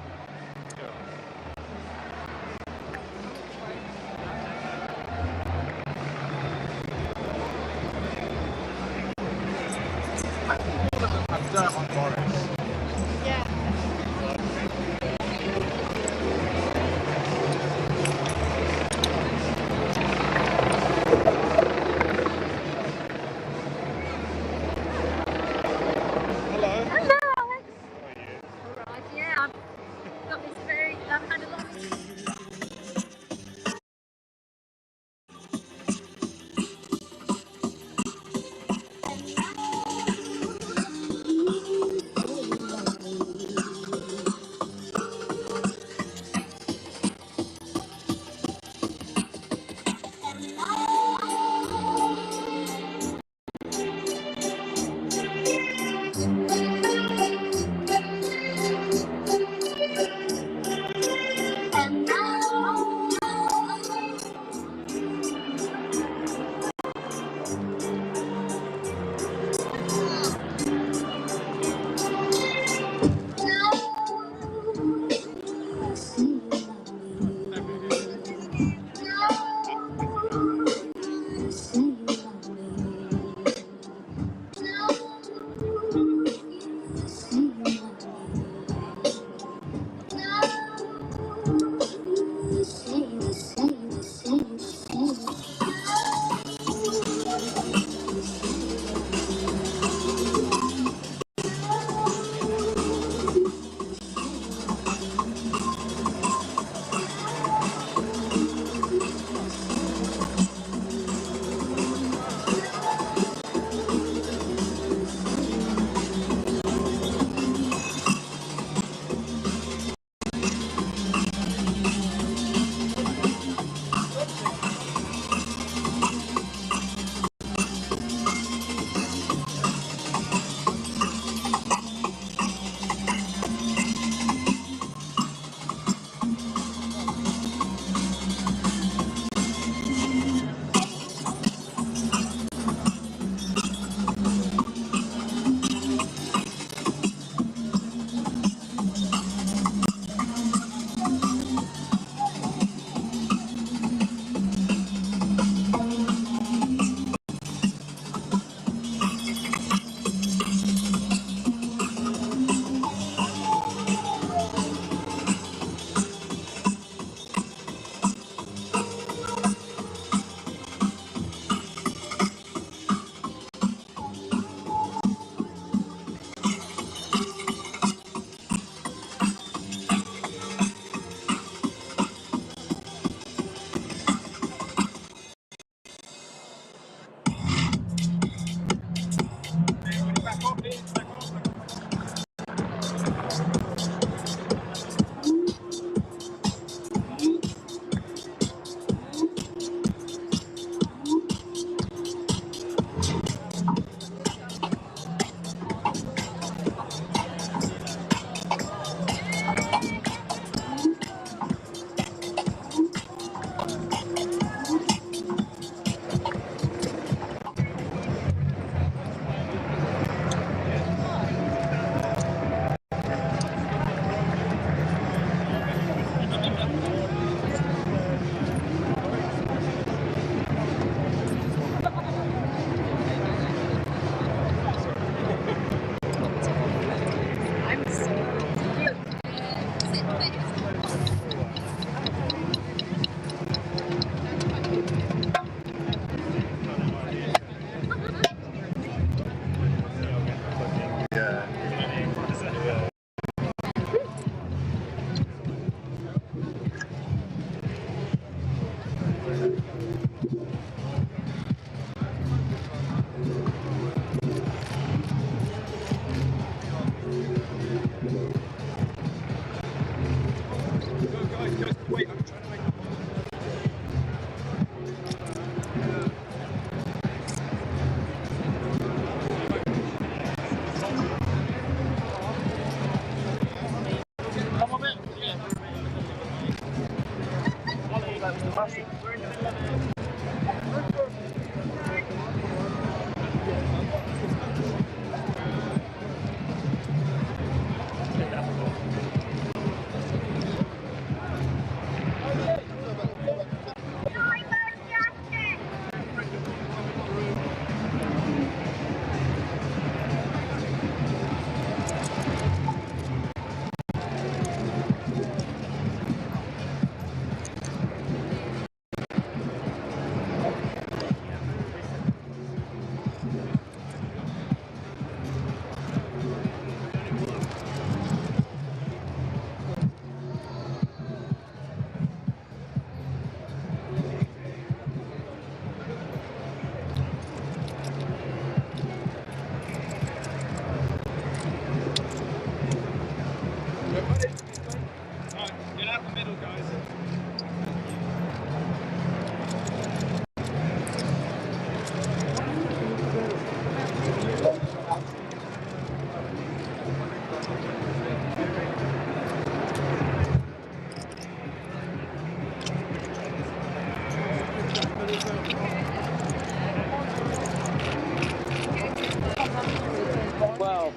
Well,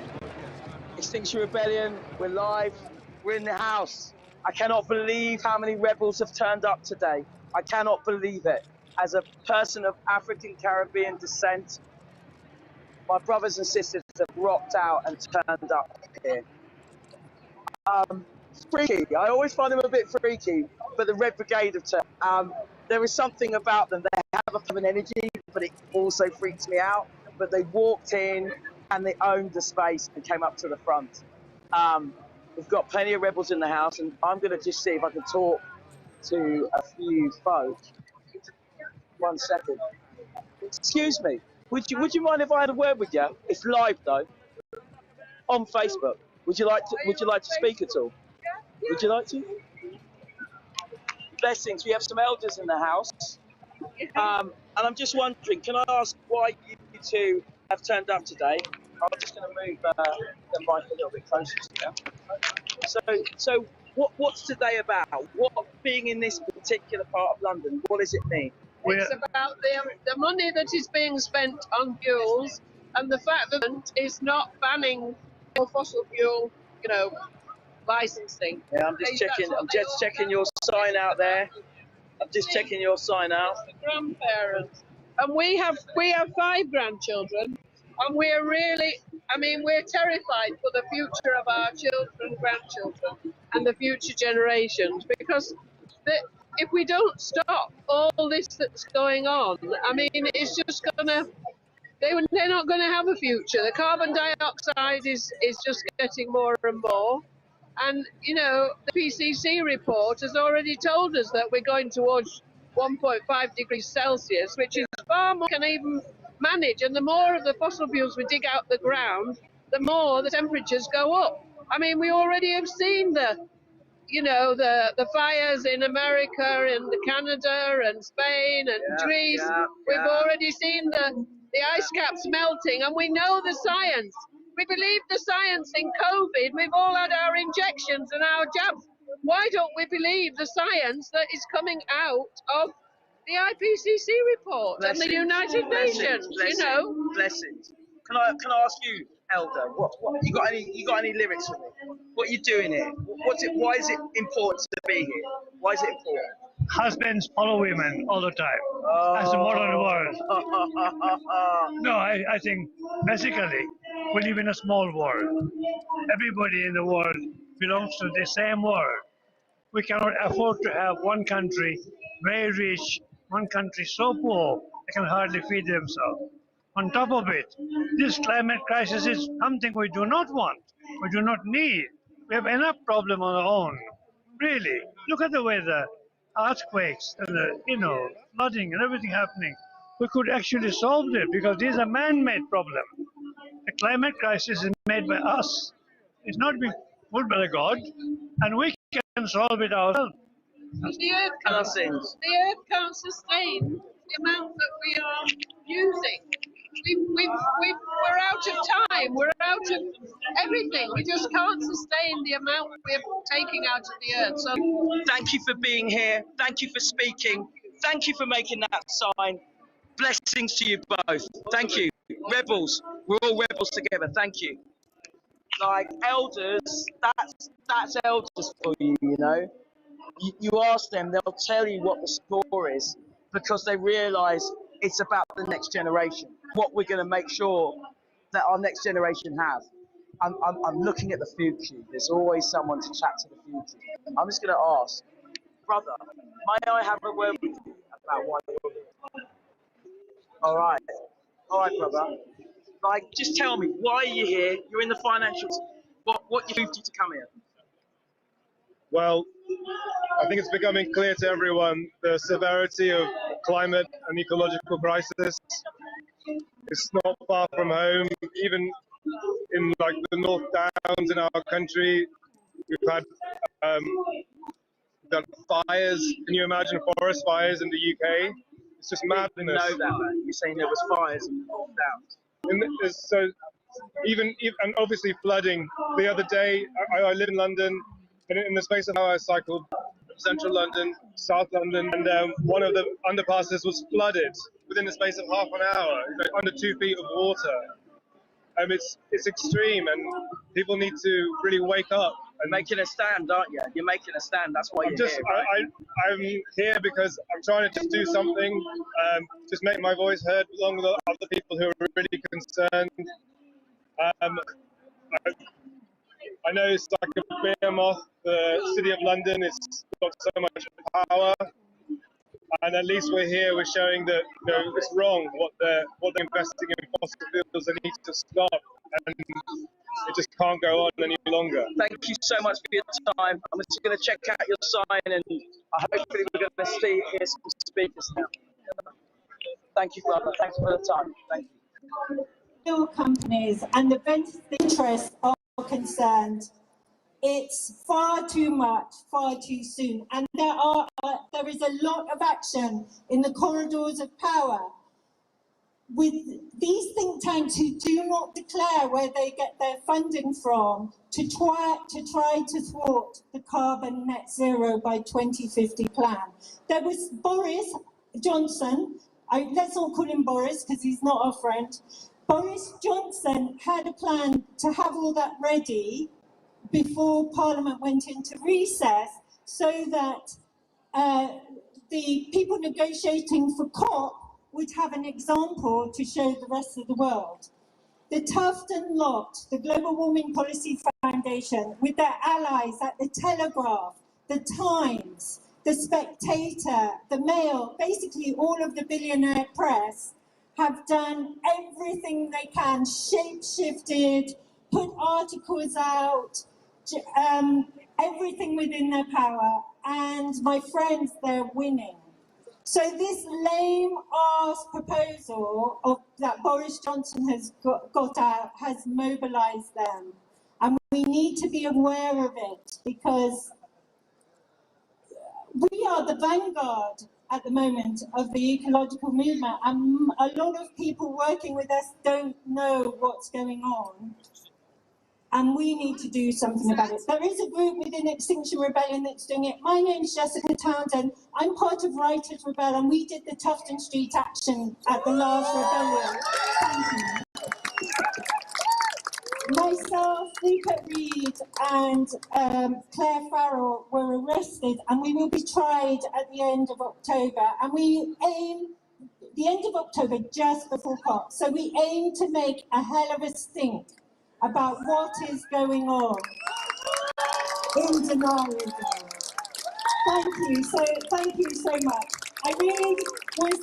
Extinction Rebellion, we're live, we're in the house. I cannot believe how many rebels have turned up today. I cannot believe it. As a person of African Caribbean descent, my brothers and sisters have rocked out and turned up here. Freaky, I always find them a bit freaky, but the Red Brigade have turned. There is something about them, they have an energy, but it also freaks me out. But they walked in and they owned the space and came up to the front. We've got plenty of rebels in the house, and I'm going to just see if I can talk to a few folk. 1 second. Excuse me, would you mind if I had a word with you? It's live though, on Facebook. Would you like to speak at all? Would you like to? Blessings. We have some elders in the house, and I'm just wondering, can I ask why you two have turned up today? I'm just going to move the mic a little bit closer to you. So what's today about? What, being in this particular part of London, what does it mean? It's about the money that is being spent on fuels, and the fact that it is not banning fossil fuel, licensing. Yeah, I'm just checking your sign out there. I'm just checking your sign out. The grandparents, and we have 5 grandchildren, and we're terrified for the future of our children, grandchildren, and the future generations, because if we don't stop all this that's going on, it's just they're not going to have a future. The carbon dioxide is just getting more and more. And, the PCC report has already told us that we're going towards 1.5 degrees Celsius, which is far more than we can even manage. And the more of the fossil fuels we dig out the ground, the more the temperatures go up. We already have seen the fires in America and Canada and Spain and Greece. We've already seen the ice caps melting, and we know the science. We believe the science in COVID. We've all had our injections and our jabs. Why don't we believe the science that is coming out of the IPCC report and the United Nations? Blessings. Can I ask you, Elder, what you got any lyrics for me? What are you doing here? Why is it important to be here? Why is it important? Husbands follow women all the time, as the modern world. No, I think basically we live in a small world. Everybody in the world belongs to the same world. We cannot afford to have one country very rich, one country so poor they can hardly feed themselves. On top of it, this climate crisis is something we do not want, we do not need. We have enough problem on our own. Really, look at the weather, earthquakes, and flooding and everything happening. We could actually solve it because these are man-made problems. The climate crisis is made by us. It's not being put by the God, and we can solve it ourselves. and our sins. The earth can't sustain the amount that we are using. We're out of time. We're out of everything. We just can't sustain the amount we're taking out of the earth. So Thank you for being here. Thank you for speaking. Thank you for making that sign. Blessings to you both. Thank you. Rebels. We're all rebels together. Thank you. Like elders, that's elders for you, you know. You ask them, they'll tell you what the score is because they realise it's about the next generation. What we're going to make sure that our next generation have. I'm looking at the future. There's always someone to chat to the future. I'm just going to ask, brother, may I have a word with you about why you're here? All right, brother. Like, just tell me, why are you here? You're in the financials. What moved you to come here? Well, I think it's becoming clear to everyone the severity of climate and ecological crisis. It's not far from home. Even in like the North Downs in our country, we've had fires. Can you imagine forest fires in the UK? It's just madness. I didn't know that, man. You're saying there was fires in the North Downs. So even and obviously flooding. The other day, I live in London, and in the space of an hour I cycled central London, South London, and one of the underpasses was flooded within the space of half an hour, like under 2 feet of water. It's extreme, and people need to really wake up. And making a stand, aren't you? You're making a stand. That's why you're here. Right? I'm here because I'm trying to just do something, just make my voice heard along with other people who are really concerned. I know it's like a behemoth. The City of London has got so much power, and at least we're here. We're showing that it's wrong what they're investing in fossil fuels. They need to stop, and it just can't go on any longer. Thank you so much for your time. I'm just going to check out your sign, and hopefully we're going to hear some speakers now. Thank you, brother. Thanks for the time. Thank you. Oil companies and the best interests are concerned. It's far too much, far too soon, and there is a lot of action in the corridors of power with these think tanks who do not declare where they get their funding from to try to thwart the carbon net zero by 2050 plan. There was Boris Johnson. Let's not call him Boris because he's not our friend. Boris Johnson had a plan to have all that ready before Parliament went into recess so that the people negotiating for COP would have an example to show the rest of the world. The Tufton lot, the Global Warming Policy Foundation, with their allies at the Telegraph, the Times, the Spectator, the Mail, basically all of the billionaire press, have done everything they can, shape-shifted, put articles out, everything within their power, and my friends, they're winning. So this lame-ass proposal that Boris Johnson has got out has mobilised them, and we need to be aware of it because we are the vanguard at the moment of the ecological movement, and a lot of people working with us don't know what's going on. And we need to do something about it. There is a group within Extinction Rebellion that's doing it. My name's Jessica Townsend. I'm part of Writers Rebel, and we did the Tufton Street action at the last rebellion. Thank you. Myself, Rupert Reed, and Claire Farrell were arrested, and we will be tried at the end of October. And we aim, the end of October, just before COP. So we aim to make a hell of a stink about what is going on in denialism. Thank you so much. I really was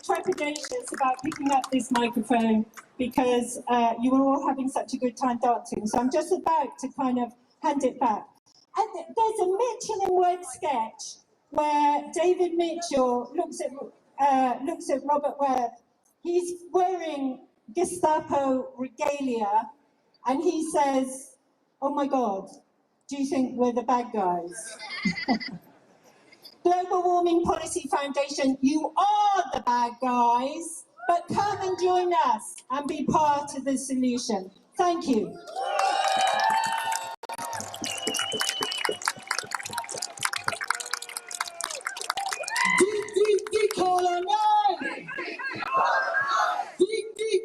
trepidatious about picking up this microphone because you were all having such a good time dancing. So I'm just about to kind of hand it back. And there's a Mitchell and Webb sketch where David Mitchell looks at Robert Webb. He's wearing Gestapo regalia, and he says, "Oh my God, do you think we're the bad guys?" Global Warming Policy Foundation, you are the bad guys, but come and join us and be part of the solution. Thank you. Decolonize!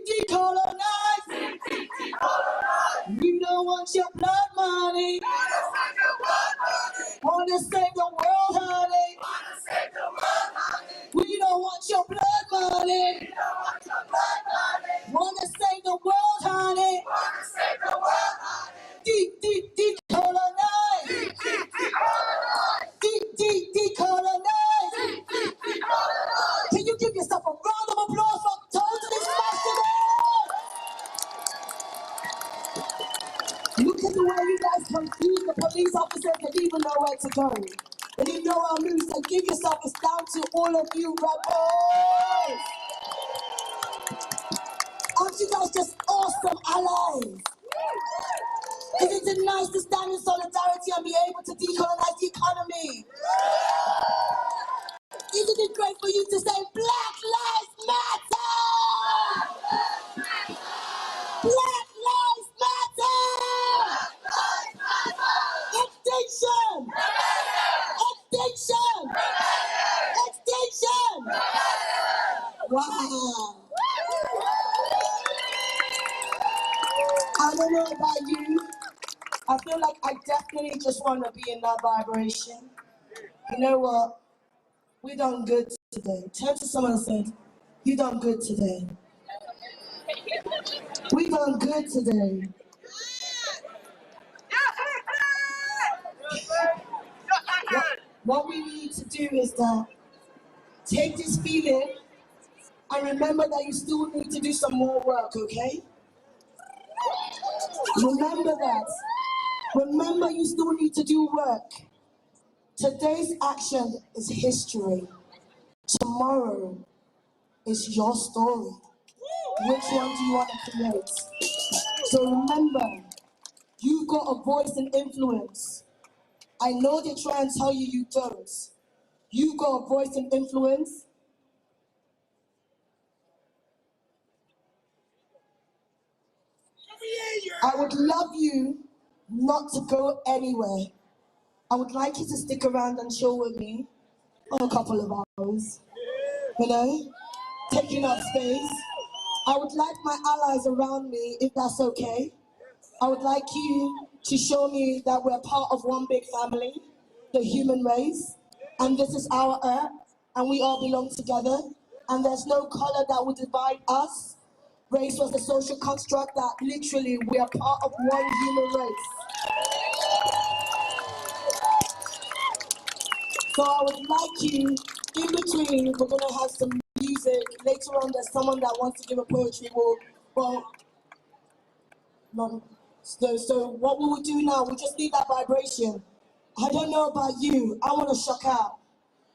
Decolonize! We don't want your blood money. Wanna save the world, honey. We don't want your blood money. Wanna save the world, honey. Decolonize. Decolonize. Can you give yourself a round of applause for totally smashing it? Look at the way you guys confuse the police officers that even know where to go. They didn't know our moves, so give yourself, it's down to all of you rebels. Aren't you guys just awesome allies? Isn't it nice to stand in solidarity and be able to decolonize the economy? Isn't it great for you to say Black Lives Matter? Black Lives Matter! Extinction! Extinction! Extinction! Wow! I don't know about you. I feel like I definitely just want to be in that vibration. You know what? We done good today. Turn to someone and say, you done good today. We done good today. What we need to do is that take this feeling and remember that you still need to do some more work, okay? Remember that. Remember you still need to do work. Today's action is history. Tomorrow is your story. Which one do you want to create? So remember, you've got a voice and influence. I know they try and tell you you don't. You've got a voice and influence. I would love you not to go anywhere. I would like you to stick around and chill with me for a couple of hours. You know, taking up space. I would like my allies around me, if that's okay. I would like you to show me that we're part of one big family, the human race, and this is our earth, and we all belong together, and there's no color that would divide us. Race was a social construct that literally we are part of one human race. So I would like you, in between, we're going to have some music. Later on, there's someone that wants to give a poetry walk. So what we will do now, we just need that vibration. I don't know about you, I want to shock out.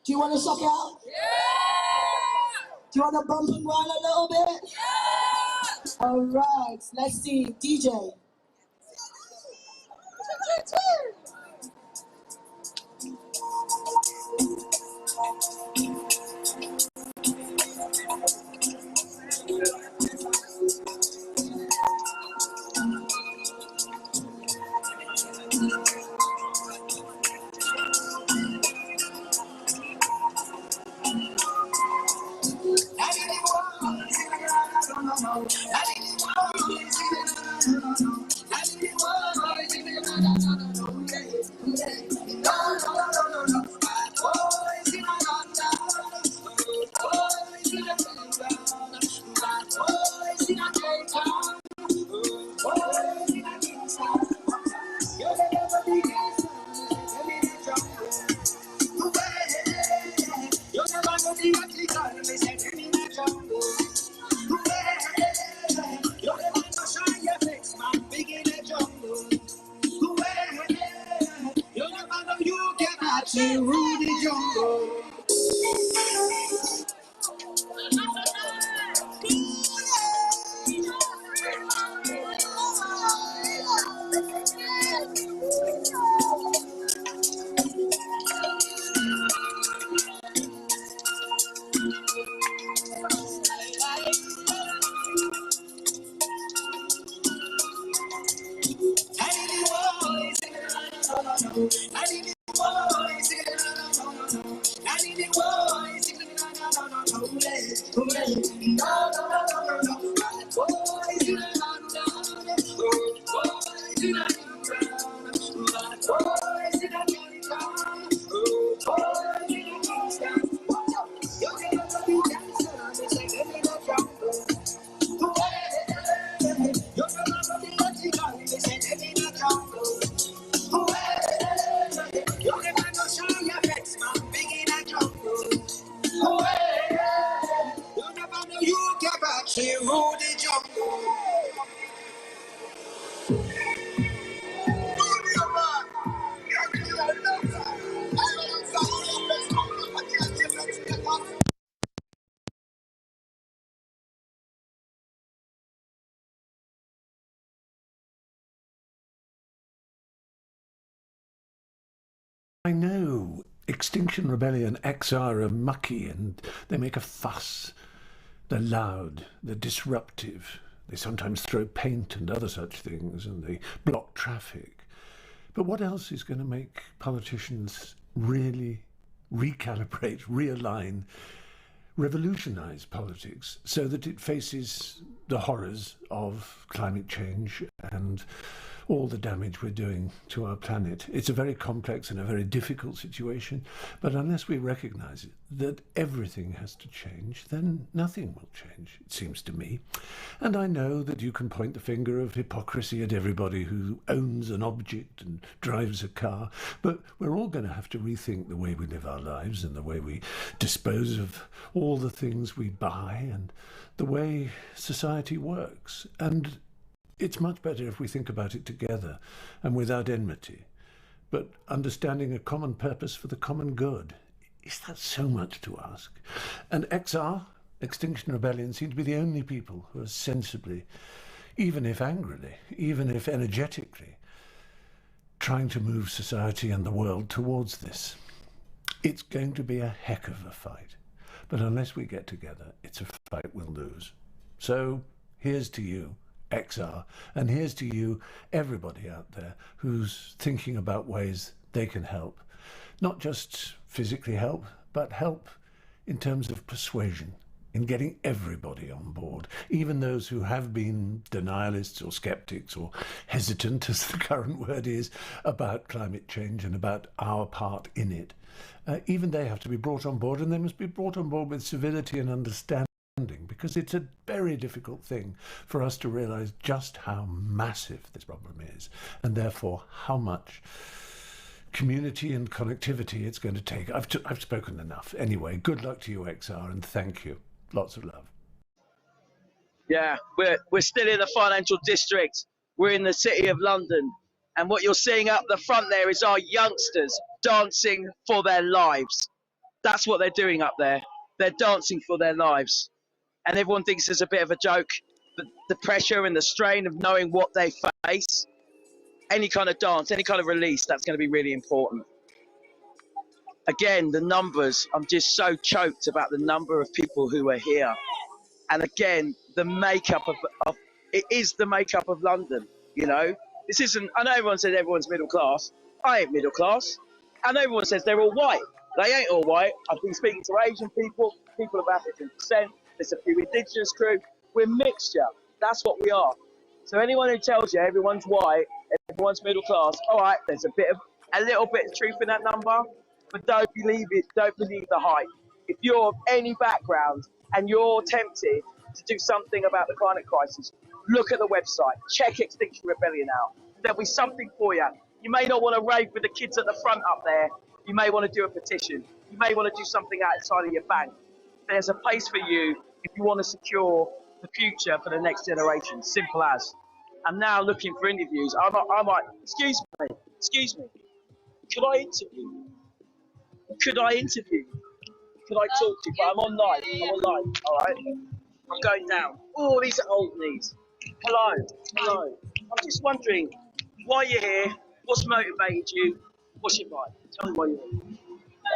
Do you want to shock out? Yeah! Do you want to bump and run a little bit? Yeah! All right, let's see, DJ. I know Extinction Rebellion XR are mucky and they make a fuss. They're loud, they're disruptive. They sometimes throw paint and other such things, and they block traffic. But what else is going to make politicians really recalibrate, realign, revolutionize politics so that it faces the horrors of climate change and all the damage we're doing to our planet? It's a very complex and a very difficult situation, but unless we recognize it, that everything has to change, then nothing will change, it seems to me. And I know that you can point the finger of hypocrisy at everybody who owns an object and drives a car, but we're all going to have to rethink the way we live our lives and the way we dispose of all the things we buy and the way society works. And it's much better if we think about it together and without enmity, but understanding a common purpose for the common good. Is that so much to ask? And XR, Extinction Rebellion, seem to be the only people who are sensibly, even if angrily, even if energetically, trying to move society and the world towards this. It's going to be a heck of a fight, but unless we get together, it's a fight we'll lose. So here's to you, XR, and here's to you, everybody out there who's thinking about ways they can help. Not just physically help, but help in terms of persuasion, in getting everybody on board, even those who have been denialists or skeptics or hesitant, as the current word is, about climate change and about our part in it. Even they have to be brought on board, and they must be brought on board with civility and understanding, because it's a very difficult thing for us to realize just how massive this problem is, and therefore how much community and connectivity it's going to take. I've spoken enough. Anyway, good luck to you, XR, and thank you. Lots of love. Yeah, we're still in the financial district. We're in the city of London, and what you're seeing up the front there is our youngsters dancing for their lives. That's what they're doing up there. They're dancing for their lives. And everyone thinks it's a bit of a joke, but the pressure and the strain of knowing what they face, any kind of dance, any kind of release, that's going to be really important. Again, the numbers, I'm just so choked about the number of people who are here. And again, the makeup of it is the makeup of London, you know? This isn't, I know everyone says everyone's middle class. I ain't middle class. And everyone says they're all white. They ain't all white. I've been speaking to Asian people, people of African descent. There's a few indigenous crew. We're mixture. That's what we are. So anyone who tells you everyone's white, everyone's middle class, all right, there's a little bit of truth in that number, but don't believe it. Don't believe the hype. If you're of any background and you're tempted to do something about the climate crisis, look at the website. Check Extinction Rebellion out. There'll be something for you. You may not want to rave with the kids at the front up there. You may want to do a petition. You may want to do something outside of your bank. There's a place for you if you want to secure the future for the next generation. Simple as. I'm now looking for interviews. I might, excuse me. Could I interview you? Could I talk to you? But I'm online. All right. I'm going down. Oh, these are old knees. Hello. I'm just wondering why you're here. What's motivated you? What's your vibe? Tell me why you're here.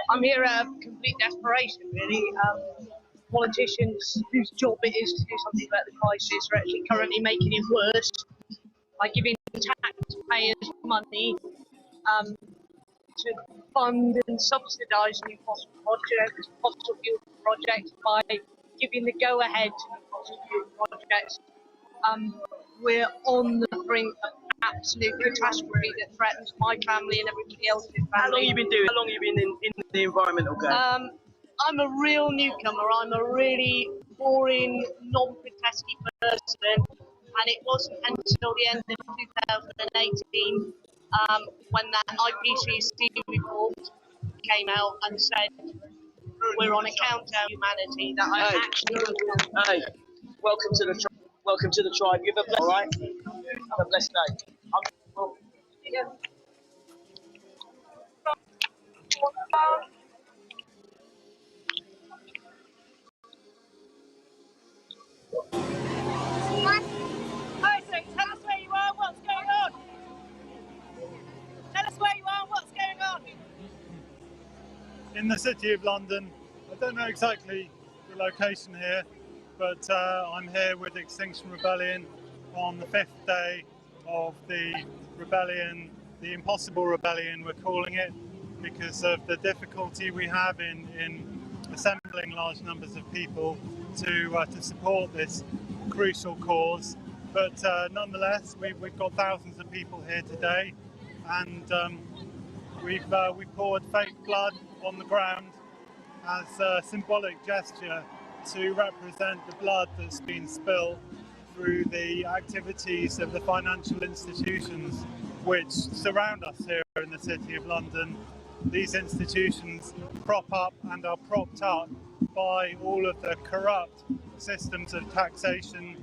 I'm here out of complete desperation, really. Politicians whose job it is to do something about the crisis are actually currently making it worse by giving taxpayers money to fund and subsidise new fossil fuel projects by giving the go-ahead to new fossil fuel projects. We're on the brink of absolute catastrophe that threatens my family and everybody else's family. How long have you been doing? How long have you been in the environmental game? I'm a real newcomer. I'm a really boring, non-protesty person, and it wasn't until the end of 2018 when that IPCC report came out and said we're on a countdown to humanity that I actually. Hey, welcome to the tribe. You have a blessed, all right? Have a blessed day. Isaac, tell us where you are, what's going on? Tell us where you are, what's going on? In the City of London. I don't know exactly the location here, but I'm here with Extinction Rebellion on the 5th day of the rebellion, the impossible rebellion we're calling it, because of the difficulty we have in assembling large numbers of people to support this crucial cause. But nonetheless, we've got thousands of people here today, and we've poured fake blood on the ground as a symbolic gesture to represent the blood that's been spilled through the activities of the financial institutions which surround us here in the City of London. These institutions prop up and are propped up by all of the corrupt systems of taxation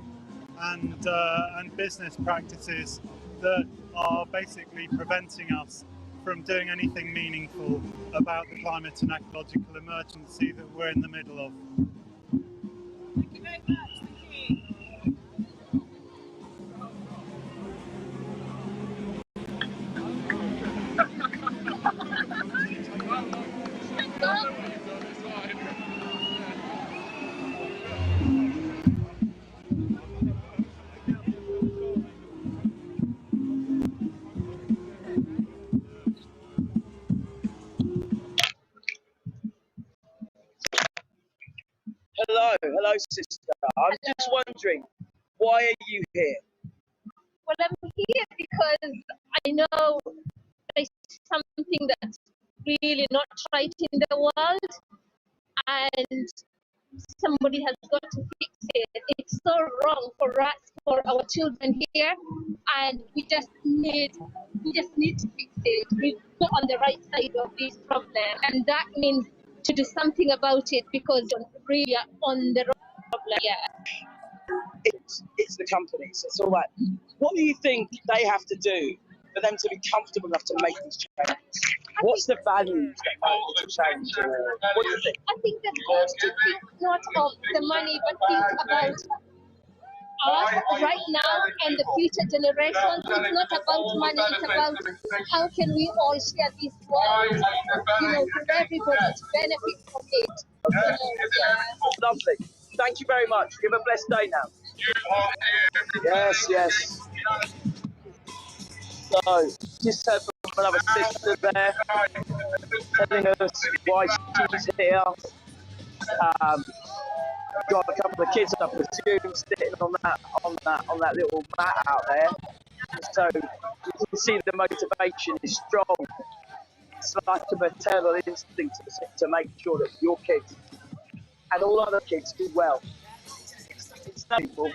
and business practices that are basically preventing us from doing anything meaningful about the climate and ecological emergency that we're in the middle of. Thank you very much. Thank you. Hello, sister. I'm just wondering, why are you here? Well, I'm here because I know there's something that's really not right in the world, and somebody has got to fix it. It's so wrong for us, for our children here, and we just need to fix it. We're not on the right side of this problem, and that means to do something about it, because we're really on the wrong problem. Yeah. It's the companies. It's all that. What do you think they have to do for them to be comfortable enough to make these changes? What's the values that matter to change? What do you think? I think they've got to think not of the money, but think about us right now and the future generations. It's not about money, it's about how can we all share this world, for everybody to benefit from it. Lovely. Thank you very much. You have a blessed day now. Yes, yes. So, just heard from another sister there, telling us why she's here. Got a couple of kids, I presume, sitting on that little mat out there. So you can see the motivation is strong. It's like a maternal instinct to make sure that your kids and all other kids do well. It's people.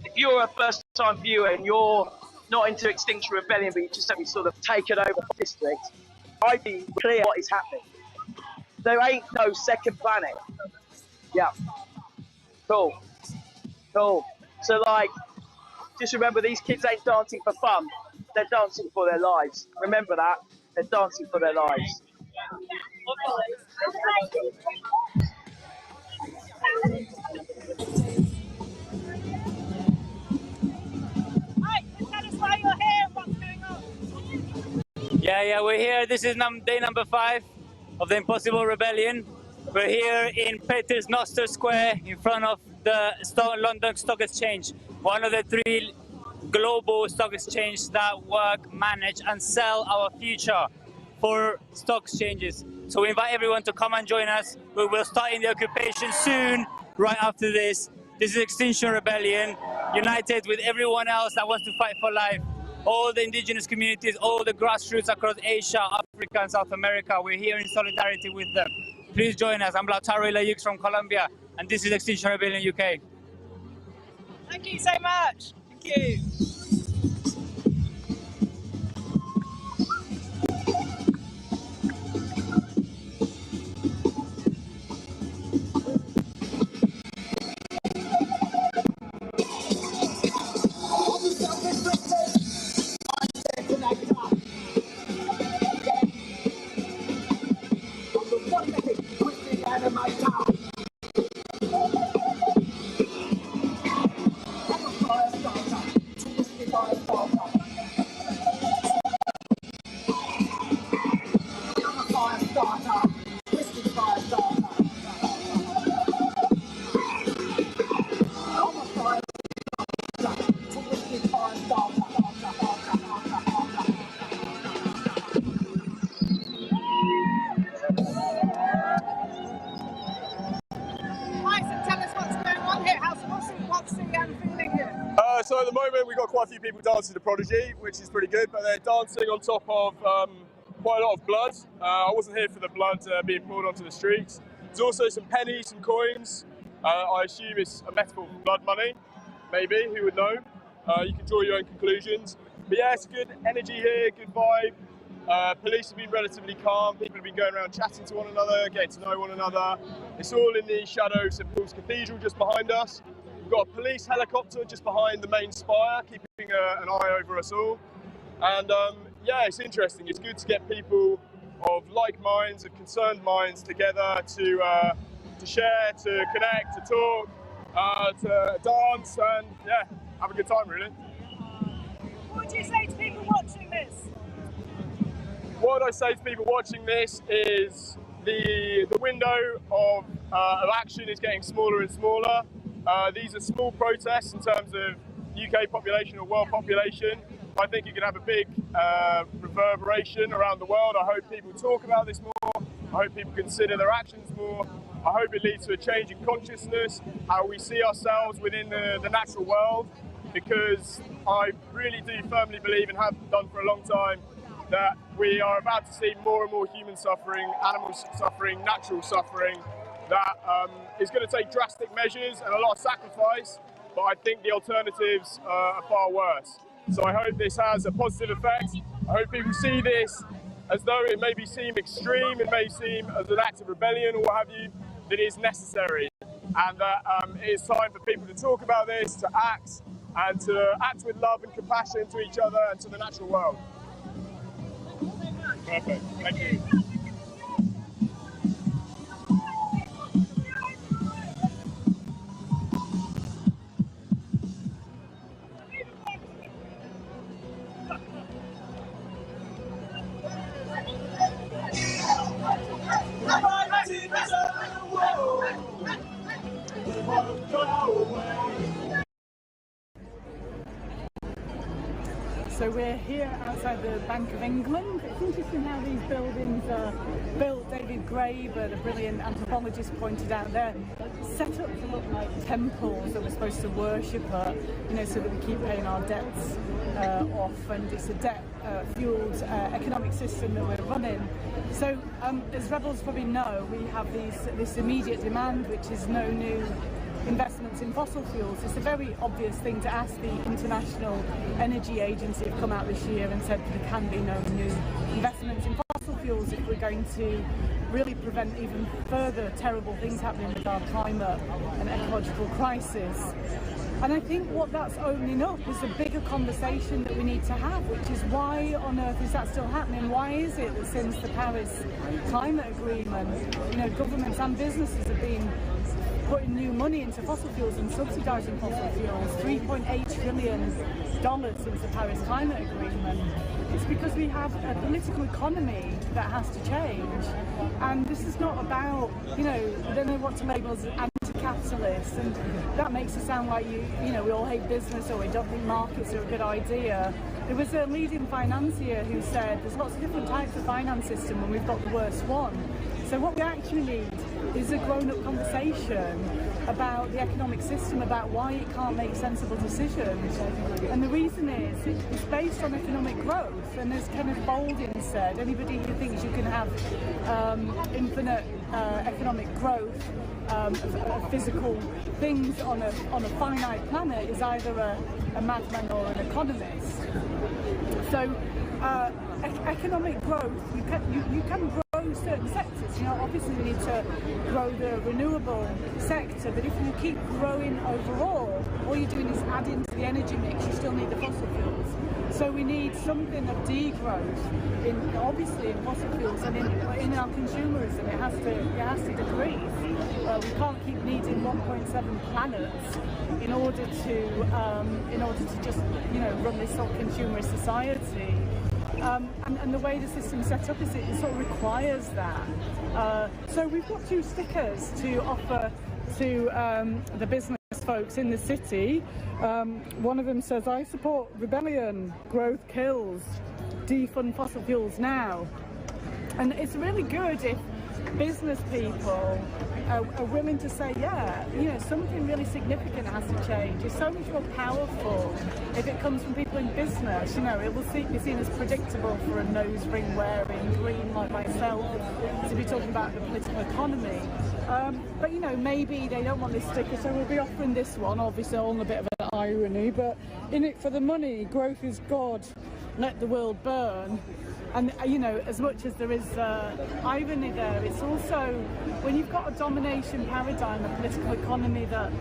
If you're a first-time viewer and you're not into Extinction Rebellion, but you just have been sort of taken over by district, I'd be clear what is happening. There ain't no second planet. Yeah. Cool. Cool. So, just remember, these kids ain't dancing for fun. They're dancing for their lives. Remember that. They're dancing for their lives. Hi, tell us why you're here, what's going on? Yeah, we're here. This is day number 5 of the Impossible Rebellion. We're here in Paternoster Square in front of the London Stock Exchange, one of the 3 global stock exchanges that work, manage and sell our future for stock exchanges. So we invite everyone to come and join us. We will start in the occupation soon, right after this. This is Extinction Rebellion, united with everyone else that wants to fight for life. All the indigenous communities, all the grassroots across Asia, Africa and South America. We're here in solidarity with them. Please join us. I'm Lautaro Ilayux from Colombia, and this is Extinction Rebellion UK. Thank you so much. Thank you. So at the moment we've got quite a few people dancing to Prodigy, which is pretty good, but they're dancing on top of quite a lot of blood. I wasn't here for the blood being poured onto the streets. There's also some pennies, some coins. I assume it's a metaphor for blood money, maybe, who would know? You can draw your own conclusions. But yeah, it's good energy here, good vibe. Police have been relatively calm, people have been going around chatting to one another, getting to know one another. It's all in the shadow of St Paul's Cathedral just behind us. We've got a police helicopter just behind the main spire, keeping an eye over us all. And yeah, it's interesting. It's good to get people of like minds, of concerned minds together to share, to connect, to talk, to dance, and yeah, have a good time really. What would you say to people watching this? What I say to people watching this is the window of action is getting smaller and smaller. These are small protests in terms of UK population or world population. I think it could have a big reverberation around the world. I hope people talk about this more. I hope people consider their actions more. I hope it leads to a change in consciousness, how we see ourselves within the natural world, because I really do firmly believe, and have done for a long time, that we are about to see more and more human suffering, animal suffering, natural suffering, that is going to take drastic measures and a lot of sacrifice, but I think the alternatives are far worse. So I hope this has a positive effect. I hope people see this as though it may seem extreme, it may seem as an act of rebellion or what have you, that it is necessary, and that it is time for people to talk about this, to act, and to act with love and compassion to each other and to the natural world. Perfect, thank you. So we're here outside the Bank of England. It's interesting how these buildings are built. David Graeber, the brilliant anthropologist, pointed out they're set up to look like temples that we're supposed to worship at, you know, so that we keep paying our debts off, and it's a debt-fueled economic system that we're running. So as rebels probably know, we have this immediate demand, which is no new investments in fossil fuels. It's a very obvious thing to ask. The International Energy Agency have come out this year and said there can be no new investments in fossil fuels if we're going to really prevent even further terrible things happening with our climate and ecological crisis. And I think what that's opening up is a bigger conversation that we need to have, which is why on earth is that still happening? Why is it that since the Paris Climate Agreement, you know, governments and businesses have been putting new money into fossil fuels and subsidising fossil fuels, $3.8 trillion since the Paris Climate Agreement? It's because we have a political economy that has to change. And this is not about, you know, then they want to label us anti-capitalist, and that makes it sound like you know, we all hate business or we don't think markets are a good idea. There was a leading financier who said there's lots of different types of finance system and we've got the worst one. So what we actually need is a grown-up conversation about the economic system, about why it can't make sensible decisions. And the reason is it's based on economic growth, and as Kenneth Boulding said, anybody who thinks you can have infinite economic growth of physical things on a finite planet is either a madman or an economist. So economic growth, you can grow certain sectors. You know, obviously we need to grow the renewable sector, but if you keep growing overall, all you're doing is adding to the energy mix. You still need the fossil fuels. So we need something of degrowth, obviously in fossil fuels and in our consumerism. It has to decrease. We can't keep needing 1.7 planets in order to just run this sort of consumerist society. And the way the system's set up is it sort of requires that. So we've got 2 stickers to offer to the business folks in the city. One of them says, "I support rebellion, growth kills, defund fossil fuels now." And it's really good if business people are willing to say, yeah, something really significant has to change. It's so much more powerful if it comes from people in business. It will be seen as predictable for a nose ring wearing green like myself to be talking about the political economy. But maybe they don't want this sticker, so we'll be offering this one, obviously on a bit of an irony, but in it for the money. Growth is God, let the world burn. And as much as there is irony there, it's also when you've got a domination paradigm, a political economy that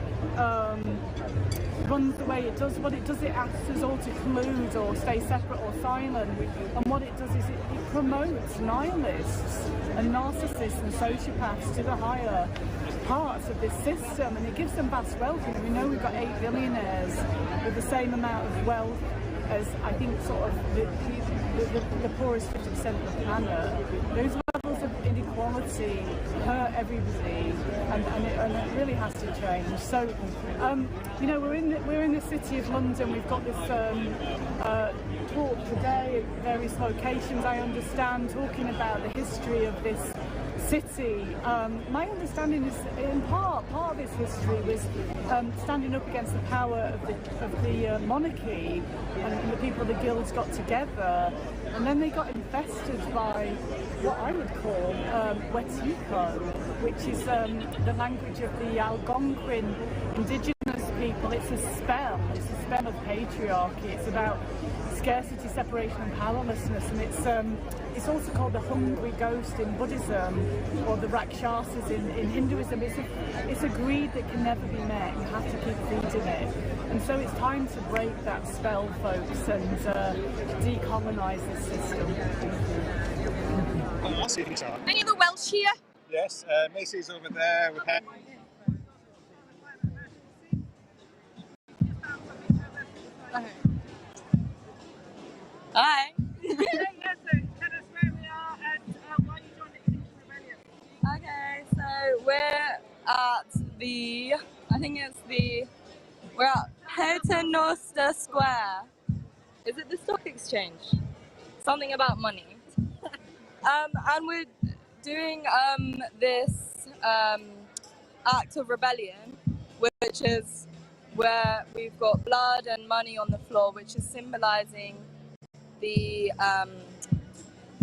runs the way it does, what it does, it asks us all to collude or stay separate or silent. And what it does is it promotes nihilists and narcissists and sociopaths to the higher parts of this system, and it gives them vast wealth. We know we've got 8 billionaires with the same amount of wealth as I think sort of the poorest 50% of the planet. Those levels of inequality hurt everybody, and it really has to change. So, we're in the city of London. We've got this talk today at various locations, I understand, talking about the history of this city. My understanding is, in part of its history was standing up against the power of the monarchy, and the people of the guilds got together, and then they got infested by what I would call Wetiko, which is the language of the Algonquin indigenous people. It's a spell of patriarchy. It's about scarcity, separation and powerlessness, and it's also called the hungry ghost in Buddhism, or the Rakshasas in Hinduism. It's a greed that can never be met. You have to keep feeding it. And so it's time to break that spell, folks, and decolonise this system. Any of the Welsh here? Yes, Macy's over there with her. Hi. Okay, so we're at Paternoster Square. Is it the stock exchange? Something about money. And we're doing this act of rebellion, which is where we've got blood and money on the floor, which is symbolizing the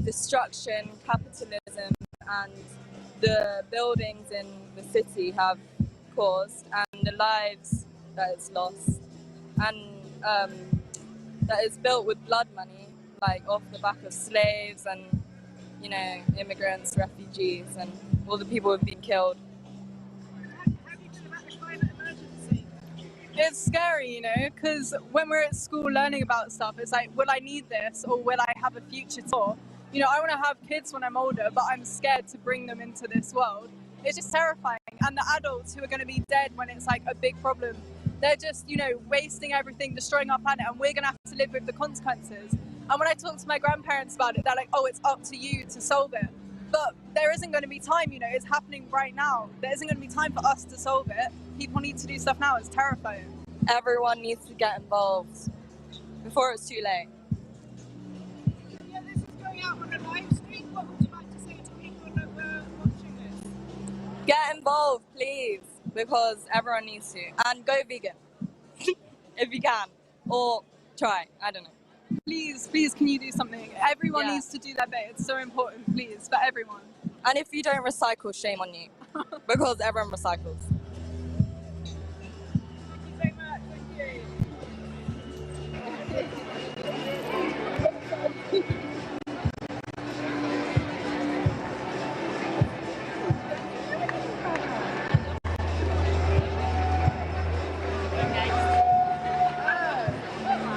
destruction capitalism and the buildings in the city have caused, and the lives that it's lost, and that is built with blood money, like off the back of slaves and immigrants, refugees, and all the people who've been killed. It's scary, because when we're at school learning about stuff, it's like, will I need this, or will I have a future tour? I want to have kids when I'm older, but I'm scared to bring them into this world. It's just terrifying. And the adults who are going to be dead when it's like a big problem, they're just, wasting everything, destroying our planet, and we're going to have to live with the consequences. And when I talk to my grandparents about it, they're like, oh, it's up to you to solve it. But there isn't going to be time, it's happening right now. There isn't going to be time for us to solve it. People need to do stuff now. It's terrifying. Everyone needs to get involved before it's too late. going out on a live stream. What would you like to say to people that were watching this? Get involved, please, because everyone needs to. And go vegan, if you can. Or try, I don't know. Please, please, can you do something? Everyone needs to do their bit. It's so important, please, for everyone. And if you don't recycle, shame on you. Because everyone recycles. Thank you so much. Thank you.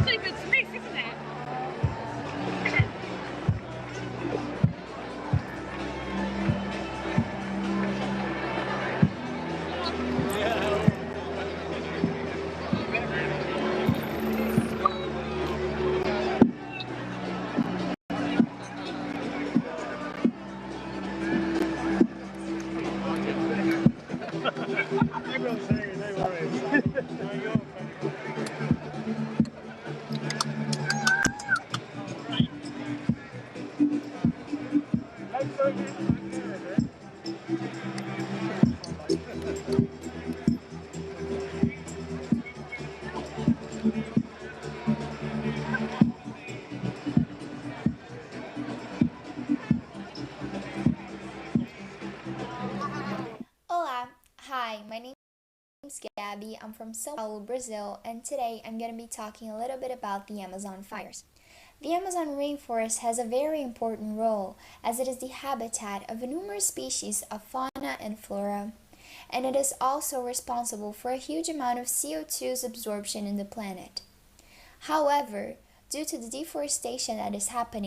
It's a good space, isn't it? Olá, hi, my name is Gabby. I'm from São Paulo, Brazil, and today I'm going to be talking a little bit about the Amazon fires. The Amazon rainforest has a very important role as it is the habitat of numerous species of fauna and flora, and it is also responsible for a huge amount of CO2's absorption in the planet. However, due to the deforestation that is happening,